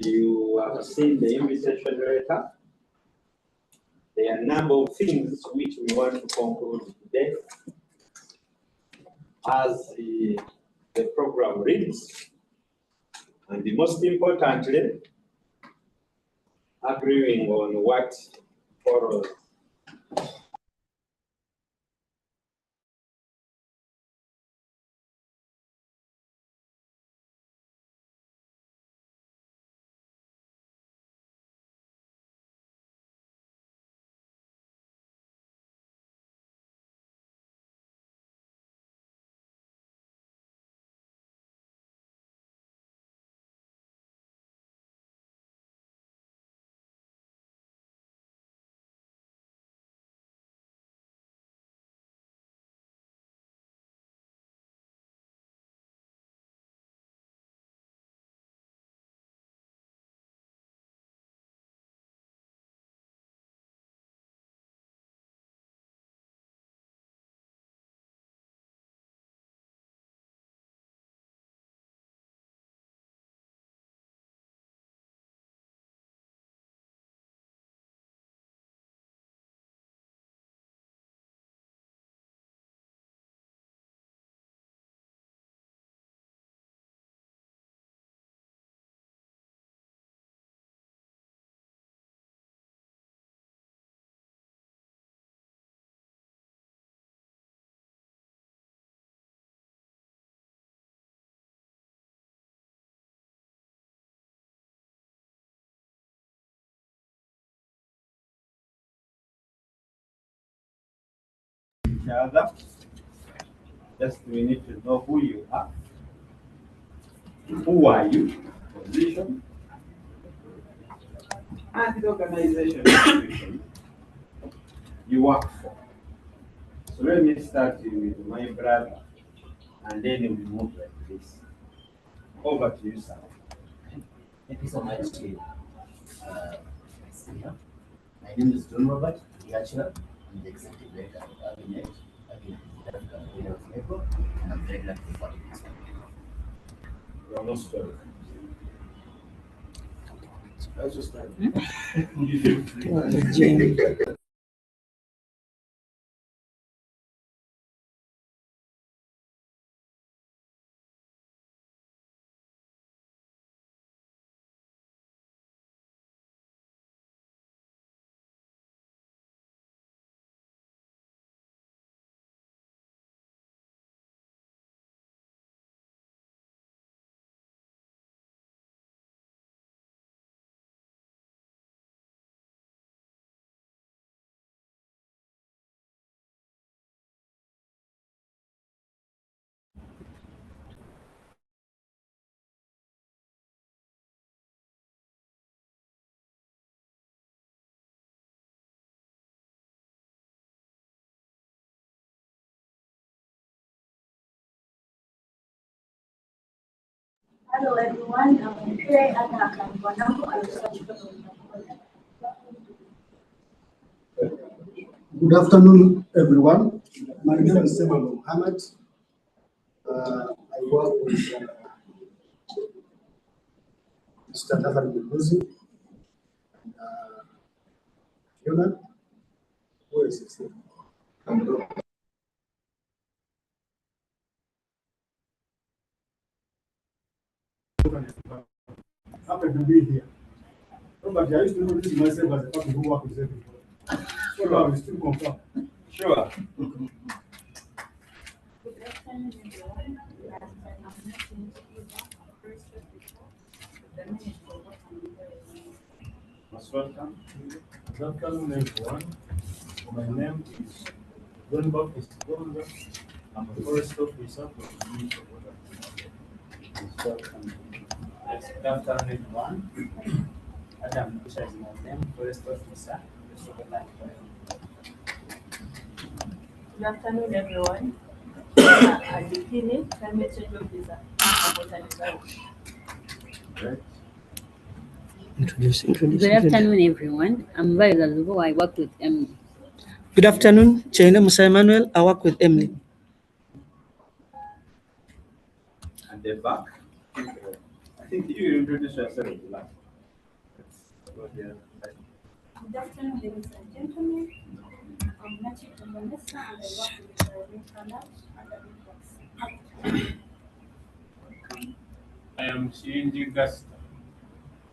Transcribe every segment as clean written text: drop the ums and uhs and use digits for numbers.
You have seen the invitation letter. There are a number of things which we want to conclude today. As the program reads, and the most importantly, agreeing on what follows. Other. Just we need to know who you are, who are you, position, and the organization you work for. So let me start with my brother, and then we move like this. Over to you, sir. Thank you so much. My name is John Robert Yachira. I'm the executive director of Avinet, and I'm very glad to be part of this one. You are most welcome. That's just like Hello everyone, today I'm Good afternoon, everyone. My name is Semal Mohammed. I work with Mr. Nathan Muguzi. Donald, who is 16. Happen to be here. But I used to introduce myself as a person who works with everybody. So I will still confirm. Sure. Good afternoon, everyone. I'm not going to give up first before the minute for what I'm doing. Most welcome. Good afternoon, everyone. My name is John Baptist Gonza. I'm a forest officer for the Ministry of Water. Most welcome. Yes, good afternoon, everyone. Adam Kusha is my name, forest officer. Good afternoon, everyone. Adikini, climate change officer. Introduce. Good afternoon, everyone. I'm Viola Lugo. I work with Emily. Good afternoon, Chaina Musa Emmanuel. I work with Emily. At the back. I think you introduce yourself last. Good afternoon, ladies and gentlemen. I'm Nachi Vanessa, and I work with the Red Lab and the Red I am Shinji Gasta.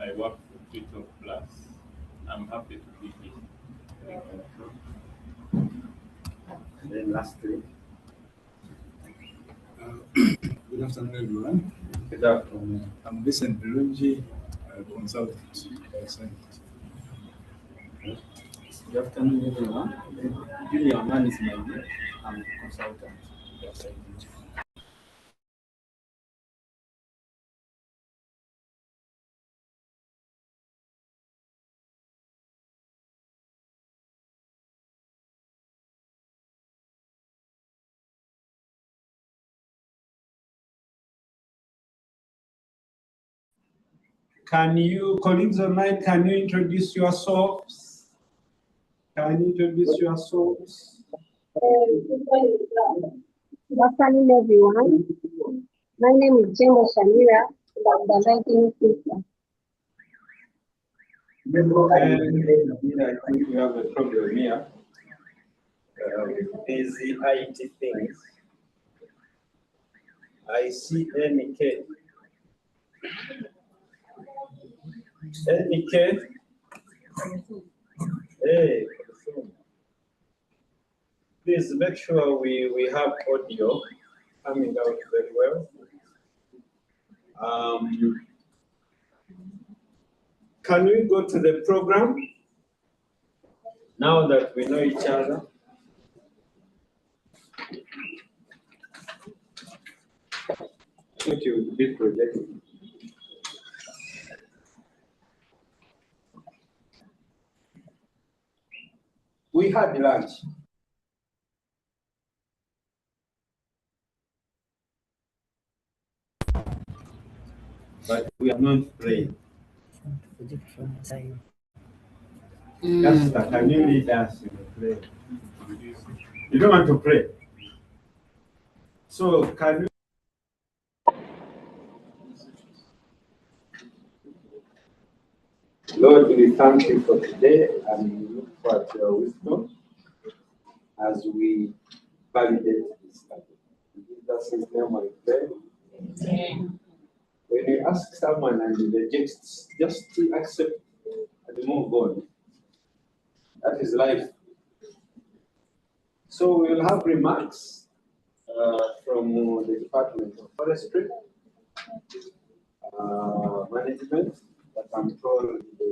I work for Twitter Plus. I'm happy to be here. And then lastly. Good afternoon, everyone. Good afternoon. I'm Vincent Birunji, consultant. Good afternoon, everyone. Julian Man is my name. I'm a consultant. Can you, colleagues online, can you introduce yourselves? Can you introduce yourselves? Good afternoon, everyone. My name is Jembo Shamira, and I'm the writing teacher. I think we have a problem here with these IT things. I see NK. NK. Hey, please make sure we have audio coming out very well. Can we go to the program now that we know each other? What you will be projecting. We had lunch. But we are not praying. Just can you lead us in prayer? You don't want to pray. So can you? Lord, we thank you for today and we look for your wisdom as we validate this study. In Jesus' name I pray. Amen. When you ask someone and they just accept and move on, that is life. So we will have remarks from the Department of Forestry, management, but I'm told the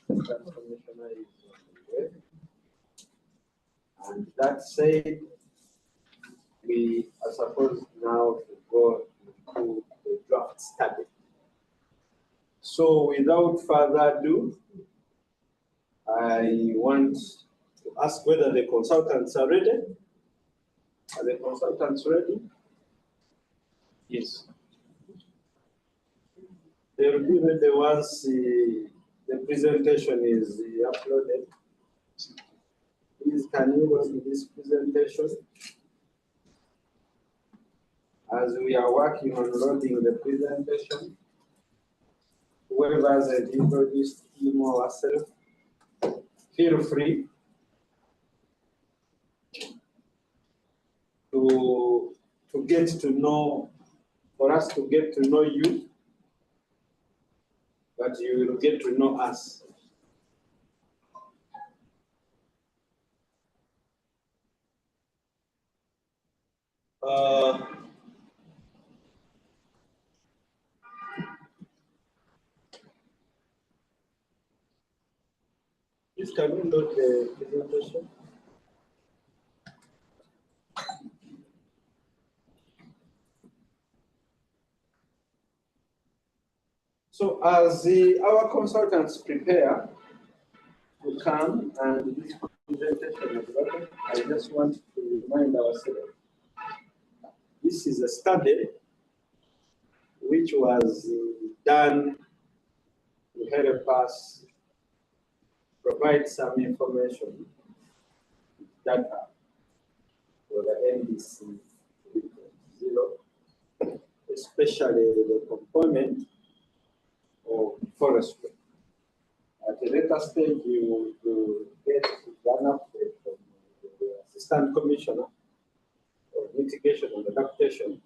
Assistant Commissioner is on the way. And that said, we are supposed now to go to the draft study. So without further ado, I want to ask whether the consultants are ready. Are the consultants ready? Yes. They will be ready once the presentation is uploaded. Please, can you go to this presentation? As we are working on loading the presentation, whoever has introduced him or herself feel free to get to know, for us to get to know you, but you will get to know us. Please, can you note the presentation? So as our consultants prepare to come and this presentation is over, I just want to remind ourselves, this is a study which was done to help us provide some information, data for the NDC 3.0, especially the component of forestry. At a later stage, you will get an update from the Assistant Commissioner of Mitigation and Adaptation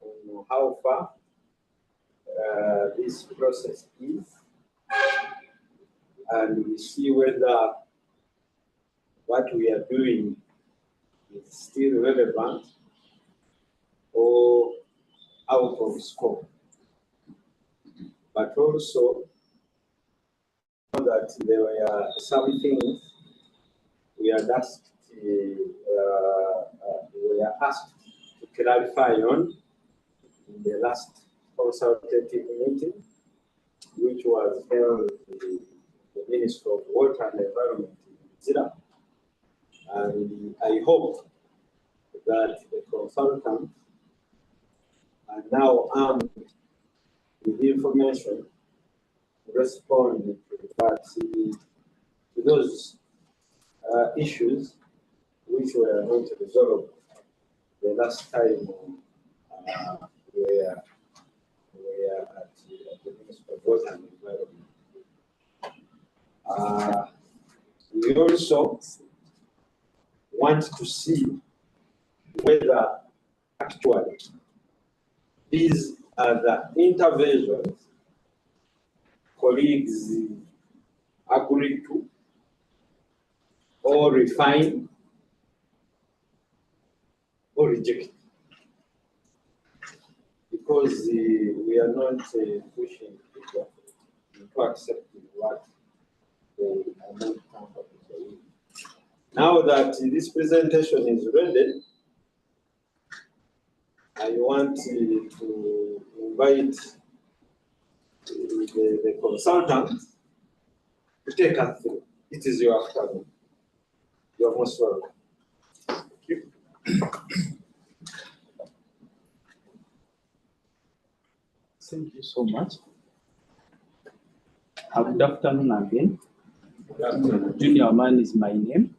on how far this process is, and we see whether what we are doing is still relevant or out of scope. But also that there were some things we are asked to clarify on in the last consultative meeting, which was held in the Ministry of Water and Environment in Zira. And I hope that the consultants are now armed with information to respond to those issues which were not resolved the last time we were at the Ministry of Water and Environment. We also want to see whether actually these are the interventions colleagues agree to or refine or reject, because we are not pushing people to accept what they are not comfortable with. Now that this presentation is ready, I want to invite the consultant to take us through. It is your afternoon. You are most welcome. Thank you. Thank you so much. Good afternoon again. Junior Man is my name.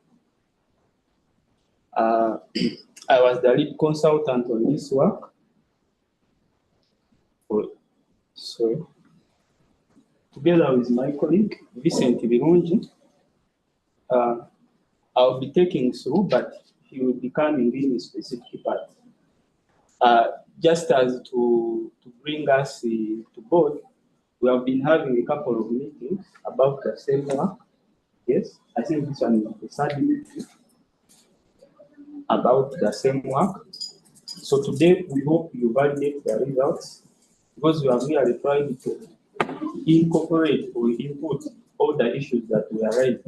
I was the lead consultant on this work. Together with my colleague, Vincent Birungi, I'll be taking through, but he will be coming in specific part. Just as to bring us to board, we have been having a couple of meetings about the same work. Yes, I think this one is the third meeting about the same work. So today we hope you validate the results, because we have really tried to incorporate or input all the issues that were raised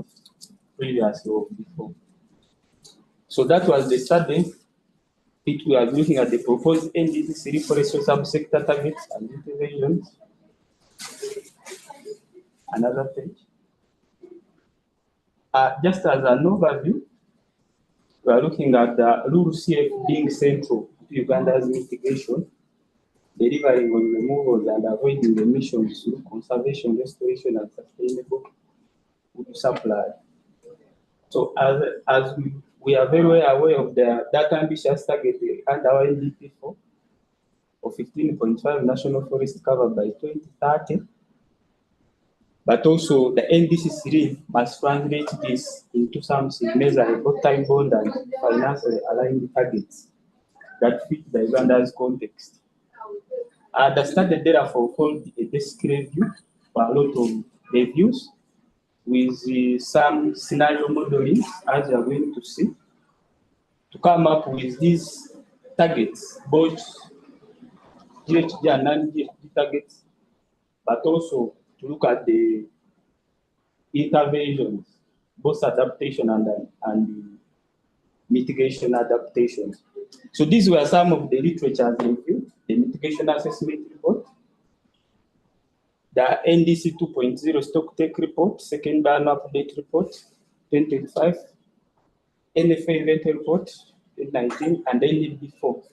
previously or before. So that was the study. We are looking at the proposed NDC 3 forestry subsector targets and interventions. Another page. Just as an overview, we are looking at the LULUCF being central to Uganda's mitigation, delivering on removals and avoiding emissions through conservation, restoration, and sustainable food supply. So as we are very well aware of that ambitious target under our NDP4 of 15.5 national forest cover by 2030, But also the NDC3 must translate this into something measurable, time-bound and financially aligned targets that fit the Uganda's context. The study therefore called a desk review for a lot of reviews with some scenario modeling, as you are going to see, to come up with these targets, both GHG and non-GHG targets, but also to look at the interventions, both adaptation and mitigation adaptations. So these were some of the literatures reviewed: the mitigation assessment report, the NDC 2.0 stock take report, second biannual update report, 2025, NFA event report, 2019, and NDB4.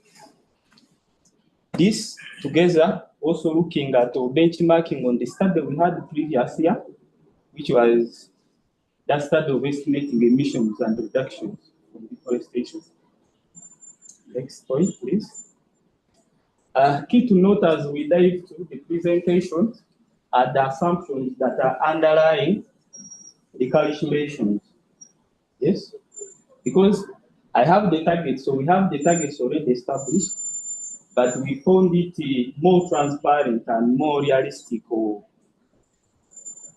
This together also looking at or benchmarking on the study we had the previous year, which was that study of estimating emissions and reductions from deforestation. Next point, please. Key to note as we dive through the presentation are the assumptions that are underlying the calculations. Yes, because I have the targets, so we have the targets already established, but we found it more transparent and more realistic or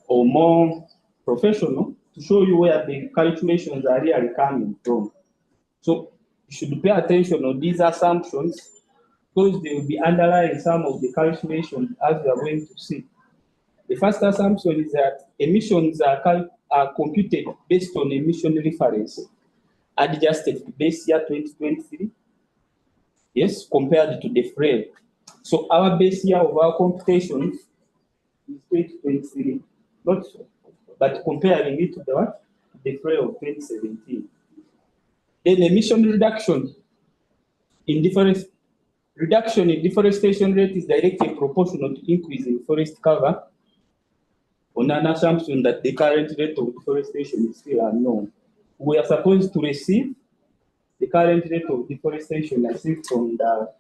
more professional to show you where the calculations are really coming from. So you should pay attention on these assumptions because they will be underlying some of the calculations as we are going to see. The first assumption is that emissions are computed based on emission reference adjusted to base year 2023, yes, compared to the FREL. So our base year of our computations is 2023, not so, but comparing it to the what? The FREL of 2017. Then emission reduction in deforestation rate is directly proportional to increase in forest cover on an assumption that the current rate of deforestation is still unknown. We are supposed to receive the current rate of deforestation, I think, from the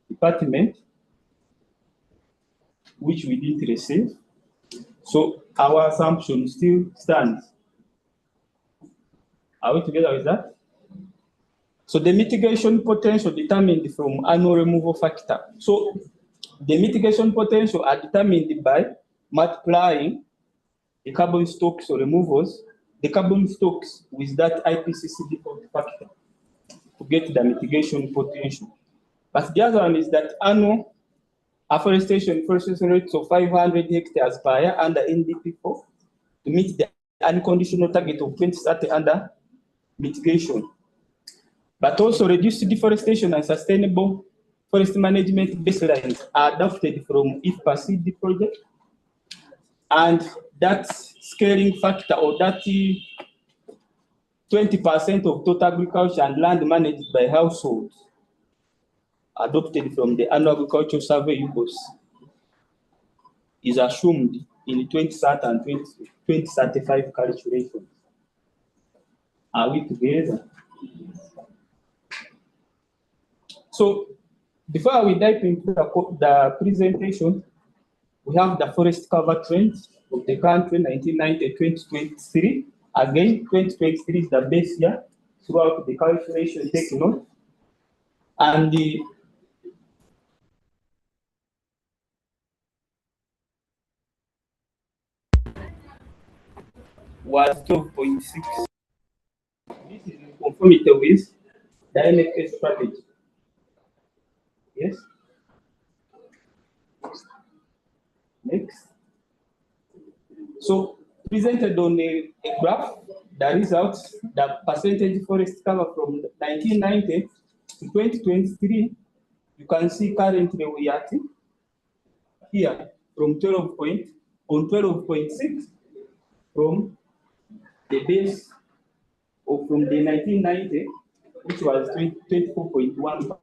department, which we didn't receive. So our assumption still stands. Are we together with that? So the mitigation potential determined from annual removal factor. So the mitigation potential are determined by multiplying the carbon stocks or removals, the carbon stocks with that IPCC default factor to get the mitigation potential. But the other one is that annual afforestation rates of 500 hectares per year under NDP4 to meet the unconditional target of 2030 under mitigation. But also reduced deforestation and sustainable forest management baselines are adopted from IFPA-CD project. And that scaling factor or that 20% of total agriculture and land managed by households adopted from the annual agricultural survey UBOS is assumed in 2030 and 2035 calculations. Are we together? So before we dive into the presentation, we have the forest cover trend of the country 1990-2023. Again, 2023 is the base year throughout the calculation, take note. And the was 12.6. This is in conformity with the NFA strategy. Yes. Next. So presented on a graph the results, the percentage forest cover from 1990 to 2023. You can see currently we are here from 12.6 from the base or from the 1990, which was 24.1.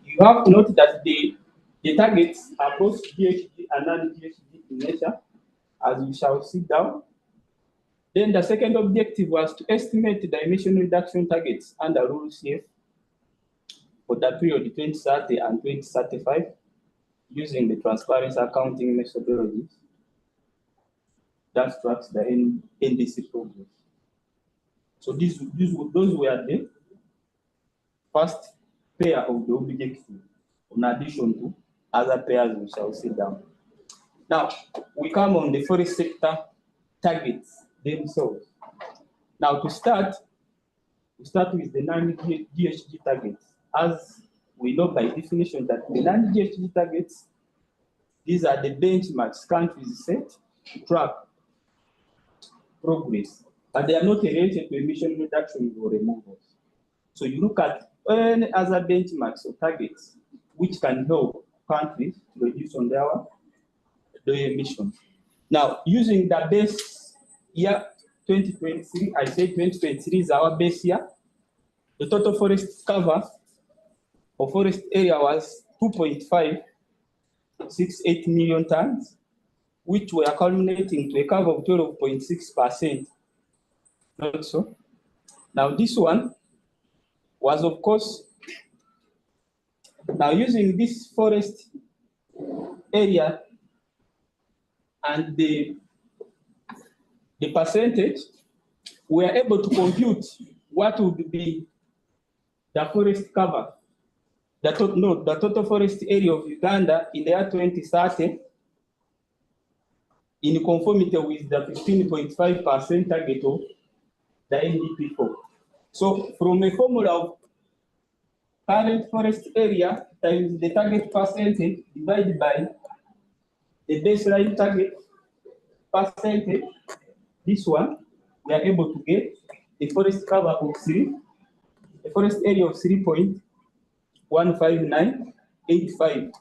You have to note that the targets are both GHG and non-GHG in nature, as we shall see down. Then the second objective was to estimate the emission reduction targets under LULUCF for the period 2030 and 2035 using the transparency accounting methodologies that tracks the NDC progress. So those were the first pair of the objectives, in addition to other pairs we shall see down. Now, we come on the forest sector targets themselves. Now, to start, we start with the non-GHG targets. As we know by definition that the non-GHG targets, these are the benchmarks countries set to track progress, but they are not related to emission reduction or removals. So you look at any other benchmarks or targets which can help countries to reduce on their emissions. Now, using the base year 2023, I say 2023 is our base year. The total forest cover or forest area was 2.568 million tons, which were culminating to a cover of 12.6%. Not so. Now, this one was, of course, now using this forest area and the percentage, we are able to compute what would be the forest cover, the total forest area of Uganda in the year 2030 in conformity with the 15.5% target of the NDP4. So from a formula of current forest area times the target percentage divided by the baseline target percentage, this one, we are able to get a forest cover of a forest area of 3.15985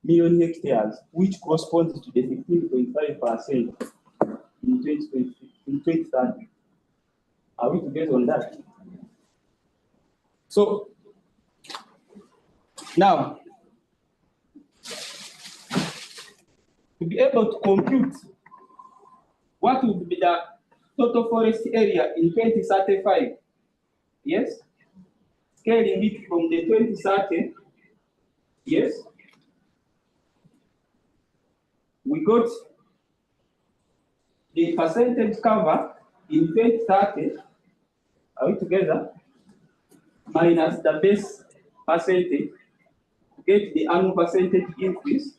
million hectares, which corresponds to the 15.5% in 2030. Are we together on that? So now, to be able to compute what would be the total forest area in 2035, yes, scaling it from the 2030, yes, we got the percentage cover in 2030, are we together, minus the base percentage, get the annual percentage increase.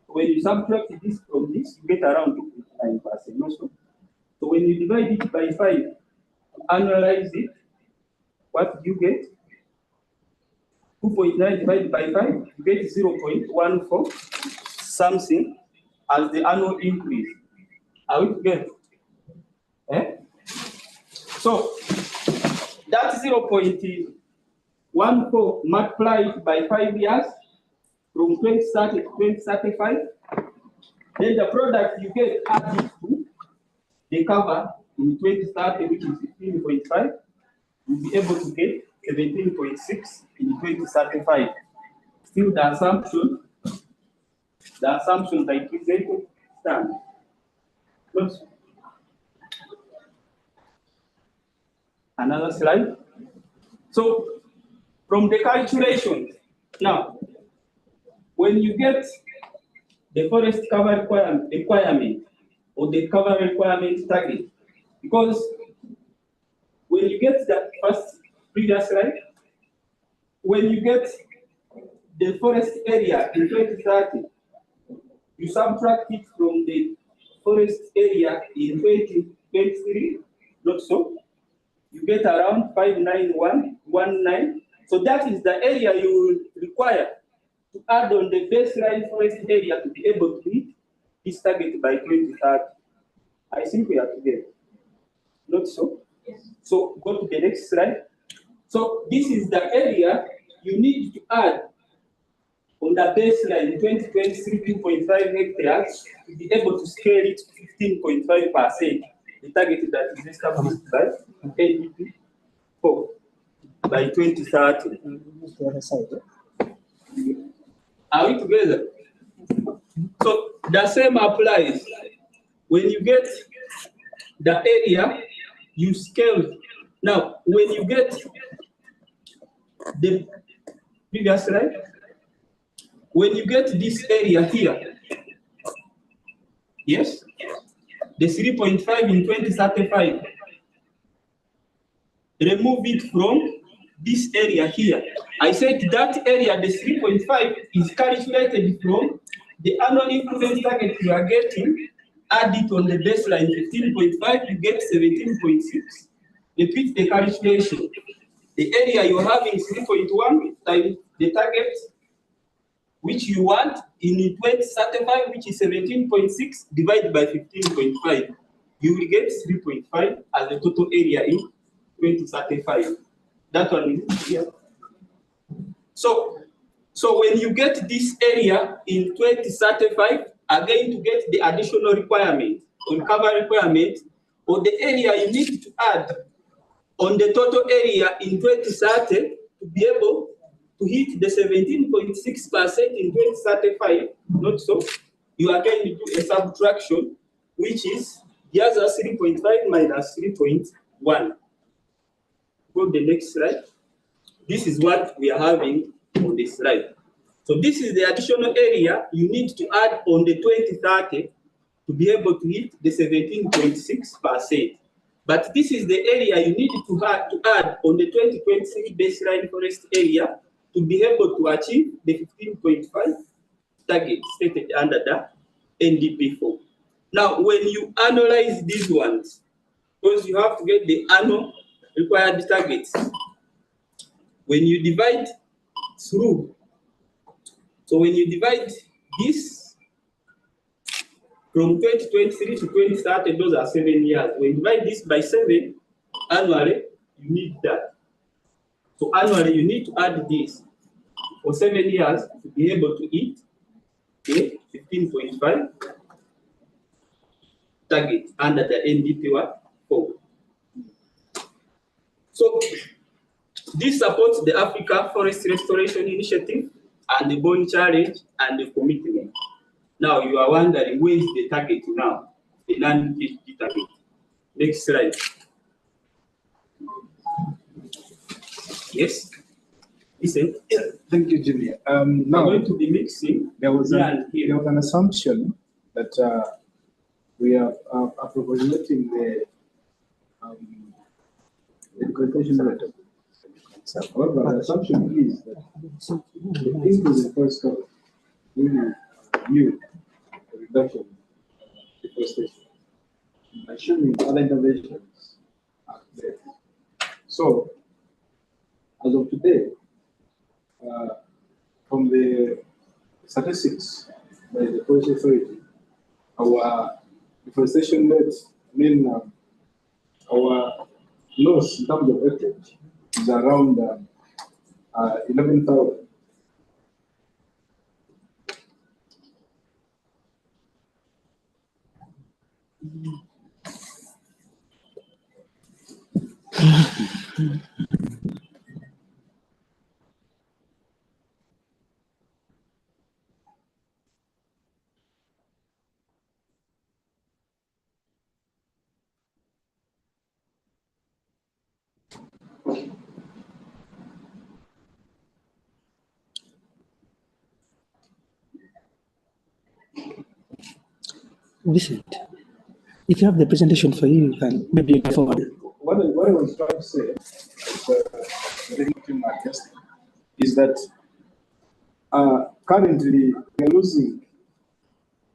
When you subtract this from this, you get around 2.9% also. So when you divide it by 5, annualize it, what do you get? 2.9 divided by 5, you get 0.14 something as the annual increase. Are we together? Eh? So that 0.14 multiplied by 5 years from 2030 to 2035, then the product you get added to the cover in 2030, which is 15.5, you'll be able to get 17.6 in 2035. Still the assumptions I presented stand. Another slide. So from the calculations, now, when you get the forest cover requirement or the cover requirement target, because when you get the previous slide, when you get the forest area in 2030, you subtract it from the forest area in 2023, not so, you get around 59119. So that is the area you will require to add on the baseline forest area to be able to meet this target by 2030. I think we are together. Not so? Yes. So go to the next slide. So this is the area you need to add on the baseline 2023 2.5 hectares to be able to scale it to 15.5%, the target that is established by NDP4. by 2030. Are we together? So the same applies. When you get the area, you scale. Now, when you get the previous slide, when you get this area here, yes, the 3.5 in 2035, remove it from this area here. I said that area, the 3.5, is calculated from the annual increment target you are getting, add it on the baseline 15.5, you get 17.6. Repeat the calculation. The area you're having is 3.1 times the target, which you want in 2035, which is 17.6, divided by 15.5. You will get 3.5 as the total area in 2035. That one is here. So when you get this area in 2035, again to get the additional requirement, on cover requirement, or the area you need to add on the total area in 2030 to be able to hit the 17.6% in 2035, not so. You are going to do a subtraction, which is the other 3.5 minus 3.1. Go to the next slide. This is what we are having on this slide. So this is the additional area you need to add on the 2030 to be able to hit the 17.6%. But this is the area you need to add on the 2023 baseline forest area to be able to achieve the 15.5 target stated under the NDP4. Now, when you analyze these ones, because you have to get the annual required targets, when you divide through, so when you divide this from 2023 to 2030, those are 7 years. When you divide this by 7, annually, you need that. So annually, you need to add this for 7 years to be able to hit the 15.5 target under the NDP4. So this supports the Africa Forest Restoration Initiative and the Bond Challenge and the commitment. Now you are wondering, where is the target now? The non-PhD target. Next slide. Yes? Listen. Yeah, thank you, Jimmy. Now, we're going to be mixing. There was an assumption that we are appropriating the documentation method. However, the assumption is that the increase in forest cover will mute the reduction in deforestation, assuming other interventions are there. So, as of today, from the statistics by the Forest Authority, our deforestation rate, our loss in terms of acreage is around 11,000. Vincent, if you have the presentation for you, you can maybe go forward. What I was trying to say, is that currently we are losing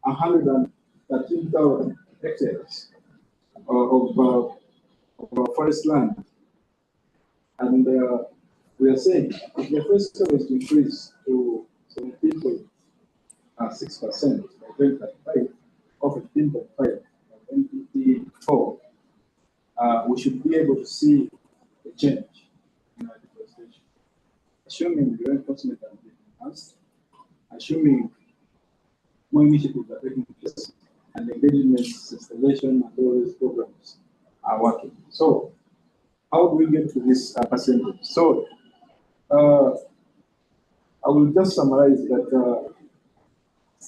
113,000 hectares of forest land, and we are saying if the forest cover is to increase to 17.6% by 2035 or 15.5 by 2024, we should be able to see a change in our deforestation. Assuming the enforcement has been enhanced, assuming more initiatives are taking place, and engagement, installation, and all these programs are working. So, how do we get to this percentage? So I will just summarize that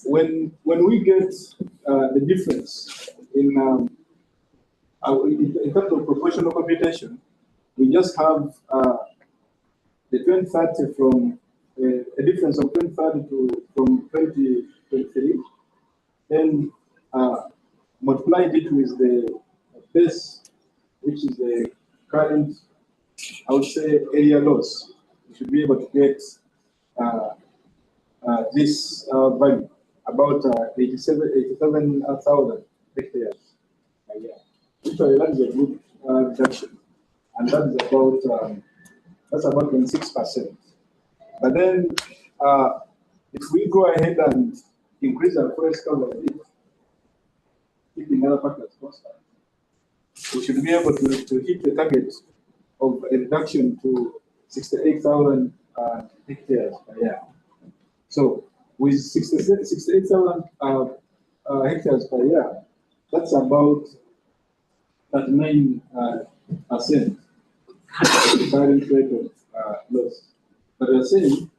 when we get the difference in terms of proportional computation, we just have the 2030 from a difference of 2030 to from 2023, then multiplied it with the base, which is the current, I would say, area loss. We should be able to get this value, about 87,000 hectares a year. Actually, that is a good reduction, and that is about 26%. But then, if we go ahead and increase our forest cover a bit, keeping other factors constant, we should be able to hit the target of a reduction to 68,000 hectares per year. So with 68,000 hectares per year, that's about 39% the current rate of loss. But we're saying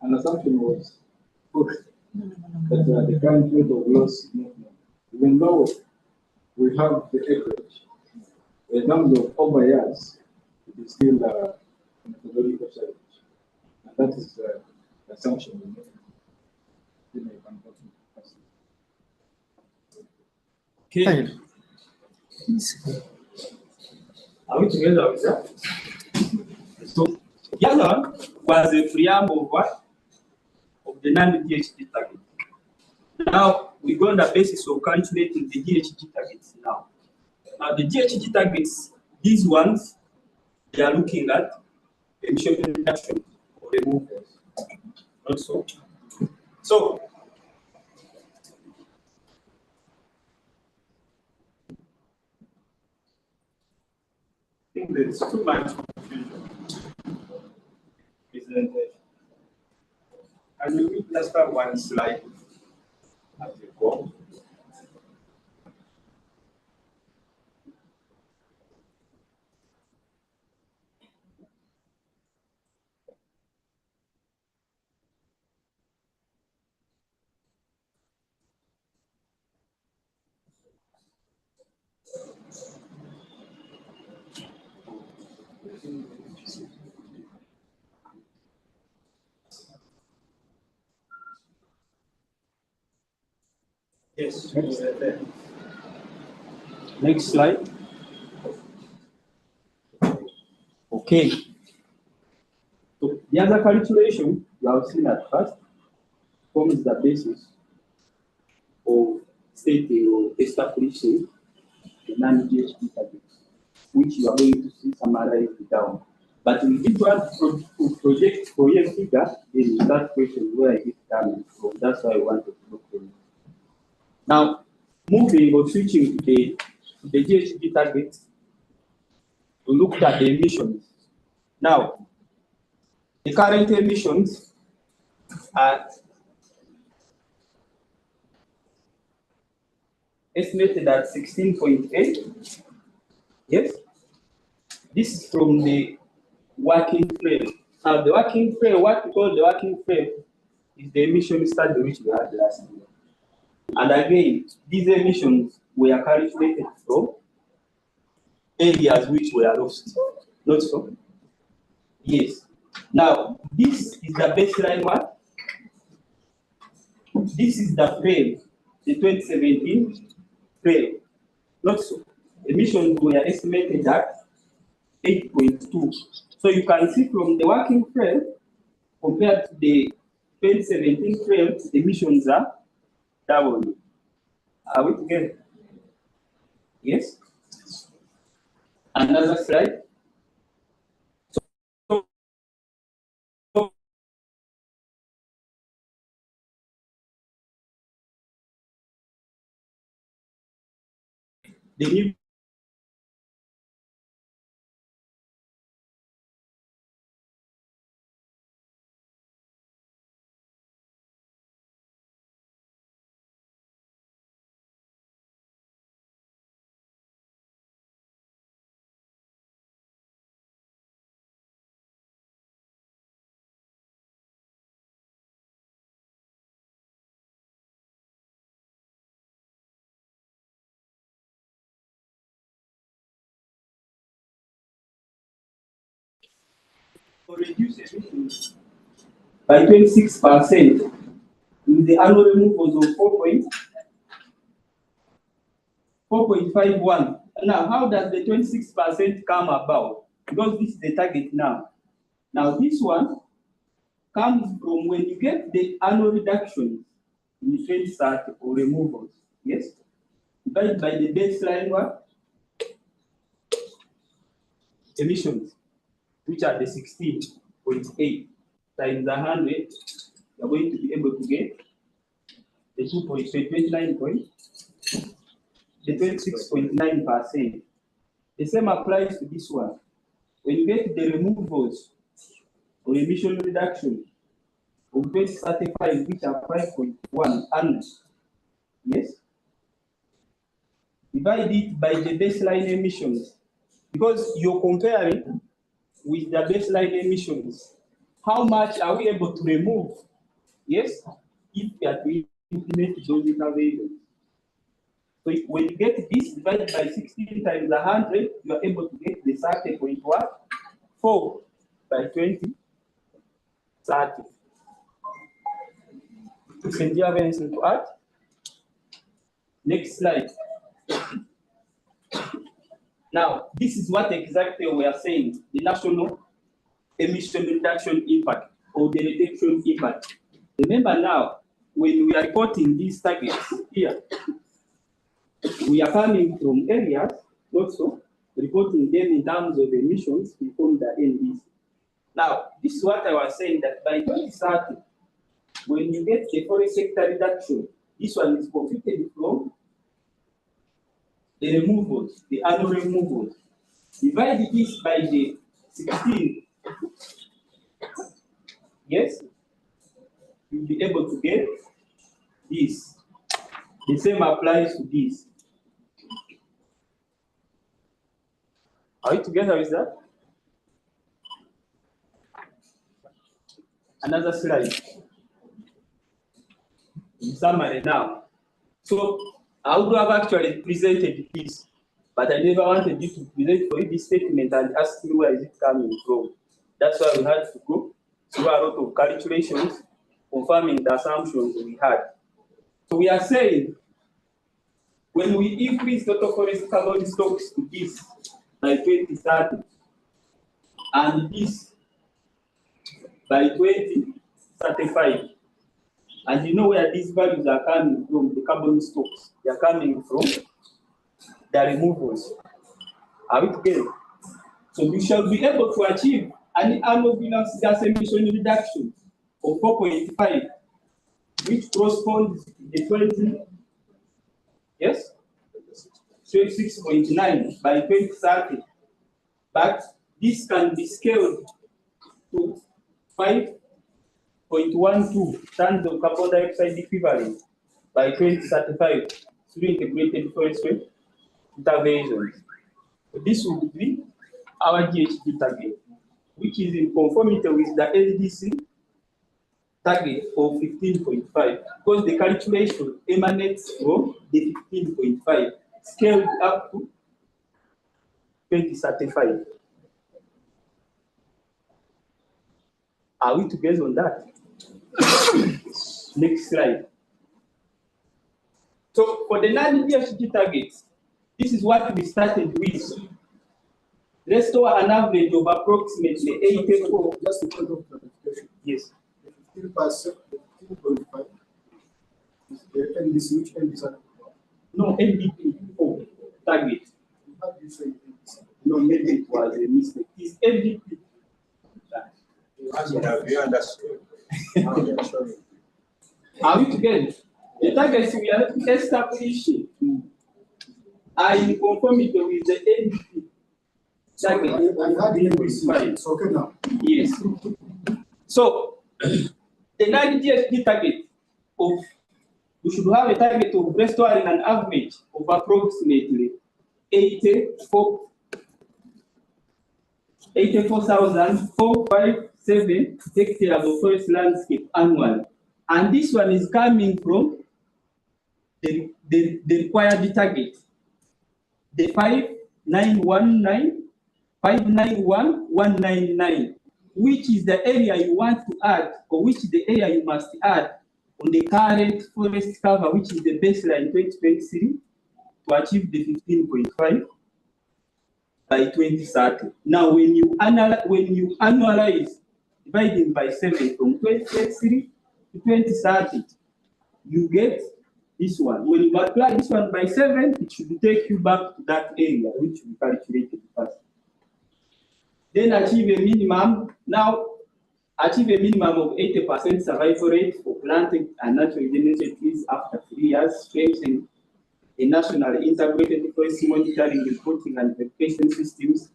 an assumption was put that the current rate of loss is not known. Even though we have the acreage, in terms of over years, it is still a methodological challenge. And that is the assumption we made. Okay. Are we together with that? So the other one was a preamble of what? Of the non-GHG target. Now we go on the basis of calculating the GHG targets now. Now the GHG targets, these ones, they are looking at emission reduction or removals. Also. So I think there's too much confusion, isn't it? And we will just have one slide as we go. Yes, next slide. Okay. So the other calculation you have seen at first forms the basis of stating or establishing the non-GHG targets, which you are going to see summarized down. But we did want to project for you a figure, then that question where it is coming from. That's why I wanted to look at it. Now, moving or switching to the GHG targets, we looked at the emissions. Now, the current emissions are estimated at 16.8. Yes, this is from the working frame. Now, the working frame, what we call the working frame, is the emission study which we had last year. And again, these emissions were calculated from areas which were lost. Not so? Yes. Now, this is the baseline one. This is the frame, the 2017 frame. Not so. Emissions were estimated at 8.2. So you can see from the working frame compared to the 2017 frame, the emissions are double. Are we together? Yes? Another slide. So the new reduce emissions by 26% with the annual removals of 4.51. Now, how does the 26% come about? Because this is the target now. Now, this one comes from when you get the annual reduction in the 2030 or removals, yes? Divided by the baseline what? Emissions, which are the 16.8 times 100, you're going to be able to get the 26.9%. The same applies to this one. When you get the removals or emission reduction of 2035, which are 5.1 annual, yes, divide it by the baseline emissions, because you're comparing with the baseline emissions. How much are we able to remove? Yes, if we are to implement those interventions. So when you get this divided by 16 times 100, you are able to get the 30.4 by 2030. Do you have anything to add? Next slide. Now, this is what exactly we are saying, the national emission reduction impact or the reduction impact. Remember now, when we are reporting these targets here, we are coming from areas also reporting them in terms of emissions from the NDC. Now, this is what I was saying, that by 2030, when you get the forest sector reduction, this one is computed from the removals, the annual removals. Divide this by the 16. Yes? You'll be able to get this. The same applies to this. Are we together with that? Another slide. In summary now. So I would have actually presented this, but I never wanted you to present for you this statement and ask me where is it coming from. That's why we had to go through a lot of calculations, confirming the assumptions we had. So we are saying, when we increase total forest carbon stocks to this by 2030, and this by 2035, and you know where these values are coming from, the carbon stocks, they are coming from the removals. Are we together? So we shall be able to achieve an annual greenhouse gas emission reduction of 4.5, which corresponds to the 20, yes, 26.9 by 2030. But this can be scaled to 5.12 tons of carbon dioxide equivalent by 2035 through integrated forestry interventions. This would be our GHG target, which is in conformity with the NDC target of 15.5, because the calculation emanates from the 15.5, scaled up to 2035. Are we together on that? Next slide. So for the non-GHG targets, this is what we started with. Let's store an average of approximately 84. Just a point of clarification. Yes. 15%, 15.5 is the NDC, which NDC? No, NDP target. How do you say NDC? No, maybe it was a mistake. It's NDP. Have you understood? Are we together? The targets we are establishing are in conformity with the NDP target. I had the NDC. It's okay now. Yes. So the non-GHG target of, we should have a target of restoring an average of approximately 84,457 hectares of forest landscape annually. And this one is coming from the required target, the 591,199, which is the area you want to add, or which is the area you must add on the current forest cover, which is the baseline 2023, to achieve the 15.5 by 2030. Now, when you annualize dividing by 7 from 2023 to 2030, you get this one. When you multiply this one by 7, it should take you back to that area which we calculated first. Then achieve a minimum. Now, achieve a minimum of 80% survival rate for planted and naturally generated trees after 3 years. Strengthen a national integrated forest monitoring, reporting, and verification systems,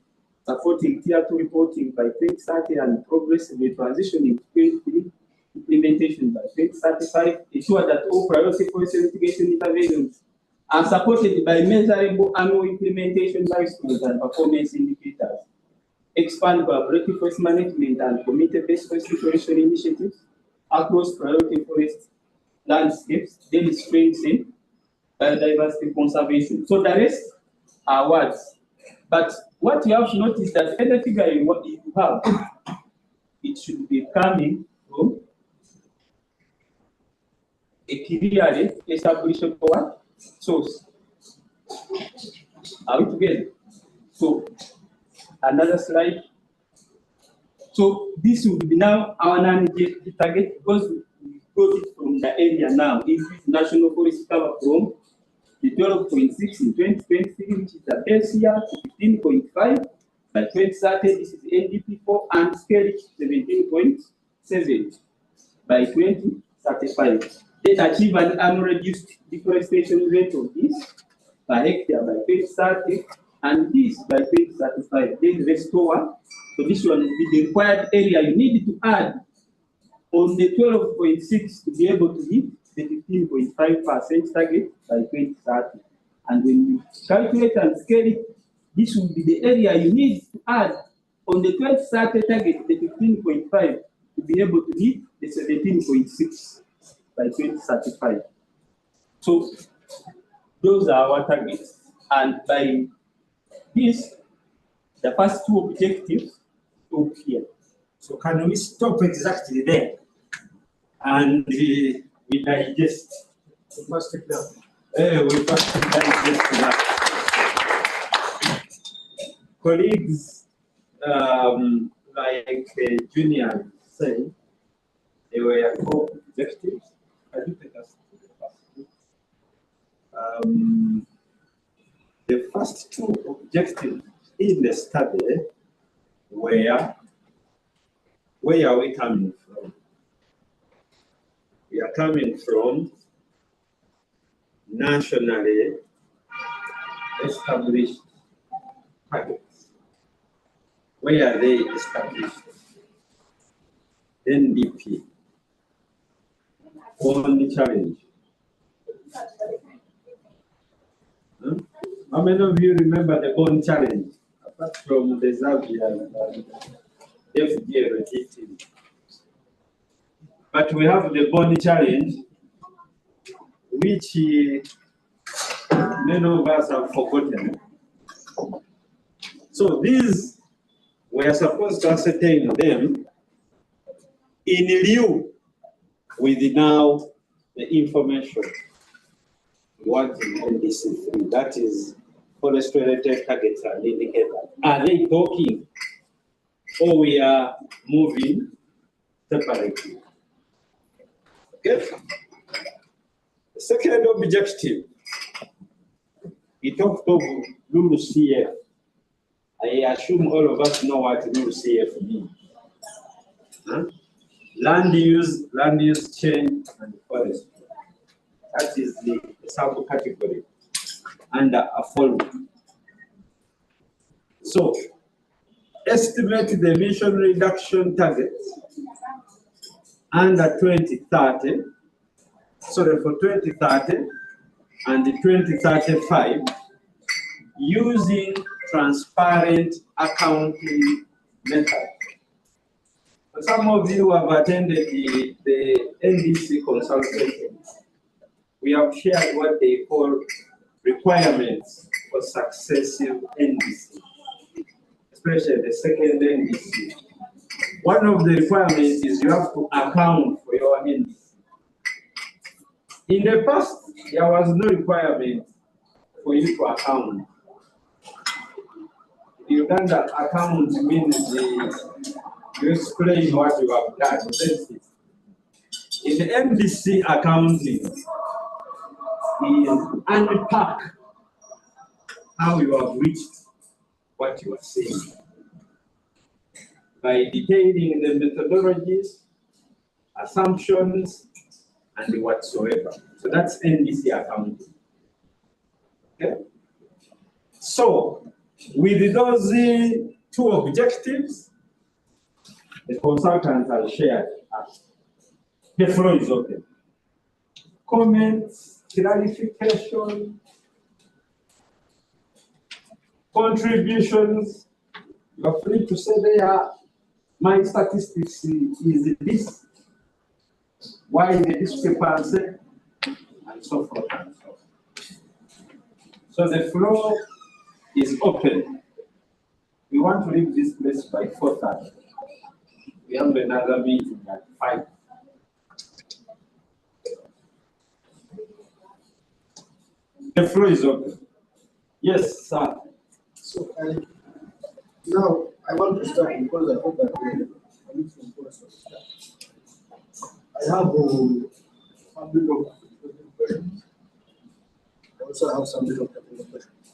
supporting Tier 2 reporting by 2030 and progressively transitioning to 2023 implementation by 2035. Ensure that all priority forest mitigation interventions are supported by measurable annual implementation milestones and performance indicators. Expand collaborative forest management and community-based forest restoration initiatives across priority forest landscapes. Then strengthen biodiversity conservation. So the rest are words. But what you have to notice that any figure you have, it should be coming from a clearly established source. Are we together? So another slide. So this will be now our non-GFT target because we got it from the area now. Increase national forest cover from the 12.6 in 2023, which is the base year, to 15.5 by 2030. This is NDP4, and scale it to 17.7 by 2035. Then achieve an unreduced deforestation rate of this per hectare by 2030, and this by 2035. Then restore. So this one will be the required area you need to add on the 12.6 to be able to hit the 15.5% target by 2030. And when you calculate and scale it, this will be the area you need to add on the 2030 target, the 15.5, to be able to hit the 17.6 by 2035. So those are our targets. And by this, the first two objectives stop here. So can we stop exactly there? And we digest. We first take that. We first digest that. Colleagues, like Junior said, they were four objectives. Can you take us to the first two? The first two objectives in the study were, where are we coming from? We are coming from nationally established targets. Where are they established? NDP, only challenge. Huh? How many of you remember the Bond Challenge? Apart from the Zambia and FGA rotating. But we have the Bond Challenge, which many of us have forgotten. So these, we are supposed to ascertain them in lieu with now the information we want in NDC3, that is forest-related targets and indicators. Are they talking, or we are moving separately? Okay. The second objective, we talked of LULUCF. I assume all of us know what LULUCF means. Huh? Land use change, and forest. That is the subcategory under a follow. So, estimate the emission reduction targets under 2030, sorry, for 2030 and 2035, using transparent accounting method. Some of you have attended the NDC consultation. We have shared what they call requirements for successive NDC, especially the second NDC. one of the requirements is you have to account for your NDC. In the past, there was no requirement for you to account. In Uganda, account means you explain what you have done. That's it. In the NDC accounting, is unpack how you have reached what you are saying by detailing the methodologies, assumptions, and whatsoever. So that's NDC accounting. Okay? So, with those two objectives, the consultant has shared us. The floor is open. Comments, clarification, contributions. You are free to say there, my statistics is this, why the discrepancy, and so forth and so forth. So the floor is open. We want to leave this place by 4:30. We have another meeting at 5. The floor is open. Yes, sir. So now I want to start because I hope that I have a bit of questions. I also have some bit of technical questions.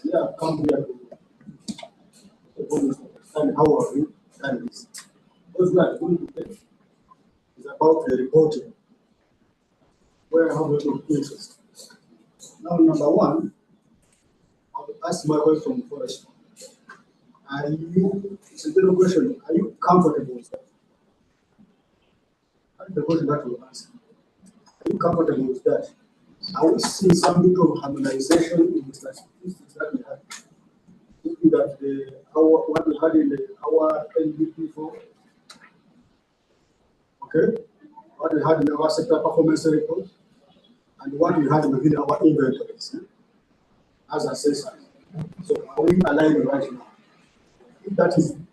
Yeah, come here to understand how are we done this. Because we are going to take is about the reporting, where I have a lot of questions. Now, number one, I will ask my question from Forest. It's a little question, are you comfortable with that? That's the question that we'll ask. Are you comfortable with that? Are we seeing some bit of harmonization in the statistics that we had? Looking at what we had in our NDP4, okay? What we had in our sector performance report, and what we had within our inventories as assessors. So are we aligned right now? That's the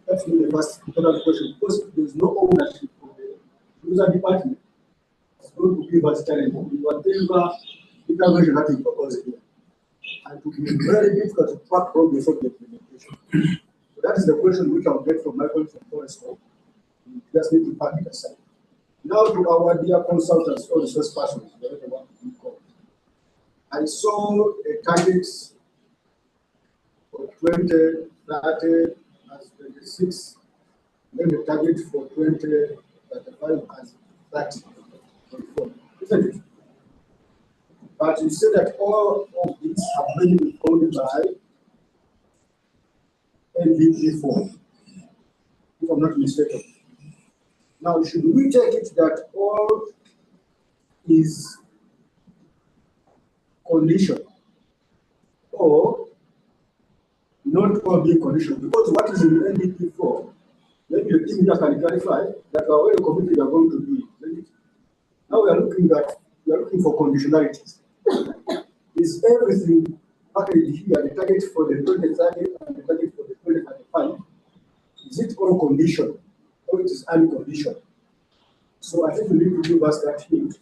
first important question, because there's no ownership of the user department. It's going to give us challenge in whatever intervention that we propose here. And it will be very difficult to track progress of the implementation. So that is the question which I'll get from Michael from Forest. We just need to park it aside. Now to our dear consultants or resource persons, whatever one we call. I saw a target for 2030 as 26, then the target for 2035 as 30. Isn't it? But you say that all of these have been informed by NDP4, if I'm not mistaken. Now, should we take it that all is condition or not all being condition? Because what is in NDP4, maybe the team here can clarify that our way committee are going to do it. Now we are looking for conditionalities. Is everything packaged here, the target for the 2030 and the target for the 2035, is it all condition or it is unconditional? So I think we need to give us that hint.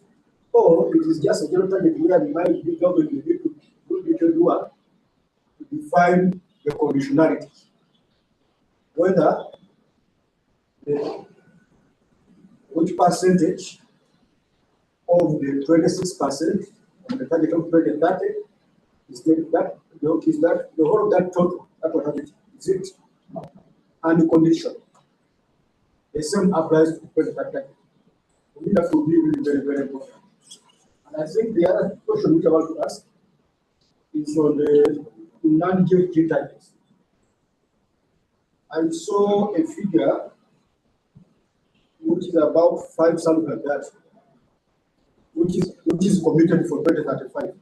Or it is just a general target where we might be government need to do detailed work to define the conditionalities. Whether which percentage of the 26% of the target of 2030 is that the whole of that total that we're targeting, is it unconditional? The same applies to 2030. For me, that would be really very, very important. And I think the other question which I want to ask is on the non-GFG targets. I saw a figure which is about 5 something like that, which is committed for 2035.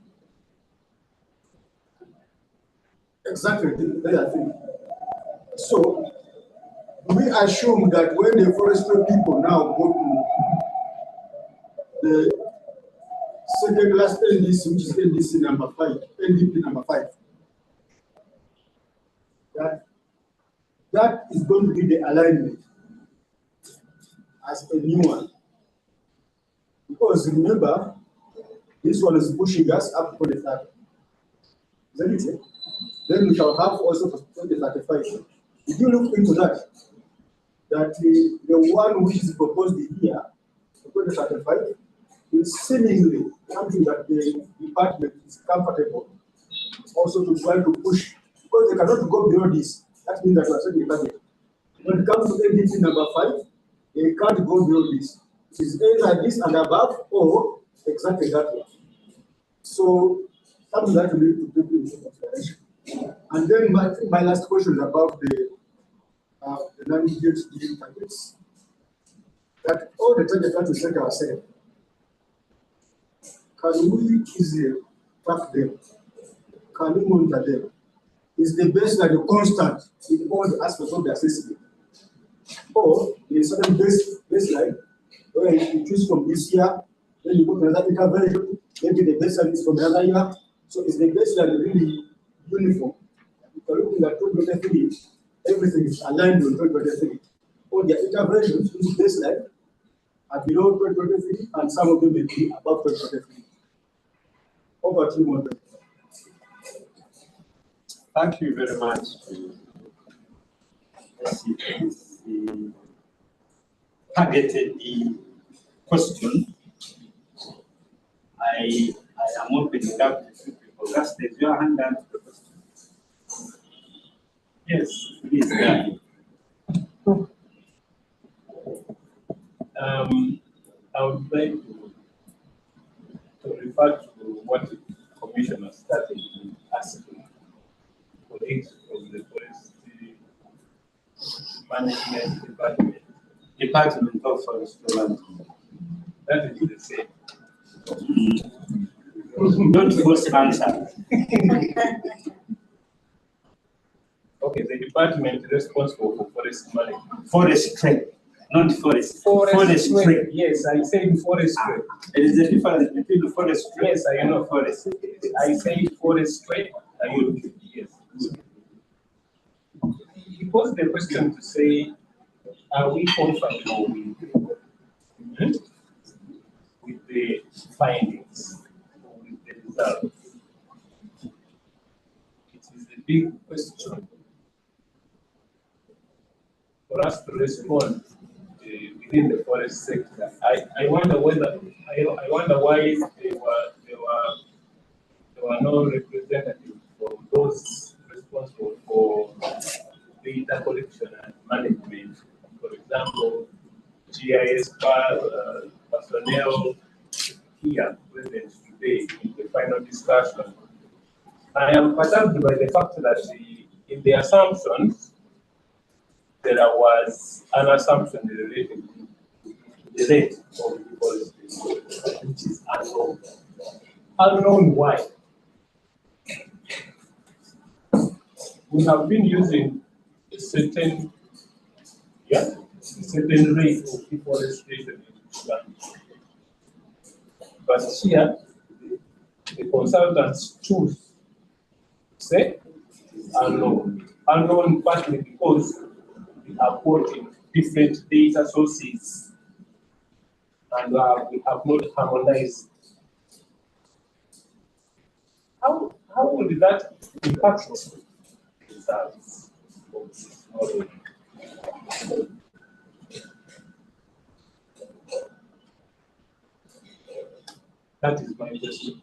Exactly, there I think. So we assume that when the forestry people now go to the second last NDC, which is NDC number 5, NDP number 5, that is going to be the alignment as a new one. Because remember, this one is pushing us up to 2030. Isn't it? Then we shall have also for 2035. If you look into that, the one which is proposed here for 2035 is seemingly something that the department is comfortable also to try to push, because they cannot go beyond this. That means that we are setting a target. When it comes to NDP number 5, they can't go beyond this. It is either this and above or exactly that one. So something that we need to take into consideration. And then my last question is about the non-PhD targets. That all the targets that we set ourselves, can we easily track them? Can we monitor them? Is the baseline the constant in all the aspects of the assessment? Or is certain baseline where you choose from this year, then you go to another intervention, maybe the baseline is from another year. So is the baseline really uniform? If you're looking at 2023, everything is aligned with 2023. All the interventions in the baseline are below 2023, and some of them may be above 2023. Over to you, Moderator. Thank you very much for the targeted question. I am opening up to people. Just raise your hand and the question. Yes, please. I would like to refer to what the commissioner started asking colleagues from the forestry management department of forestry management. That is the same. Don't force answer. Okay, the department responsible for forest management. Forestry, not forest. Forestry. Yes, I said forestry. There is a difference between the forestry. Yes, I know forest. I say forestry. Yes. He posed the question to say, are we comfortable with the findings, with the results? It is a big question for us to respond within the forest sector. I wonder whether I wonder why there were no representatives from those responsible for data collection and management. For example, GIS personnel here present today in the final discussion. I am perturbed by the fact that in the assumptions, there was an assumption related to the rate of deforestation, which is unknown. Unknown why? We have been using a certain rate of deforestation in Uganda. But here, the consultants choose to say unknown. Unknown partly because we have got different data sources and we have not harmonized. How will that impact the results of this model? That is my question.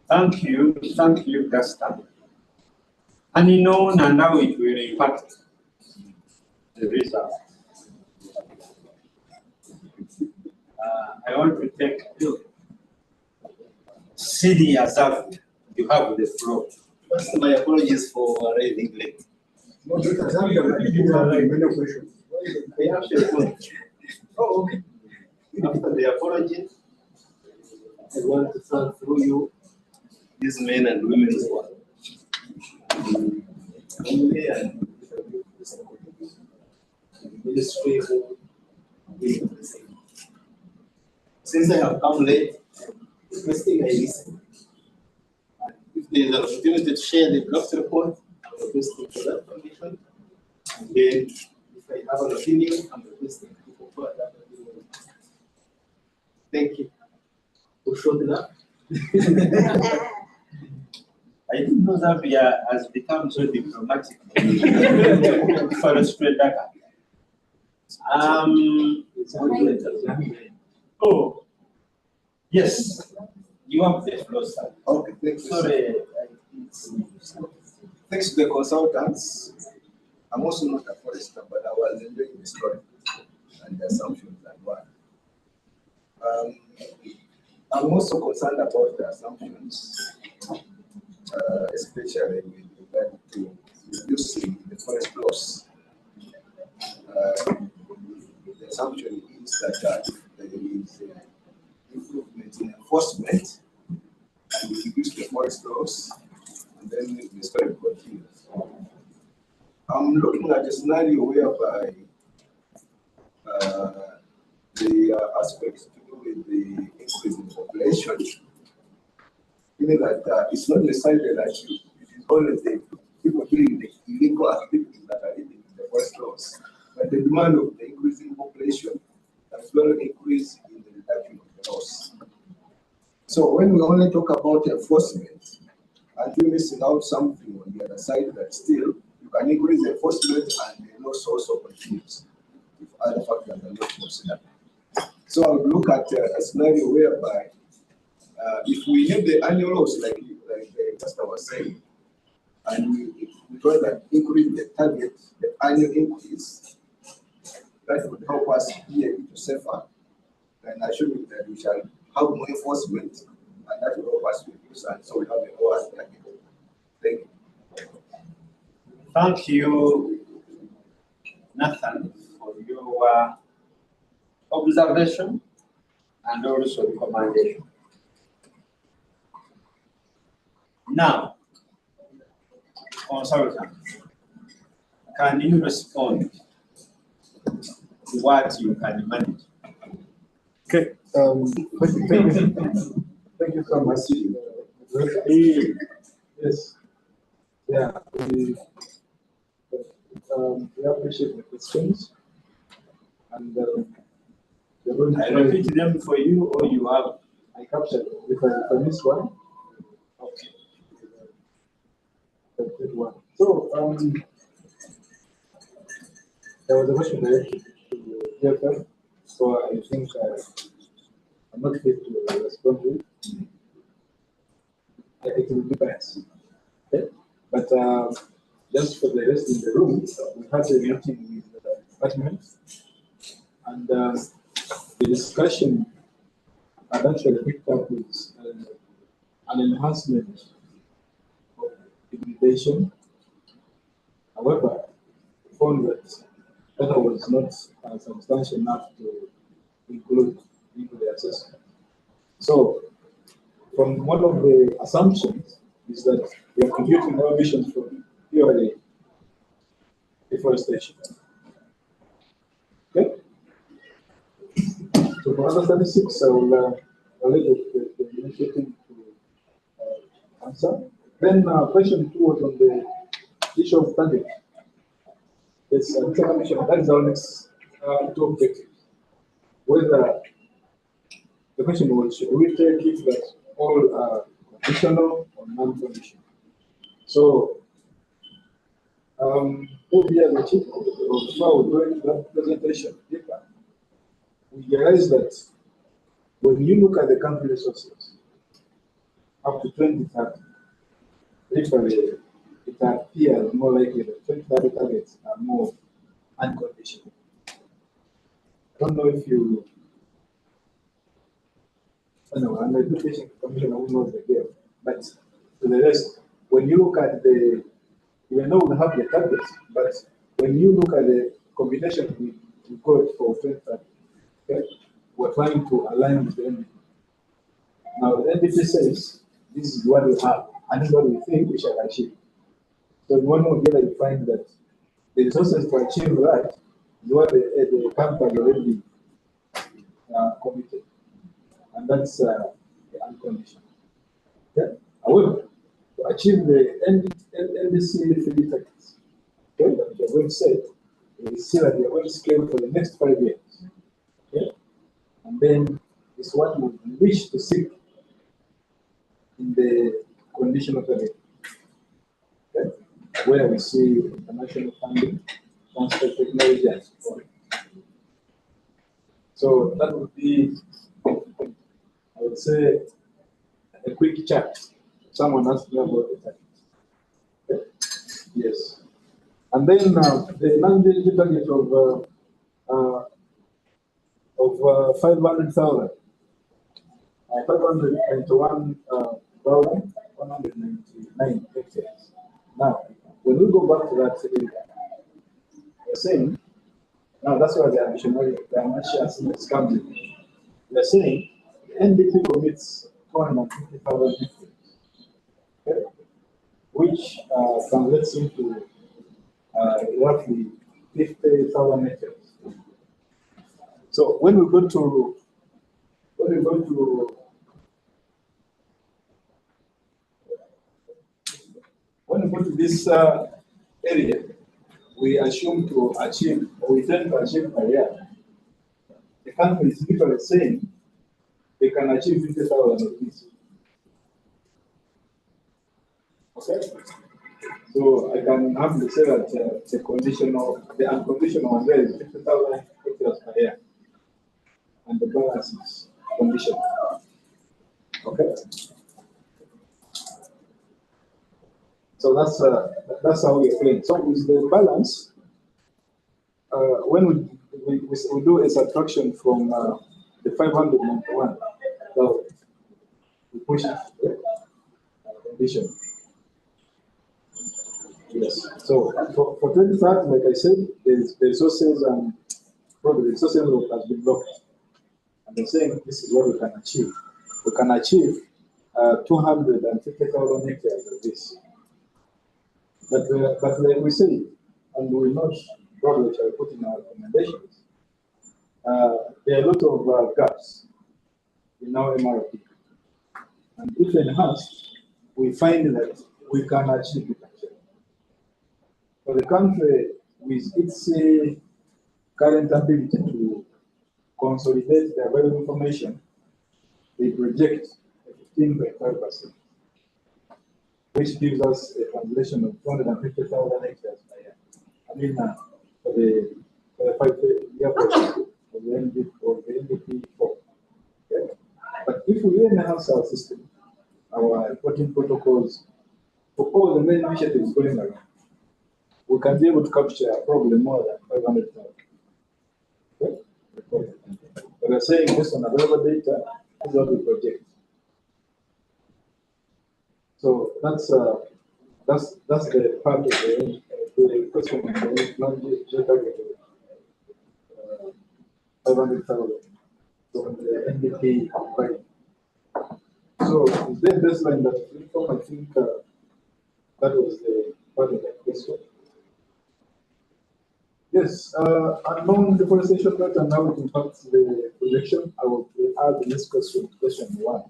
Thank you, Gaston. Unknown and how it will impact the result. I want to take CD Azaf. You have the floor. First, my apologies for arriving late. No, because I have many questions. I have the point. Oh, okay. After the apology, I want to thank through you these men and women as well. Only and ministry who doing the same. Since I have come late, the first thing I listen. If there is an opportunity to share the draft report, I'm requesting for that permission. And then if I have an opinion, I'm requesting people Thank you. Who showed love? I didn't know Zambia has become so diplomatic. For Australia. Oh, yes. You have the floor, sir. Okay, thank you. Sorry. Thanks to the consultants. I'm also not a forester, but I was enjoying the story and the assumptions and what. I'm also concerned about the assumptions, especially with regard to reducing the forest loss. The assumption is that there is improvement in enforcement and we reduce the forest loss, and then the story continues. I'm looking at a scenario whereby the aspects to do with the increase in population, meaning that it's not necessarily that it is only the people doing the illegal activities that are leading to the forest loss, but the demand of the increasing population as well increase in the reduction of the loss. So when we only talk about enforcement, and we're missing out something on the other side that still you can increase enforcement and the loss also continues if other factors are not considered. So I would look at a scenario whereby if we have the annual loss, like the pastor was saying, and we try to increase the target, the annual increase, that would help us be able to safer. And I show you that we shall have more enforcement, and that will help us reduce, and so we have a lower target. Thank you. Thank you, Nathan, for your observation and also recommendation. Now, consultant, can you respond to what you can manage? Okay. Thank you so much. Yes. Yeah. We appreciate the questions. And I repeat them for you, or you have? I captured it. If I miss one. Okay. One. So there was a question related to GFF, so I think I'm not fit to respond to it. It will be best. Okay? But just for the rest in the room, we had a meeting with the department, and the discussion had actually picked up with an enhancement of implementation. However, we found that that was not substantial enough to include into the assessment. So, from one of the assumptions is that we are computing our emissions from purely deforestation. Okay? So, for other statistics, I will let the initiative to answer. Then, question 2 was on the issue of target. Yes, that is our next 2 objectives. Whether the question was, should we take it that all are conditional or non-conditional? So, maybe as a chief of FAO during that presentation, we realized that when you look at the country resources up to 2030, literally, it appears more likely that 2030 targets are more unconditional. I don't know if you, I know, I'm a education commissioner who knows the game, but to the rest, when you look at the, even though we have the targets, but when you look at the combination we got for 2030, okay, we're trying to align with the NDP. Now, the NDP says this is what we have, and this is what we think we shall achieve. So, in one more together, you find that the resources to achieve that is what the company already committed, and that's the unconditional. Okay? However, to achieve the NDC 3 targets, okay, that we are going to say, we see that we are going to scale for the next 5 years. Okay? And then is what we wish to seek in the conditional period. Okay? Where we see international funding, transfer technology, and so on. So that would be, I would say, a quick chat. Someone asked me about the target. Okay? Yes. And then the non-digital target of 500,000. 521,199 hectares. Now, when we go back to that area, we're saying, now that's where the ambitious comes in. We're saying the NDP commits 250,000 hectares, okay, which translates into roughly 50,000 hectares. So when we go to this area, we assume to achieve, or we tend to achieve per year. The country is literally saying they can achieve 50,000 of this. Okay? So I can happily say that the unconditional one there is 50,000 hectares per year. And the balance is conditional. Okay? So that's how we explain. So with the balance, when we do a subtraction from the 591, so we push it to condition. Yes. So for 2030, like I said, the resources and probably the resources has been blocked. And they're saying this is what we can achieve. We can achieve 250,000 hectares of this. But like we say, and we not probably which I put in our recommendations, there are a lot of gaps in our MRP. And if enhanced, we find that we can achieve it. For the country, with its current ability to consolidate the available information, they project 15.5%, which gives us a population of 250,000 hectares per year. I mean, for the 5-year project of the NDP4. Okay? But if we enhance our system, our reporting protocols, for all the main initiatives going around, we can be able to capture probably more than 500,000. Okay? But we're saying based on available data, this is what we project. So that's the part of the question of the non-target 500,000 from the NDP combined. So is there a baseline that I think that was the part of that question. Yes, unknown deforestation rate and how it impacts the projection. I will add the next question, question 1.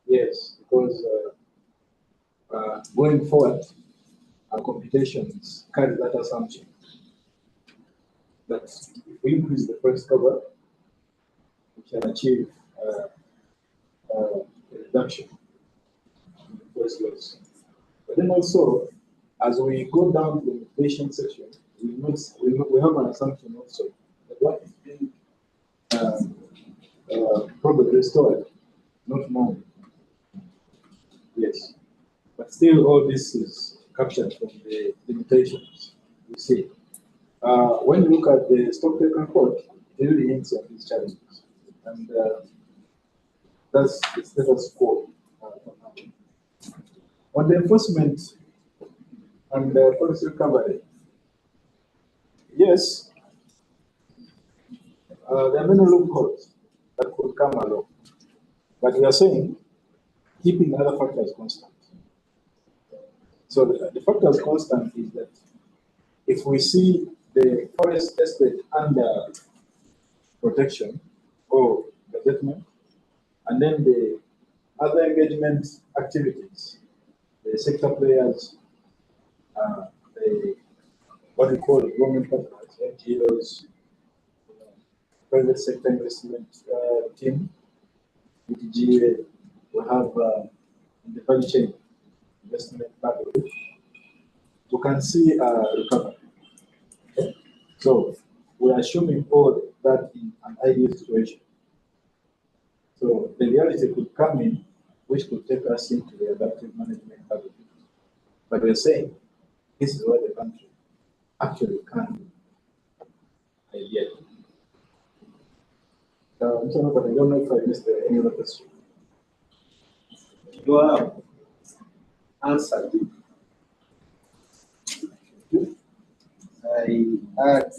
Yes, because going forward, our computations carry that assumption that if we increase the forest cover, we can achieve a reduction in forest loss. But then also, as we go down to the mitigation section, we have an assumption also that what is being probably restored, not known. Yes. But still, all this is captured from the limitations we see. When you look at the Stocktake report, it really hints at these challenges. And that's the status quo. On the enforcement and the policy recovery, yes, there are many loopholes that could come along. But we are saying, keeping other factors constant. So the factors constant is that if we see the forest estate under protection or development, and then the other engagement activities, the sector players, what we call government partners, NGOs, private sector investment team, with GA, we have in the value chain investment part of it. We can see recovery. Okay? So we are assuming all that in an ideal situation. So the reality could come in, which could take us into the adaptive management part of it. But we're saying this is where the country actually can be. Ideally. But I don't know if I missed any other question. You have answered it. I had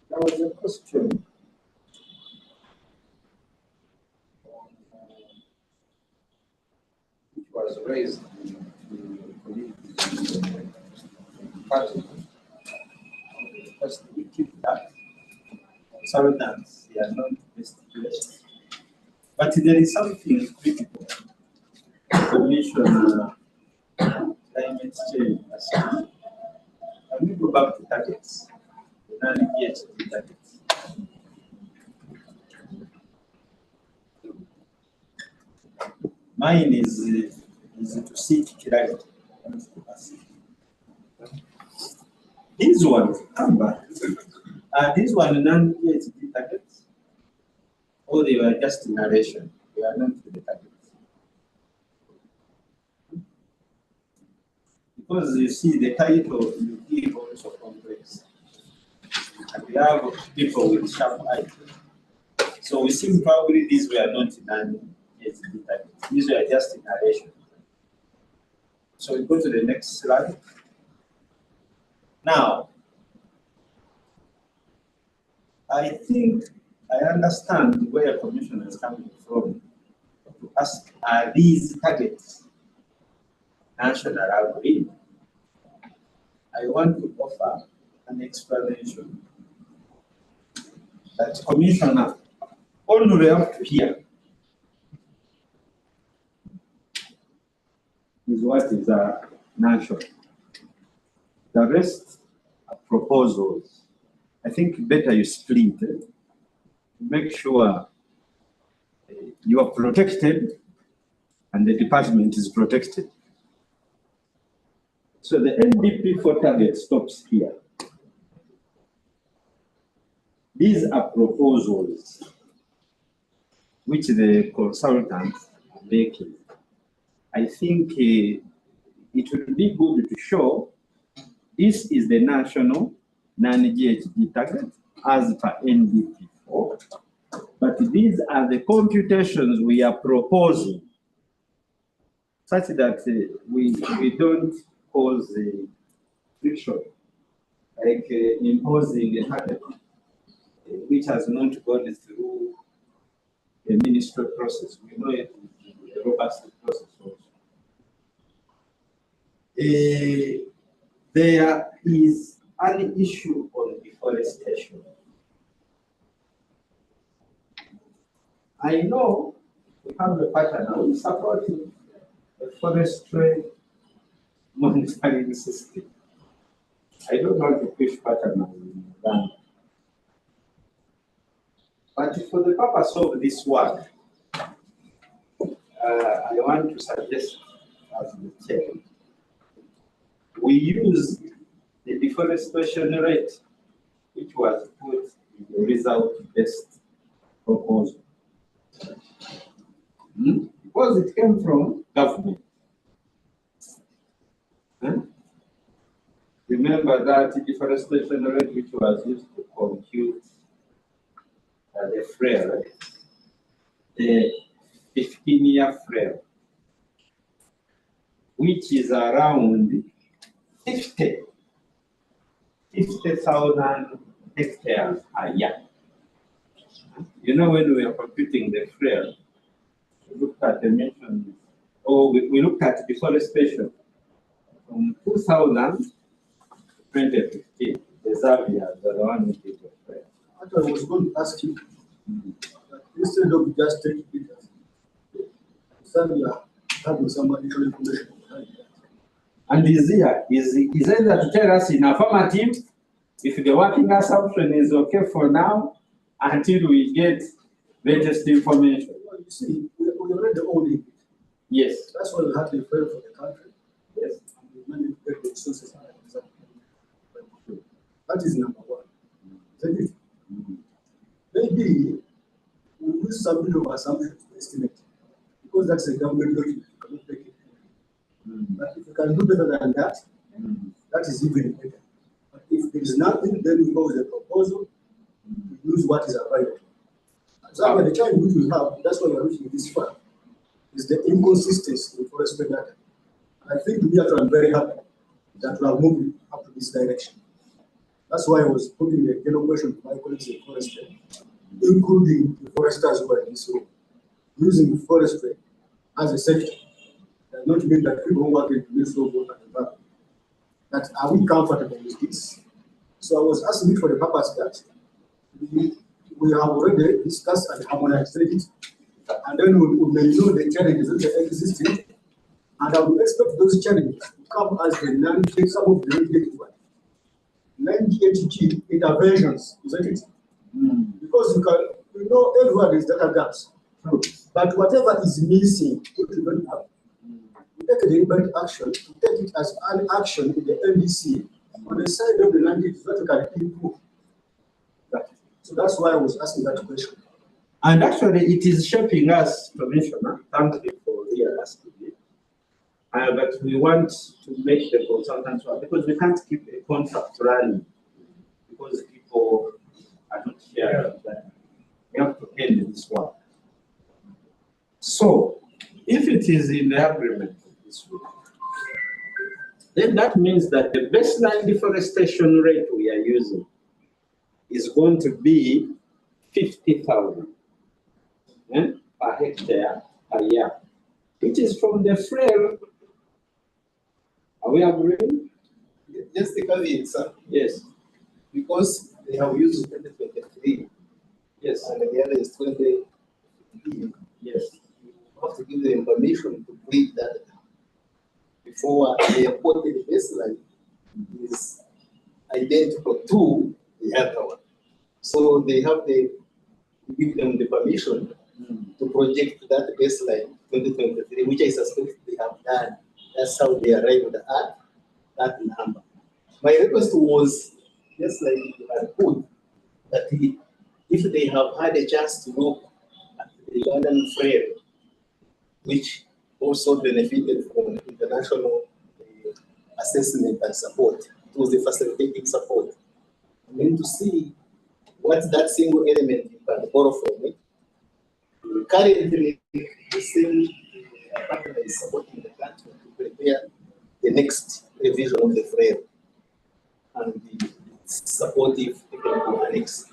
there was a question. Which was raised in the party. Because we keep that. Consultants, they are not investigations. But there is something critical. Commission climate change. Can we go back to targets? The non-PhD targets. Mine is to seek clarity. These ones, are these one non-PhD targets? Or they were just narration? They are not the targets. Because you see the title you give also complex. And we have people with sharp eyes. So we think probably these were not non-PhD targets. These were just narration. So we go to the next slide. Now, I think I understand where Commissioner is coming from to ask, are these targets national or regional? I want to offer an explanation that Commissioner only up to here is what is national. The rest are proposals. I think better you split it to make sure you are protected and the department is protected. So the NDP 4 target stops here. These are proposals which the consultants are making. I think it would be good to show this is the national non-GHG target as per NDP 4, but these are the computations we are proposing such that we don't cause friction, like imposing a target which has not gone through the ministerial process. We know it is a robust process also. There is an issue on deforestation. I know we have a pattern now. We support the forestry monitoring system. I don't want to push pattern on that. But for the purpose of this work, I want to suggest as the chair, we use the deforestation rate, which was put in the result-based proposal. Because it came from government. Remember that deforestation rate which was used to compute the FREL, the 15-year FREL, which is around 50,000 hectares a year. You know, when we are computing the FREL, we looked at the emissions, or we looked at deforestation from 2000 to 2015. The Zambians are the one who did the FREL. Actually, I was going to ask you, instead of just taking it, Zambia having some additional information behind that. And is here, is either to tell us in affirmative if the working assumption is okay for now until we get latest information. Well, you see, we already own it. Yes. That's why we have to pray for the country. Yes. And we manipulate the resources. That is number one. Isn't it? Maybe we use some bit of assumption to estimate, because that's a government document. You cannot make it. But if you can do better than that, that is even better. But if there is nothing, then we go with a proposal, we use what is available. So the challenge which we have, that's why we are reaching this far, is the inconsistency in forestry data. And I think we are very happy that we are moving up to this direction. That's why I was putting a general question to my colleagues in forestry, including the foresters who are in this room. Using forestry as a sector does not mean that people who work in this room work at the back. That are we comfortable with this? So I was asking it for the purpose that we have already discussed and harmonized it, and then we may know the challenges that are existing, and I would expect those challenges to come as the some of the negative ones. 98G interventions, isn't it? Because you know everywhere there's data gaps. But whatever is missing, we don't have. We take a deliberate action, we take it as an action in the NDC on the side of the land that we can improve. So that's why I was asking that question. And actually, it is shaping us, Commissioner. Thank you for asking it. But we want to make the consultants work, because we can't keep a contract running because people are not here. We have to end this work. So, if it is in the agreement this way, then that means that the baseline deforestation rate we are using is going to be 50,000 per hectare per year, which is from the frame. Are we agreeing? Just the caveat, sir. Yes. Because they have used 2023. Yes. And the other is 20. Yes. You have to give them permission to break that before the appointed baseline is identical to the other one. So they have to give them the permission to project that baseline 2023, which I suspect they have done. That's how they arrived at that number. My request was just like you had put, that if they have had a chance to look at the Ugandan frame, which also benefited from international assessment and support, it was the facilitating support. And then to see what that single element you can borrow from it. Currently, the same partner is supporting the country to prepare the next revision of the frame and the supportive technical annex.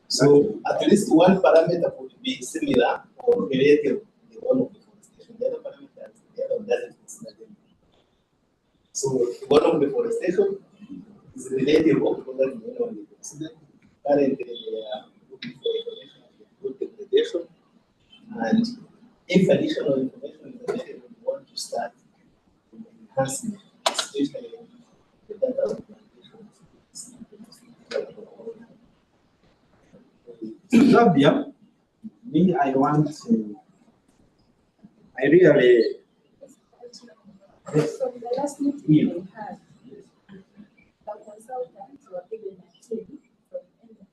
So at least one parameter would be similar or related to the one of deforestation. The other parameter, the other one doesn't consider them. So the one of deforestation is related to what the one of consider. Currently, they are looking for information on good degradation, and if additional information is available, we want to start enhancing, especially the data implementation. Zambia, me, I want to, I really. So the last meeting we had, the consultants were given a team from India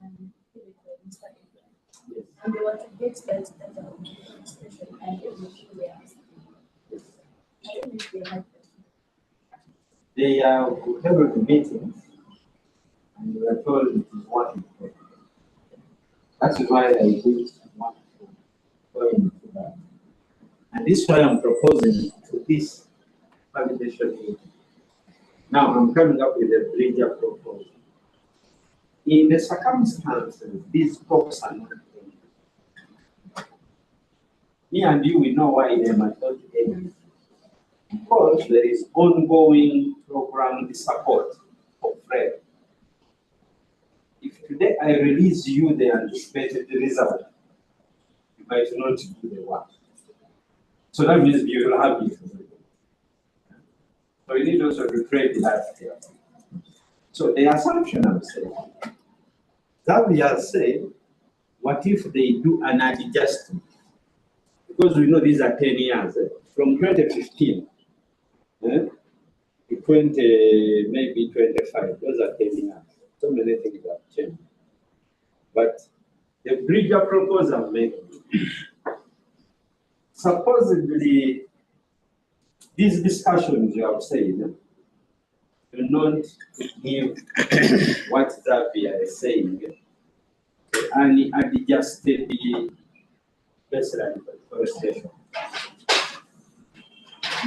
and given to Mr. Abraham. And they were to get that data on the demonstration and everything they asked. I don't know if they like that. They held meetings and we were told it is working. That is why I think I want to go into that. And this is why I'm proposing to this validation meeting. Now I'm coming up with a major proposal. In the circumstances, these talks are not ending. Me and you, we know why they might not end. Because there is ongoing program support for FRED. If today I release you the anticipated result, you might not do the work. So that means you will have it. So we need also to trade that here. So the assumption I'm saying, that we are saying, what if they do an adjustment? Because we know these are 10 years, from 2015 to maybe 25, those are 10 years. So many things have changed. But the bridger proposal made, supposedly, these discussions you have said do not give what Xavier is saying and adjusted the baseline forestation.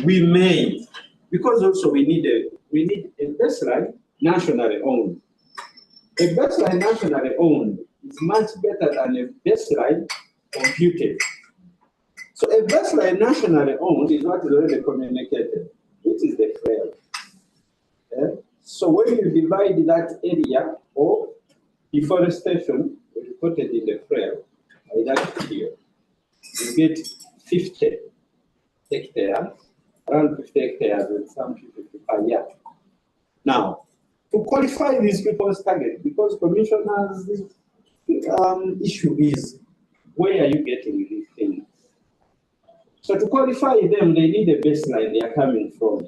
We may, because also we need a baseline nationally owned. A baseline nationally owned is much better than a baseline computed. So a baseline nationally owned is what is already communicated, which is the FREL. So when you divide that area of deforestation reported in the FREL by that here, you get 50 hectares, around 50 hectares with some 50 per year. Now, to qualify these people's target, because commissioners' issue is, where are you getting these things? So to qualify them, they need a baseline they are coming from.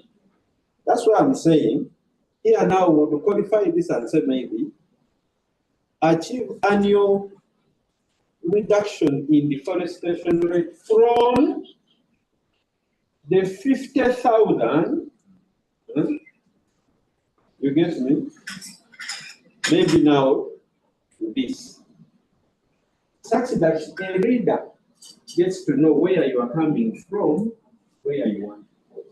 That's why I'm saying, here now, to qualify this and say maybe, achieve annual reduction in deforestation rate from the 50,000, you get me? Maybe now this, such that a reader gets to know where you are coming from, where you want to go.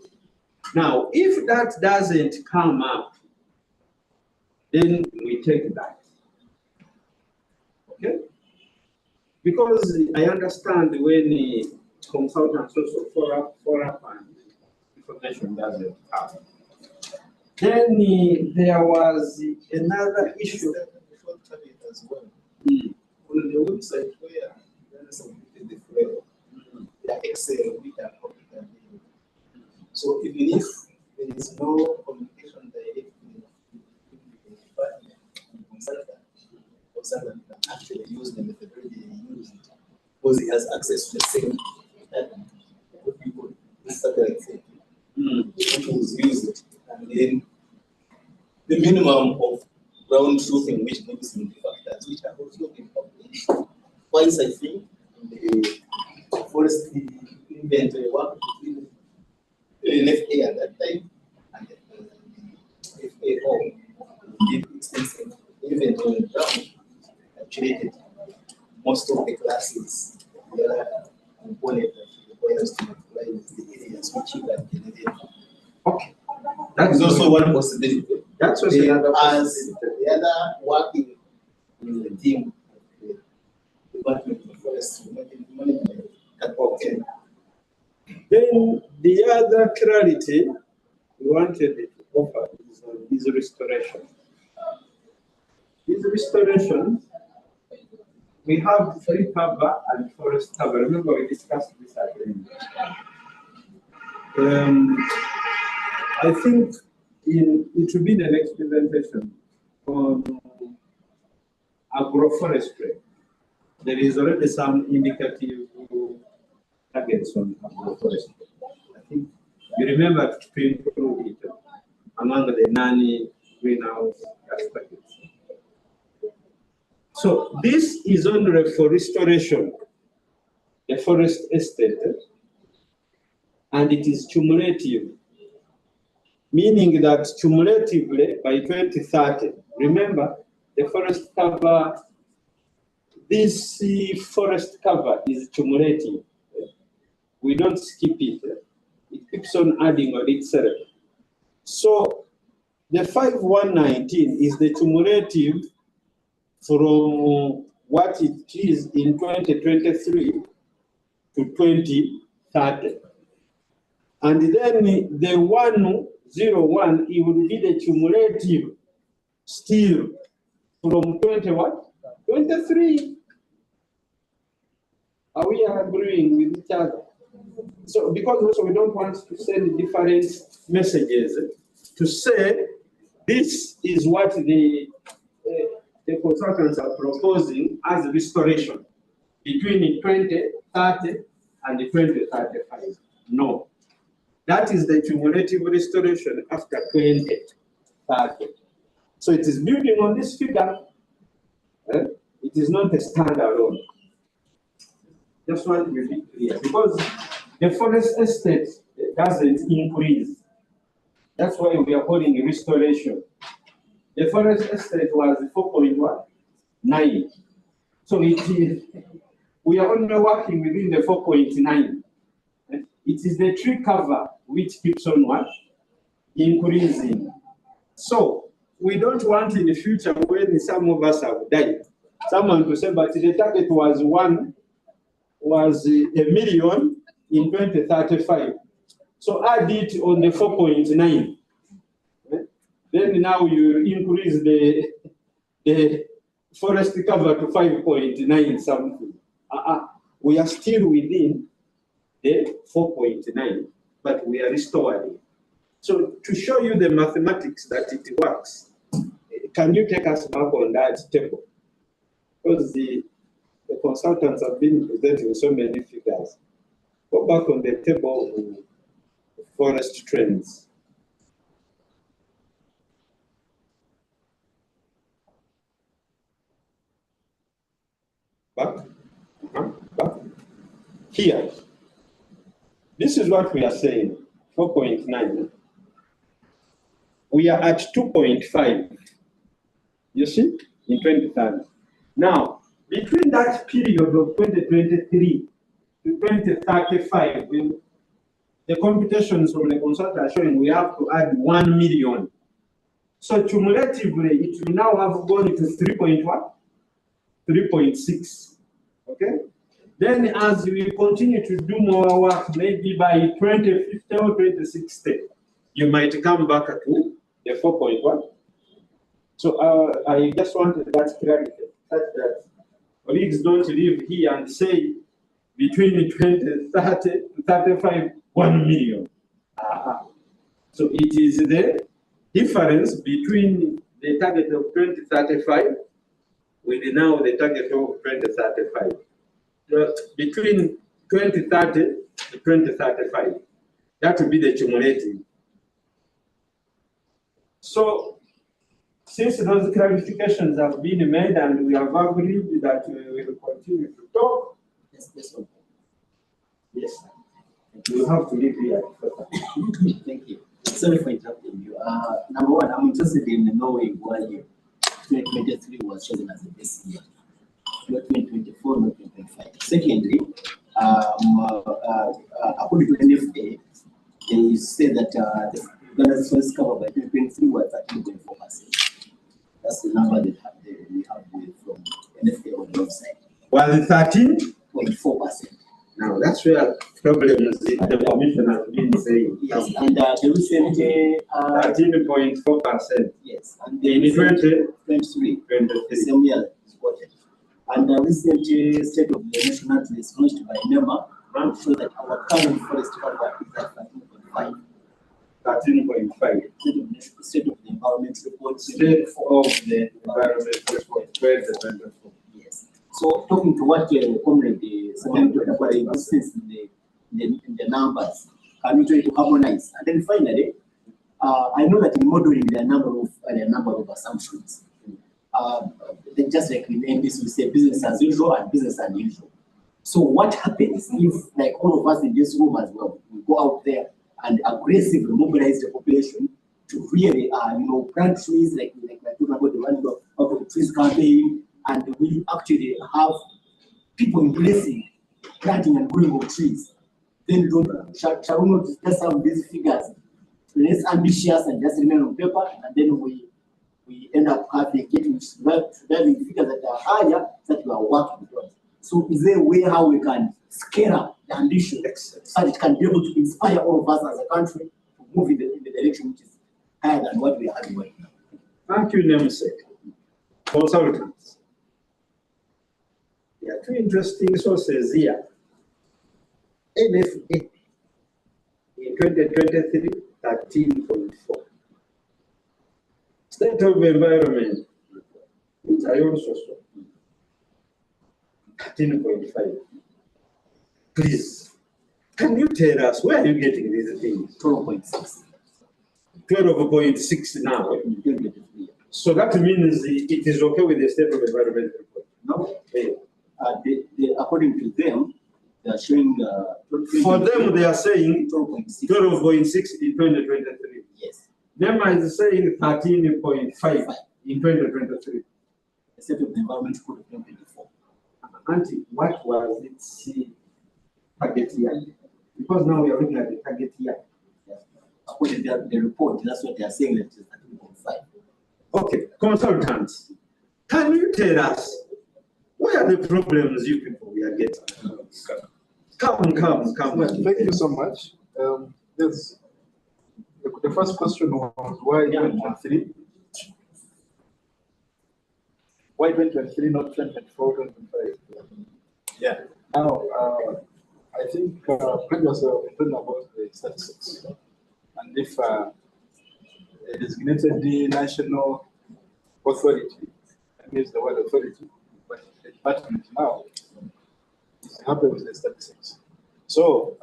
Now, if that doesn't come up, then we take that. Okay? Because I understand when the consultants also follow up and information doesn't come. Then there was another issue. Before Tabit as well. On the website where there is submitted the FREL, the Excel with a copy. So even if there is no communication directly between the department and the consultant can actually use the methodology he used because he has access to the same data. People satellite thing. People use it, and then the minimum of ground truthing, which gives him the factors, which are also been published twice, I think, in the forest inventory work between the FA at that time and the FAO. Did extensive inventory on the ground and created most of the classes, the other component that requires to apply the areas which you can generate. Okay. That is also one possibility. That's also another as the other working in the team, the Department of Forestry Management. Okay. Then the other clarity we wanted to offer is restoration. This restoration, we have tree cover and forest cover. Remember we discussed this again. I think it will be the next presentation on agroforestry. There is already some indicative targets on agroforestry. I think you remember to include it among the non-greenhouse gas targets. So this is on reforestation, the forest estate, and it is cumulative, meaning that cumulatively by 2030, remember the forest cover, this forest cover is cumulative. We don't skip it. It keeps on adding on itself. So the 5119 is the cumulative from what it is in 2023 to 2030. And then the 101, it will be the cumulative still from 23. Are we agreeing with each other? So because also we don't want to send different messages to say this is what the consultants are proposing as restoration between 2030 and 2035. No. That is the cumulative restoration after 2030. So it is building on this figure. It is not a standalone. Just want to be clear, because the forest estate doesn't increase. That's why we are calling restoration. The forest estate was 4.9. So it is, we are only working within the 4.9. It is the tree cover which keeps on what? Increasing. So we don't want in the future when some of us have died, someone to say, but the target was 1 million in 2035. So add it on the 4.9. Then now you increase the forest cover to 5.9 something. We are still within the 4.9, but we are restoring. So to show you the mathematics that it works, can you take us back on that table? Because the consultants have been presenting so many figures. Go back on the table of forest trends. Back. Back. Here. This is what we are saying, 4.9. We are at 2.5. You see, in 2030. Now, between that period of 2023 to 2035, the computations from the consultant are showing we have to add 1 million. So cumulatively, it will now have gone to 3.6. Okay? Then as we continue to do more work, maybe by 2050 or 2060, you might come back to the 4.1. So I just wanted that clarity, that colleagues don't live here and say between 2030 to 35, 1 million. So it is the difference between the target of 2035 with now the target of 2035. Between 2030 to 2035, that will be the cumulative. So since those clarifications have been made and we have agreed that we will continue to talk, yes, you have to leave here. Thank you. Sorry for interrupting you. Number one, I'm interested in knowing why 2023 was chosen as the best year, not 2024, not 2025. Secondly, according to NFA, they say that the Uganda's forest cover by 2023 was 13.4%. That's the number that we have from NFA on the website. Was it 13.4%? Now that's where problems the commission has been saying. Yes, and the recent 13.4%. Yes, and in 2023, the same year is quoted. And the recent state of the national is launched by NEMA to show that our current forest cover is at 13.5. 13.5. State of the environment report. State of the environment report 2024. Yes. So talking to what comrade Simon talked about the existence in the numbers, can we try to harmonize? And then finally, I know that in modeling there are a number of assumptions. Just like in NBC, we say business as usual and business unusual. So what happens if, like all of us in this room as well, we go out there and aggressively mobilize the population to really, plant trees, like we're talking about the one out of trees campaign, and we actually have people embracing planting and growing of trees. Then shall we not just have these figures less ambitious and just remain on paper, and then we end up having figures that are higher that we are working towards. So is there a way how we can scale up the ambition so that it can be able to inspire all of us as a country to move in the direction which is higher than what we are having right now? Thank you, namesake. Consultants. There are two interesting sources here. NFA 2023, 13.4. State of environment, which I also saw, 13.5. Please, can you tell us where are you getting these things? 12.6. 12.6 now. So that means it is okay with the state of environment report. No, Yeah. according to them, they are showing. For them, they are saying 12.6. 12.6 in 2023. Yes. Them is saying 13.5 in 2023. The state of the environment report of 2024. Auntie, what was it target year? Because now we are looking at the target year. According to the report, that's what they are saying, that it is 13.5. Okay, consultants, can you tell us what are the problems you people we are getting? Come. Well, thank you so much. Yes, the first question was why 2023? Why 2023, not 2024, 2025? Yeah. Now, I think previously we were talking about the statistics. And if a designated the national authority, that means the word authority, but the department now is happy with the statistics. So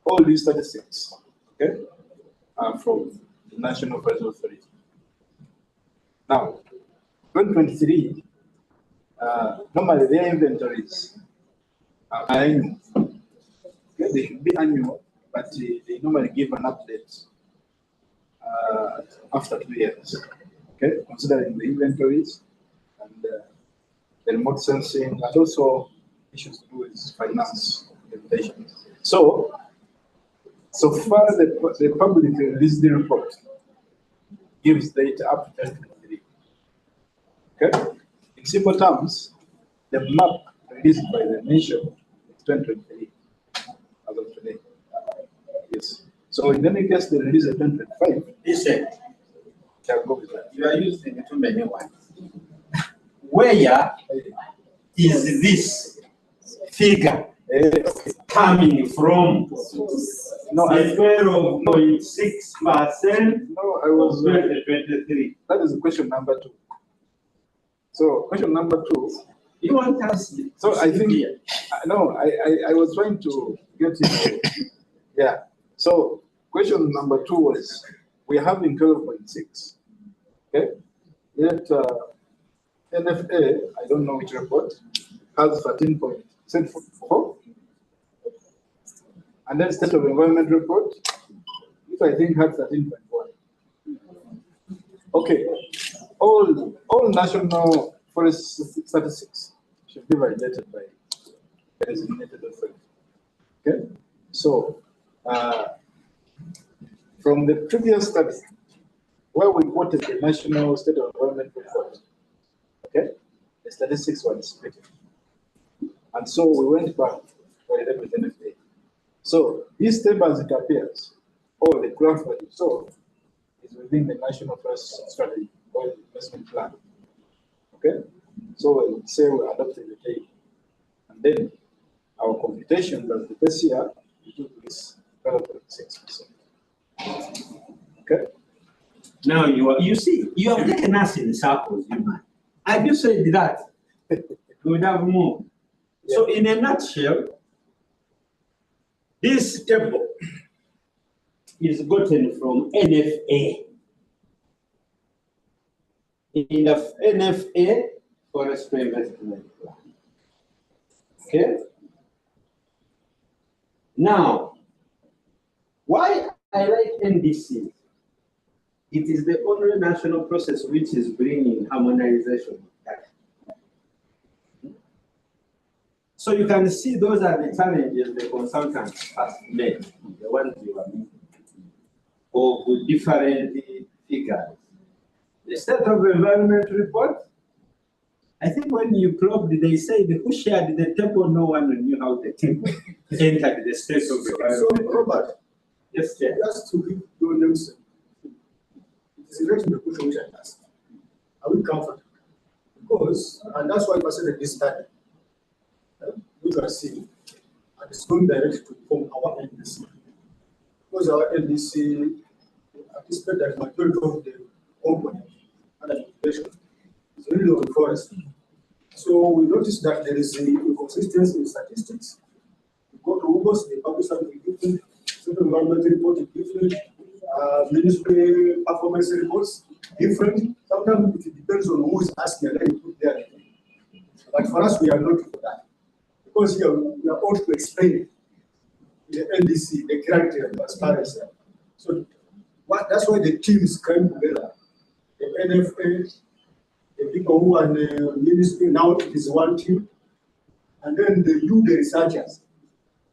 all these statistics, okay, are from the National Forest Authority. Now, 2023, normally their inventories are annual. Okay, they should be annual, but they normally give an update after 2 years. Okay, considering the inventories and the remote sensing, and also issues to do with finance implementation. So far, the public released the report gives data up to 2023. Okay, in simple terms, the map released by the nation is 2023 as of today. Yes. So in any case, they release a 2025. Listen, Shall go with that. you are using too many words. Where is this figure coming from? No, The 12.6% No, I was. 2023. That is question number 2. So question number 2. You want us? So I think no, I was trying to get into yeah. So question number 2 was we're having 12.6. Okay, yet NFA, I don't know which report, has 13.4, and then State of Environment report, which I think had 13.1. Okay, all national forest statistics should be validated by a designated authority. Okay, so from the previous study, where we quoted the National State of Environment report, okay, the statistics were disputed. And so we went back for the NFA. So this table, as it appears, or the graph that you saw, is within the National Forest Strategy or investment plan. Okay? So we would say we adopted the table. And then our computation that the first year, we took this 12.6%. Okay? Now you see, you have taken us in circles, you man. Had you said that, we would have moved. Yeah. So in a nutshell, this table is gotten from NFA. In the NFA Forestry Investment Plan. Okay? Now, why I like NDC? It is the only national process which is bringing harmonization. So you can see those are the challenges the consultants have made, the ones you are meeting, of different figures. The State of Environment report, I think when you probed, they said who shared the table, no one knew how the table entered the State of Environment. So, Robert, yes, Chair. just to give your names, it is related to the question which I asked. Are we comfortable? Because, and that's why I said that this study, which you are seeing, and it's going directly to form our NDC. Because our NDC anticipate that majority of the component under education is really on forest. So we notice that there is a inconsistency in statistics. We go to UBOS, they publish something different, certain environmental report is different, ministry performance reports different. Sometimes it depends on who is asking and then you put there. But for us, we are not for that. Because here we are ought to explain the NDC, the criteria, the transparency. So that's why the teams came together. The NFA, the people who are in the ministry, now it is one team. And then the researchers.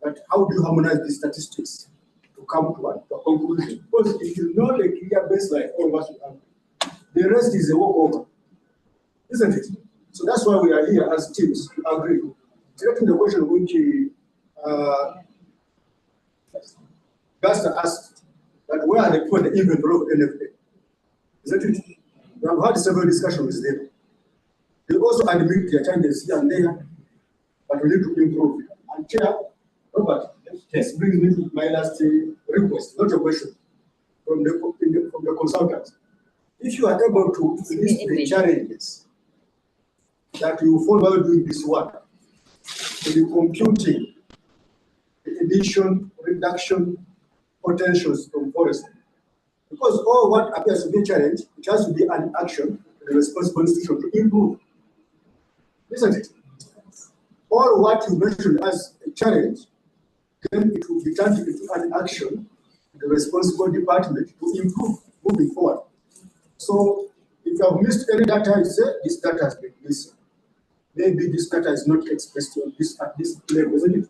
But how do you harmonize the statistics to come to a conclusion? Because if you know the clear baseline, all of us will have. The rest is a walkover, isn't it? So that's why we are here as teams to agree. Taking the question which Gasta asked, that where are they put the inventory of NFA? Isn't it? We have had several discussions with them. They also admit their challenges here and there, but we need to improve. And Chair, Robert, this brings me to my last request, not a question, from the consultant. If you are able to list the challenges that you fall while doing this work, in the computing, the emission, reduction potentials from forest. Because all what appears to be a challenge, it has to be an action, the responsible institution to improve. Isn't it? All what you mentioned as a challenge, then it will be turned into an action, the responsible department to improve moving forward. So if you have missed any data, you say this data has been missing. Maybe this data is not expressed on this at this level, isn't it?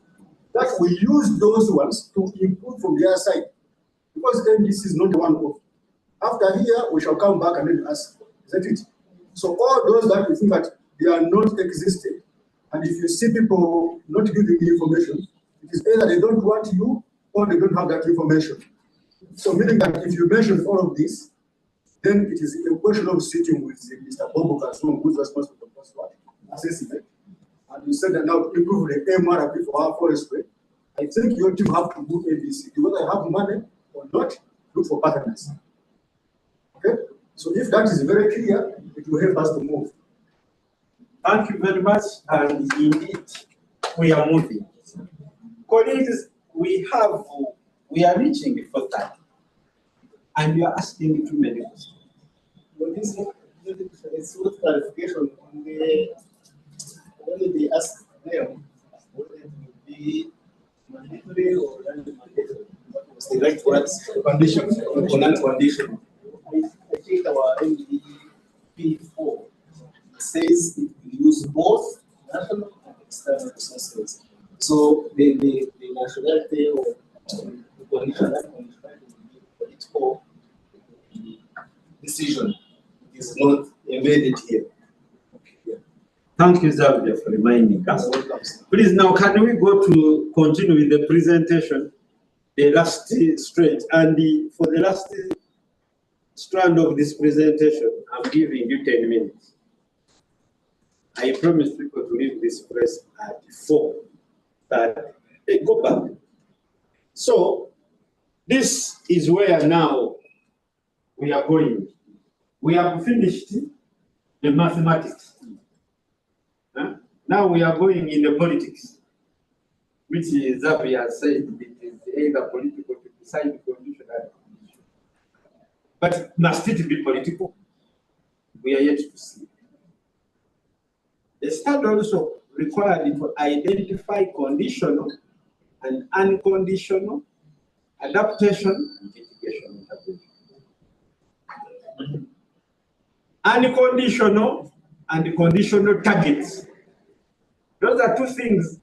That we use those ones to improve from the other side. Because then this is not the one off. After here, we shall come back and then ask, isn't it? So all those that we think that they are not existing, and if you see people not giving you information, it is either they don't want you or they don't have that information. So meaning that if you mention all of this, then it is a question of sitting with Mr. Bobo Kasum, who is responsible for what assessment. And you said that now to improve the MRP for our forestry, I think your team have to do ABC. Whether I have money or not, look for partners. Okay? So if that is very clear, it will help us to move. Thank you very much, and indeed, we are moving. Colleagues, we are reaching before that, and you are asking too many questions. But this is what clarification on the when they ask them whether it will be mandatory or non-mandatory. What was the right words? Condition or non-conditional. I think our NDP4 says it will use both national and external resources. So the nationality or the conditional will be political decision. It is not embedded here. Thank you, Xavier, for reminding us. Please, now, can we go to continue with the presentation, the last stretch, and for the last strand of this presentation, I'm giving you 10 minutes. I promise people to leave this place at 4. But go back. So, this is where now we are going. We have finished the mathematics. Now we are going in the politics, which is Xavier said it is either political to decide the condition or condition. But must it be political? We are yet to see. The study also required to identify conditional and unconditional adaptation and mitigation. Unconditional and conditional targets. Those are two things.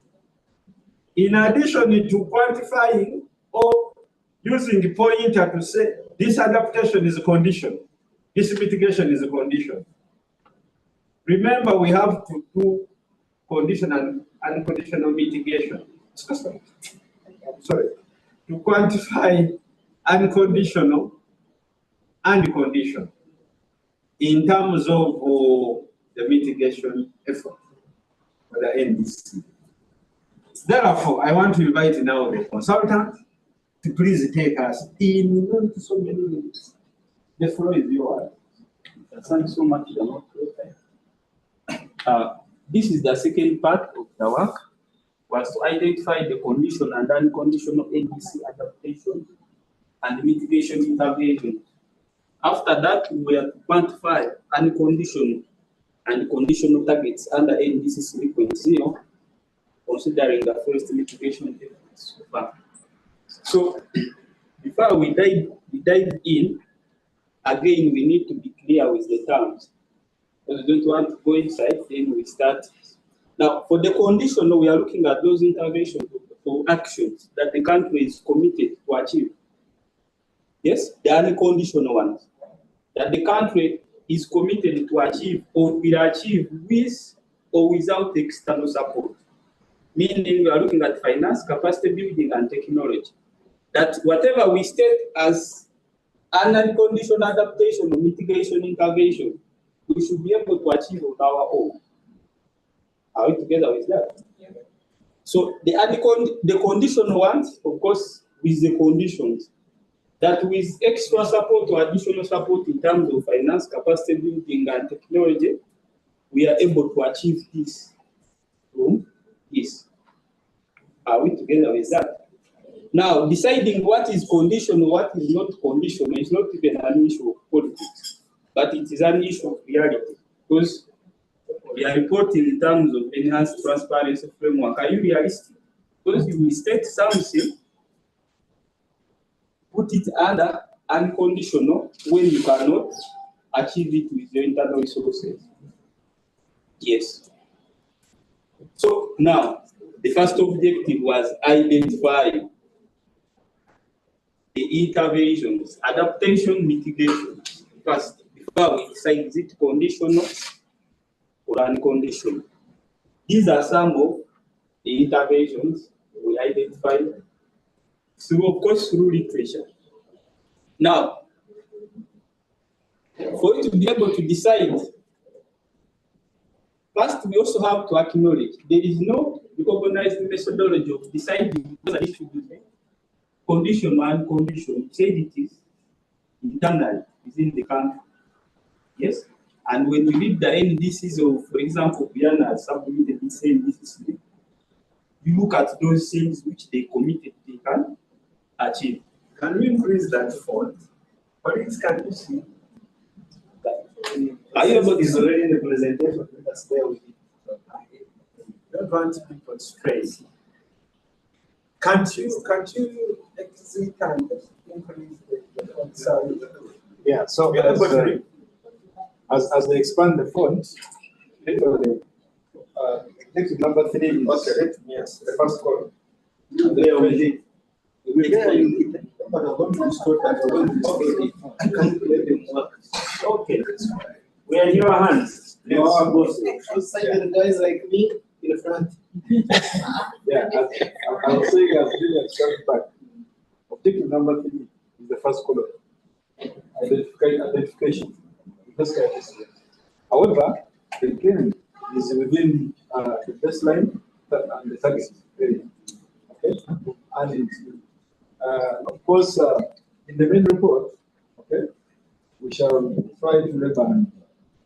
In addition to quantifying or using the pointer to say this adaptation is a condition, this mitigation is a condition. Remember, we have to do conditional and unconditional mitigation. Sorry. To quantify unconditional and condition in terms of the mitigation effort for the NDC. Therefore, I want to invite now the consultant to please take us in not so many minutes. The floor is yours. Thank you so much, Damo. This is the second part of the work, was to identify the condition and unconditional NDC adaptation and mitigation intervention. After that, we have to quantify unconditional and conditional targets under NDC 3.0, considering the forest mitigation efforts so far. So, before we dive in, again, we need to be clear with the terms. Because we don't want to go inside, then we start. Now, for the conditional, we are looking at those interventions or actions that the country is committed to achieve. Yes, the unconditional ones that the country is committed to achieve or will achieve with or without external support. Meaning we are looking at finance, capacity building, and technology. That whatever we state as an unconditional adaptation or mitigation intervention, we should be able to achieve on our own. Are we together with that? Yeah. So the conditional ones, of course, with the conditions that with extra support or additional support in terms of finance, capacity building, and technology, we are able to achieve this. Yes. Are we together with that? Now, deciding what is conditional, what is not conditional, is not even an issue of politics, but it is an issue of reality. Because we are reporting in terms of enhanced transparency framework. Are you realistic? Because you will state something, put it under unconditional when you cannot achieve it with your internal resources. Yes. So now, the first objective was identify the interventions, adaptation, mitigation. First, before we decide is it conditional or unconditional. These are some of the interventions we identified through, of course, through literature. Now, for you to be able to decide, first we also have to acknowledge there is no recognized methodology of deciding whether it should be conditional and unconditional. Said it is internally within the country. Yes? And when you read the NDCs of, for example, Guyana has submitted the same NDCs, you look at those things which they committed they can achieve. Can we increase that font? Colleagues, can you see? Are you able to is already in the presentation? That's there with it. Don't want people straight. Can't you exit and increase the font size? Yeah, so as they expand the font, literally, next number 3 is okay, yes. the first column. There we did. Okay. We are in your hands. The guys like me in the front. Yeah, I was saying as really as back. Objective number 3 is the first column. Identification. However, the gain is within the baseline and the target area. Okay, and of course, in the main report, okay, we shall try to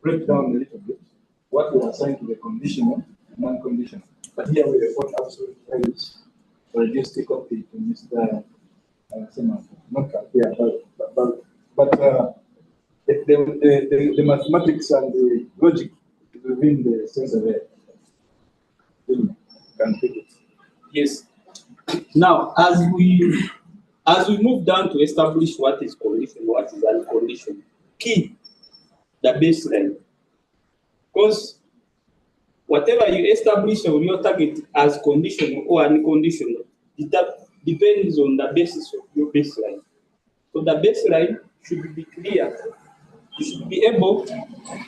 break down a little bit what we assign to the conditional and non-conditional. But here we report absolute values. So just take copy to Mr. Not here, but the mathematics and the logic is within the sensor there. You can take it. Yes. Now, as we move down to establish what is condition, what is unconditional, key the baseline. Because whatever you establish on your target as conditional or unconditional, that depends on the basis of your baseline. So the baseline should be clear. You should be able,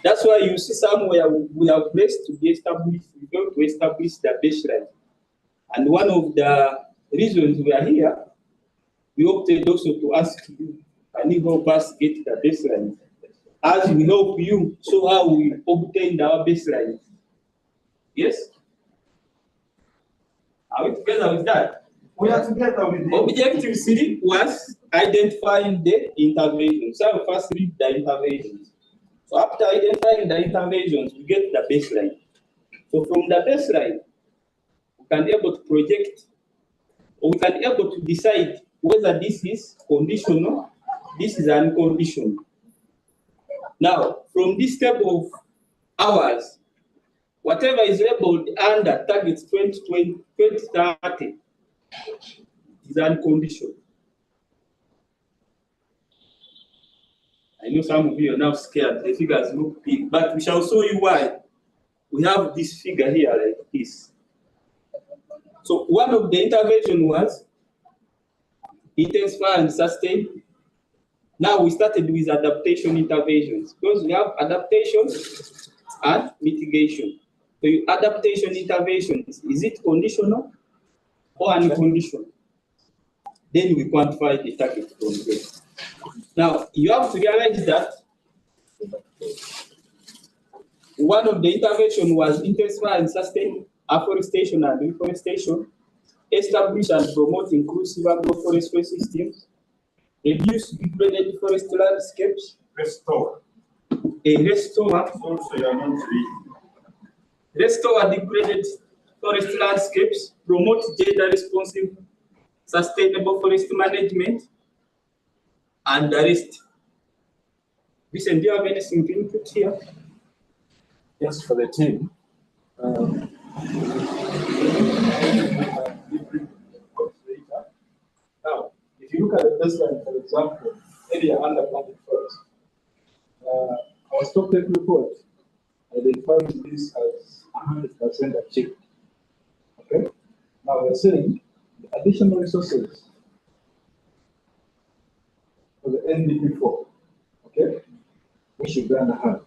that's why you see somewhere we have placed to be established, we go to establish the baseline. And one of the reasons we are here, we opted also to ask you, can you help us get the baseline? As we help you, so how we obtained our baseline. Yes? Are we together with that? We are together with you. Objective 3 was identifying the interventions. So I'll first read the interventions. So after identifying the interventions, we get the baseline. So from the baseline, we can be able to project, or we can be able to decide whether this is conditional, this is unconditional. Now, from this table of hours, whatever is labeled under targets 2030 is unconditional. I know some of you are now scared, the figures look big, but we shall show you why we have this figure here like this. So one of the intervention was intensify and sustain. Now we started with adaptation interventions because we have adaptation and mitigation. So your adaptation interventions, is it conditional or unconditional? Then we quantify the target from there. Now you have to realize that one of the intervention was intensify and sustain afforestation and reforestation, establish and promote inclusive agroforestry systems, reduce degraded forest landscapes, Restore. Restore Also, you are not reading. restore degraded forest landscapes, promote gender responsive, sustainable forest management, and the rest. Vincent, do you have anything to input here? Yes, for the team. Now, if you look at the baseline, for example, area under planted forest, our stock take report identifies this as 100% achieved. Okay? Now we're saying the additional resources for the NDP4, okay, we should run ahead.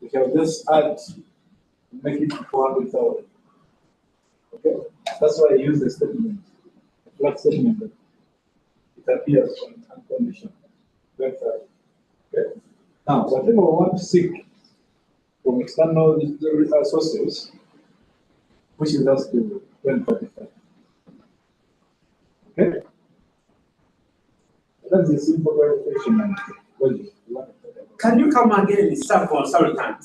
We can just add, make it 400,000. Okay, that's why I use the statement, the flat statement that it appears on unconditional website. Okay, now whatever we want to seek from external sources, which is us to 2035. Okay, that's a simple verification. Can you come again, Mr. Consultant?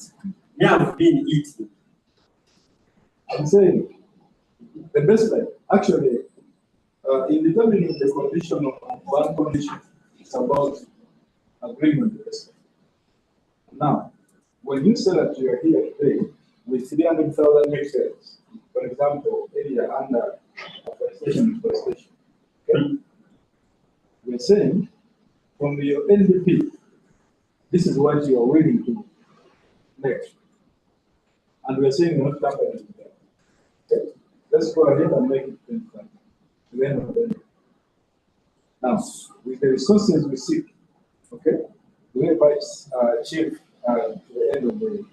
Me have been eating. I'm saying the baseline, actually, in determining the condition of one condition, it's about agreement with the baseline. Now, when you say that you are here today with 300,000 hectares, for example, area under afforestation, okay? We're saying from your NDP, this is what you are willing to make. And we're saying you're not happening with that. Okay? Let's go ahead and make it 25 to the end of the day. Now, with the resources we seek, okay, we might achieve to the end of the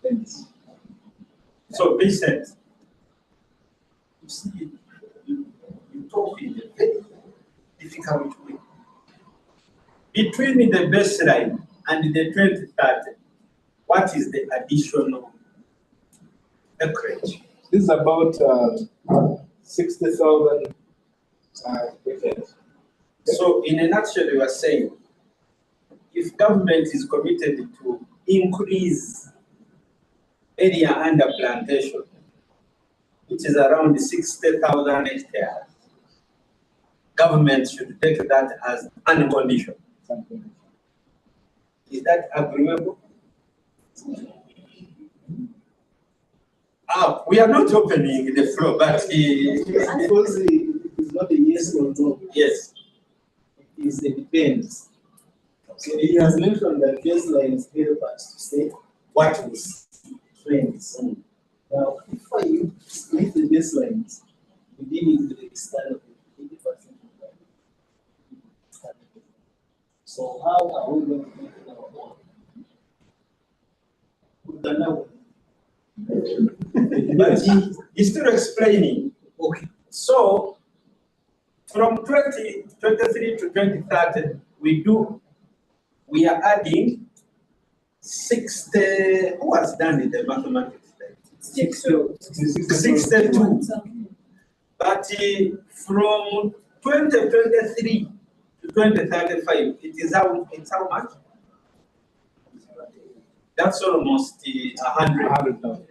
ends. So, Vincent, you see, you talk in a very difficult way. Between the baseline and the 2030, what is the additional acreage? This is about 60,000 hectares. So, in a nutshell, you are saying, if government is committed to increase area under plantation, which is around 60,000 hectares, government should take that as unconditional. Is that agreeable? We are not opening the floor, but Because it's not a yes or no. yes. It depends. So he has mentioned that baselines help us to say what is trends. Now, if I split the baselines, we deal with the external 80% of that. So how are we going to make it our own? We don't know. But he's still explaining. Okay. So from 2023 to 2030, we are adding 60. Who has done the mathematics? 62. But from 2023 to 2035, it's how much? That's almost 100,000.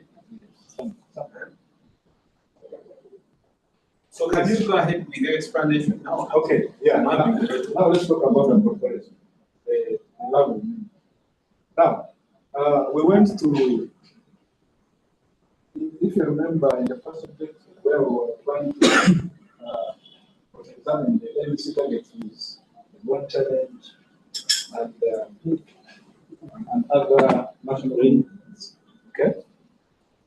So can you go ahead with your explanation now? Okay, yeah. Now let's talk about the comparison. Now, we went to, if you remember in the first subject where we were trying to examine the LC target is one challenge and other national needs. Okay?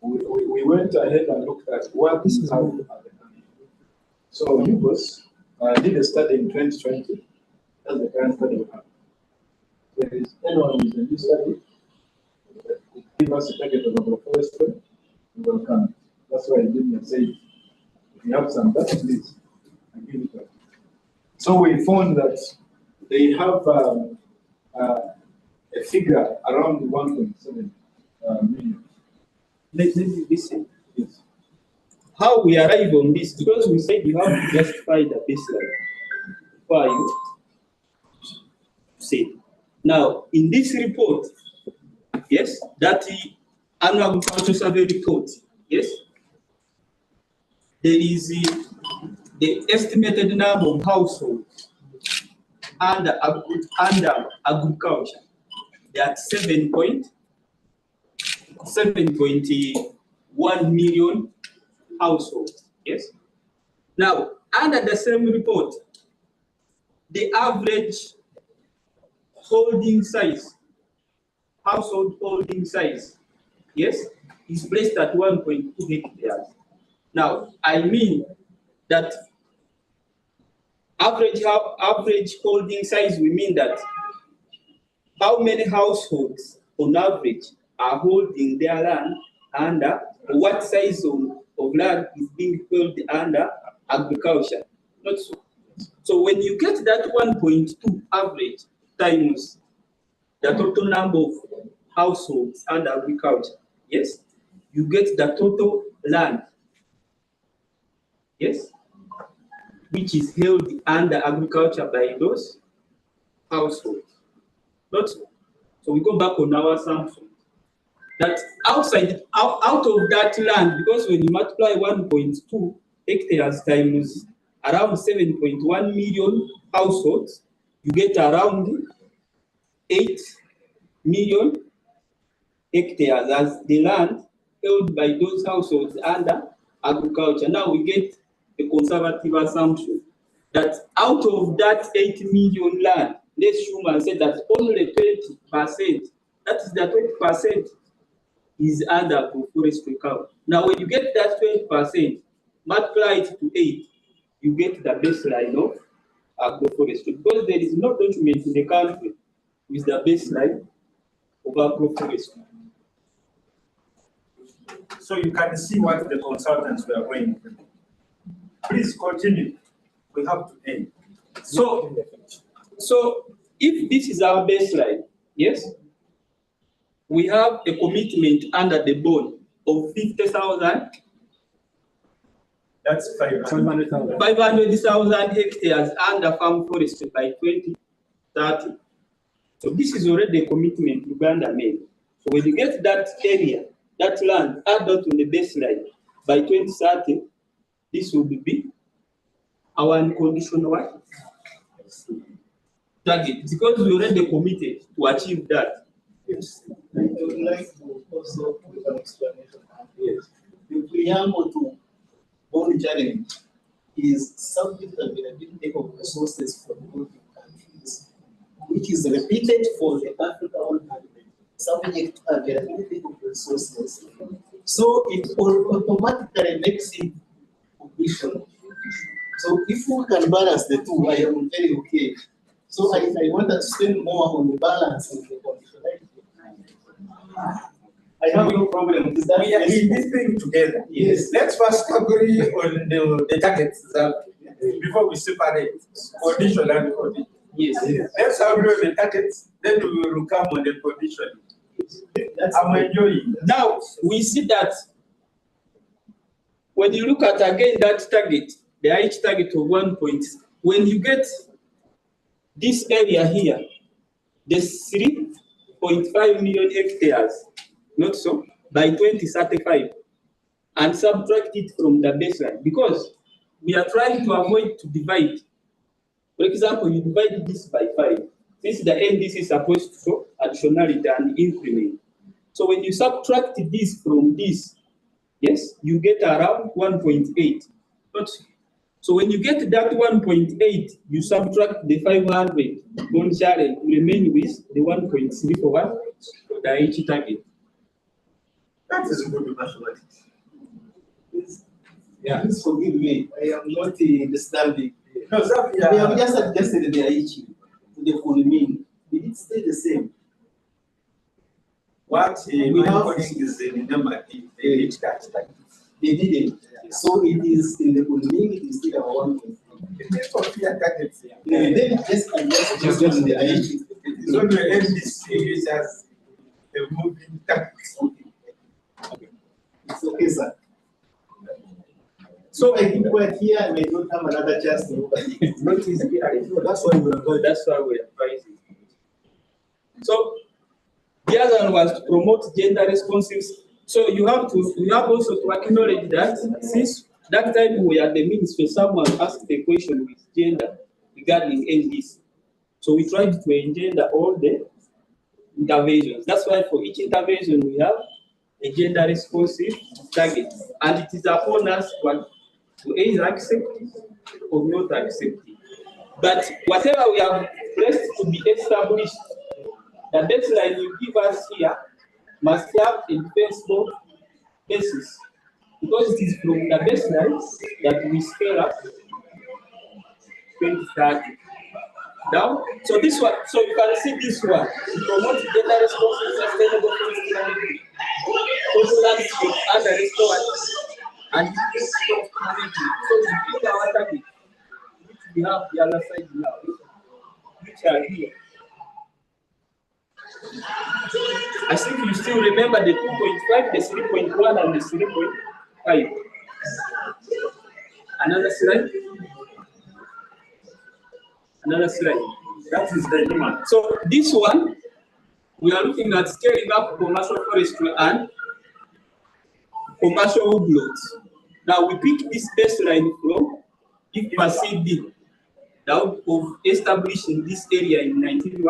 We went ahead and looked at what this is how. So UBOS did a study in 2020. That's the current study we have. There is anyone who is in this study, it gives us a target of agroforestry, we will come. That's why I didn't say, if you have some data, please, and give it up. So we found that they have a figure around 1.7 million. Let me listen. Yes. How we arrive on this, because we said you have to justify the baseline for you say. Now, in this report, yes, that the annual agricultural survey report, yes, there is the estimated number of households under agriculture. They are 7.1 million households. Yes. Now, under the same report, the average holding size, household holding size, yes, is placed at 1.2 hectares. Now, I mean that average holding size, we mean that how many households on average are holding their land under, what size of land is being held under agriculture. Not so. So when you get that 1.2 average times the total number of households under agriculture, yes, you get the total land, yes, which is held under agriculture by those households. Not so. So we go back on our assumption that out of that land, because when you multiply 1.2 hectares times around 7.1 million households, you get around 8 million hectares as the land held by those households under agriculture. Now we get a conservative assumption that out of that 8 million land, let's assume and say that only 20%, that is the 20%, is under agroforestry cover. Now when you get that 20%, multiply it to 8, you get the baseline of agroforestry, because there is no document in the country with the baseline of agroforestry. So you can see what the consultants were going through. Please continue. We have to end. So if this is our baseline, yes, we have a commitment under the bond of 50,000. That's 500,000. 500,000 hectares under farm forestry by 2030. So this is already a commitment Uganda made. So when you get that area, that land added to the baseline by 2030, this will be our unconditional target, because we already committed to achieve that. Yes. I would like to also give an explanation. Yes. The preamble to bond challenge is subject availability of resources for developing countries, which is repeated for the Africa 100. Subject availability of resources. So it automatically makes it conditional. So if we can balance the two, I am very okay. So I want to spend more on the balance of the conditionality. I have no problem with that. We are in this thing together. Yes. Let's first agree on the targets before we separate condition and condition. Yes. Let's agree on the targets, then we will come on the condition. I'm enjoying. Now we see that when you look at again that target, the IH target of 1 point, when you get this area here, there's 3.5 million hectares, not so, by 2035, and subtract it from the baseline, because we are trying to avoid to divide. For example, you divide this by 5. Since the NDC is supposed to show additionality and increment. So when you subtract this from this, yes, you get around 1.8. So when you get that 1.8, you subtract the 500 on challenge, you remain with the 1.3 for what? The H target. That is good mathematics. Yeah. Please forgive me. I am not understanding. No, sir, we have just adjusted the IH to the full mean. Did it stay the same? What we have is the number they didn't. So it is in the full mean, it is still our 1.3. It is for clear targets. Then just adjust the IH. It is on the NDC, it has a moving target. Okay. It's okay, sir. So I think we're here, I may not have another chance to look at it. Not easy. That's why we are going. That's why we are pricing. So the other one was to promote gender responsive. So you have also to acknowledge that since that time we are the ministry, someone asked the question with gender regarding NDC. So we tried to engender all the interventions. That's why for each intervention we have a gender responsive target, and it is upon us to either accept it or not accept it. But whatever we have placed to be established, the baseline you give us here must have a defensible basis, because it is from the baseline that we scale up 2030 down. So this one, so you can see this one, to promote gender responsive sustainable forest management, coastal landscape as a restored and management. So we build our target, which we have the other side now, which are here. I think you still remember the 2.5, the 3.1, and the 3.5. Another slide. Another slide. That is the demand. So this one, we are looking at scaling up commercial forestry and commercial woodlots. Now we pick this baseline from if you are CD, that of establishing this area in 19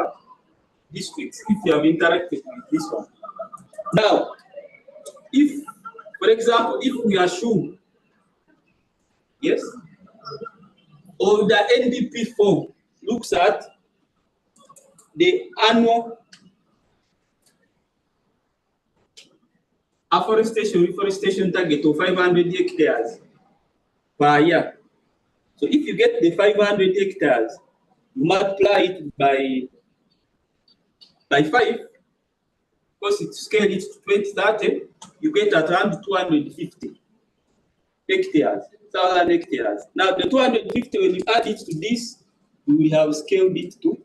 districts, if you have interacted with this one. Now, if, for example, if we assume, yes, or the NDP form looks at the annual reforestation target of 500 hectares per year. So if you get the 500 hectares, you multiply it by 5, because it scale it to 2030, you get around 250 hectares, 1,000 hectares. Now the 250, when you add it to this, you will have scaled it to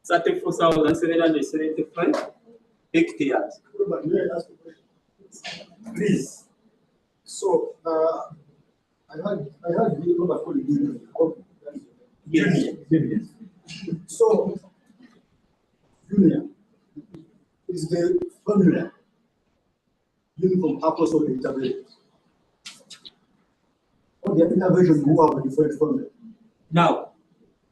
34,775 hectares. Please. So I heard you about Union. Yes. So Union is the formula uniform purpose of the intervention. Or the intervention who have a different formula. Now,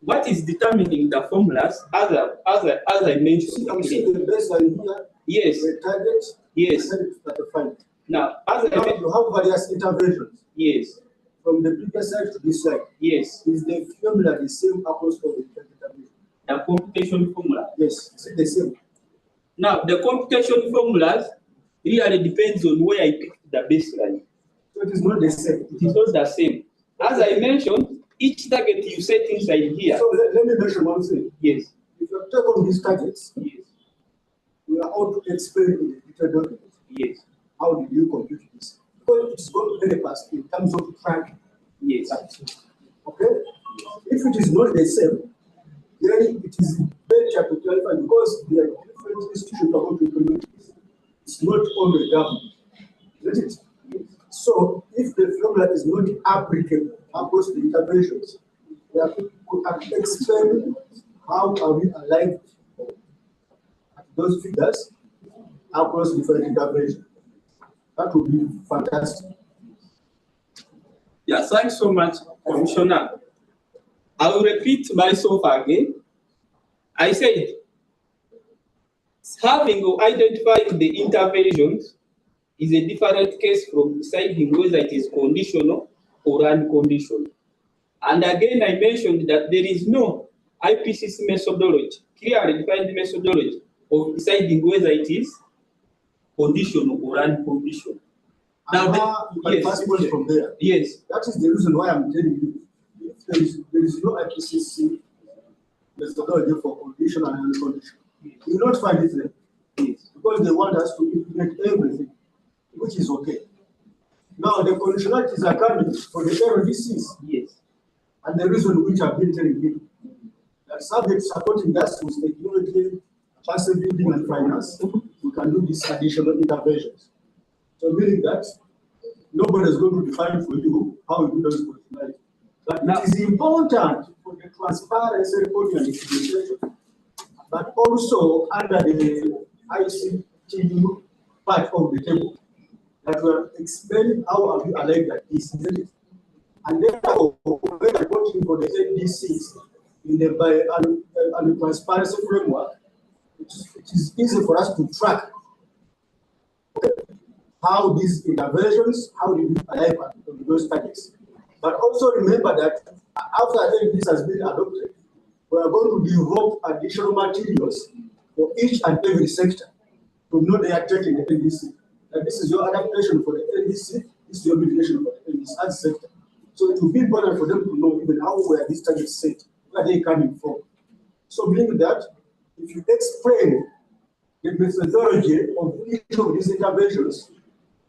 what is determining the formulas, as I mentioned? I'm seeing the baseline here. Yes. The target. Yes. And the final. Now, as I mentioned, you have various interventions. Yes. From the previous side to this side. Yes. Is the formula the same across all the interventions? The computation formula. Yes, it's the same. Now, the computation formulas really depends on where I picked the baseline. So it is not the same. It is not the same. As I mentioned, each target you set inside here. So let me mention one thing. Yes. If you take on these targets, yes, we are out to explain in the detailed document. Yes. How did you compute this? Because it's going to help us in terms of tracking. Yes. Okay? If it is not the same, then it is better to clarify, because there are different institutions are going to implement this. It's not only the government. Isn't it? So if the formula is not applicable across the interventions, we have to explain how are we aligned those figures across different interventions. That would be fantastic. Yeah, thanks so much, Commissioner. I will repeat myself again. I said, having or identifying the interventions is a different case from deciding whether it is conditional or unconditional. And again, I mentioned that there is no IPCC methodology, clearly defined methodology of deciding whether it is conditional or unconditional. Now, first point from there. Yes. That is the reason why I'm telling you, if there is no IPCC methodology for conditional and unconditional, you will not find it there. Yes. Because they want us to implement everything, which is okay. Now, the conditionalities are coming for the LDCs. Yes. And the reason which I've been telling you, that subject supporting us with technology, capacity building, and finance, we can do these additional interventions. So meaning that nobody is going to define for you how you do those conditionalities. But now, it is important for the transparency reporting and implementation, but also under the ICT part of the table, that we are explaining how are we aligned at this, isn't it? And therefore, when we are working for the NDCs in the transparency framework, it is easy for us to track how these interventions, how do we arrive at those targets. But also remember that after this has been adopted, we are going to develop additional materials for each and every sector to know they are taking the NDC. That this is your adaptation for the NDC, this is your mitigation for the NDC as sector. So it will be important for them to know even how were these targets set, where are they coming from. So meaning that if you explain the methodology of each of these interventions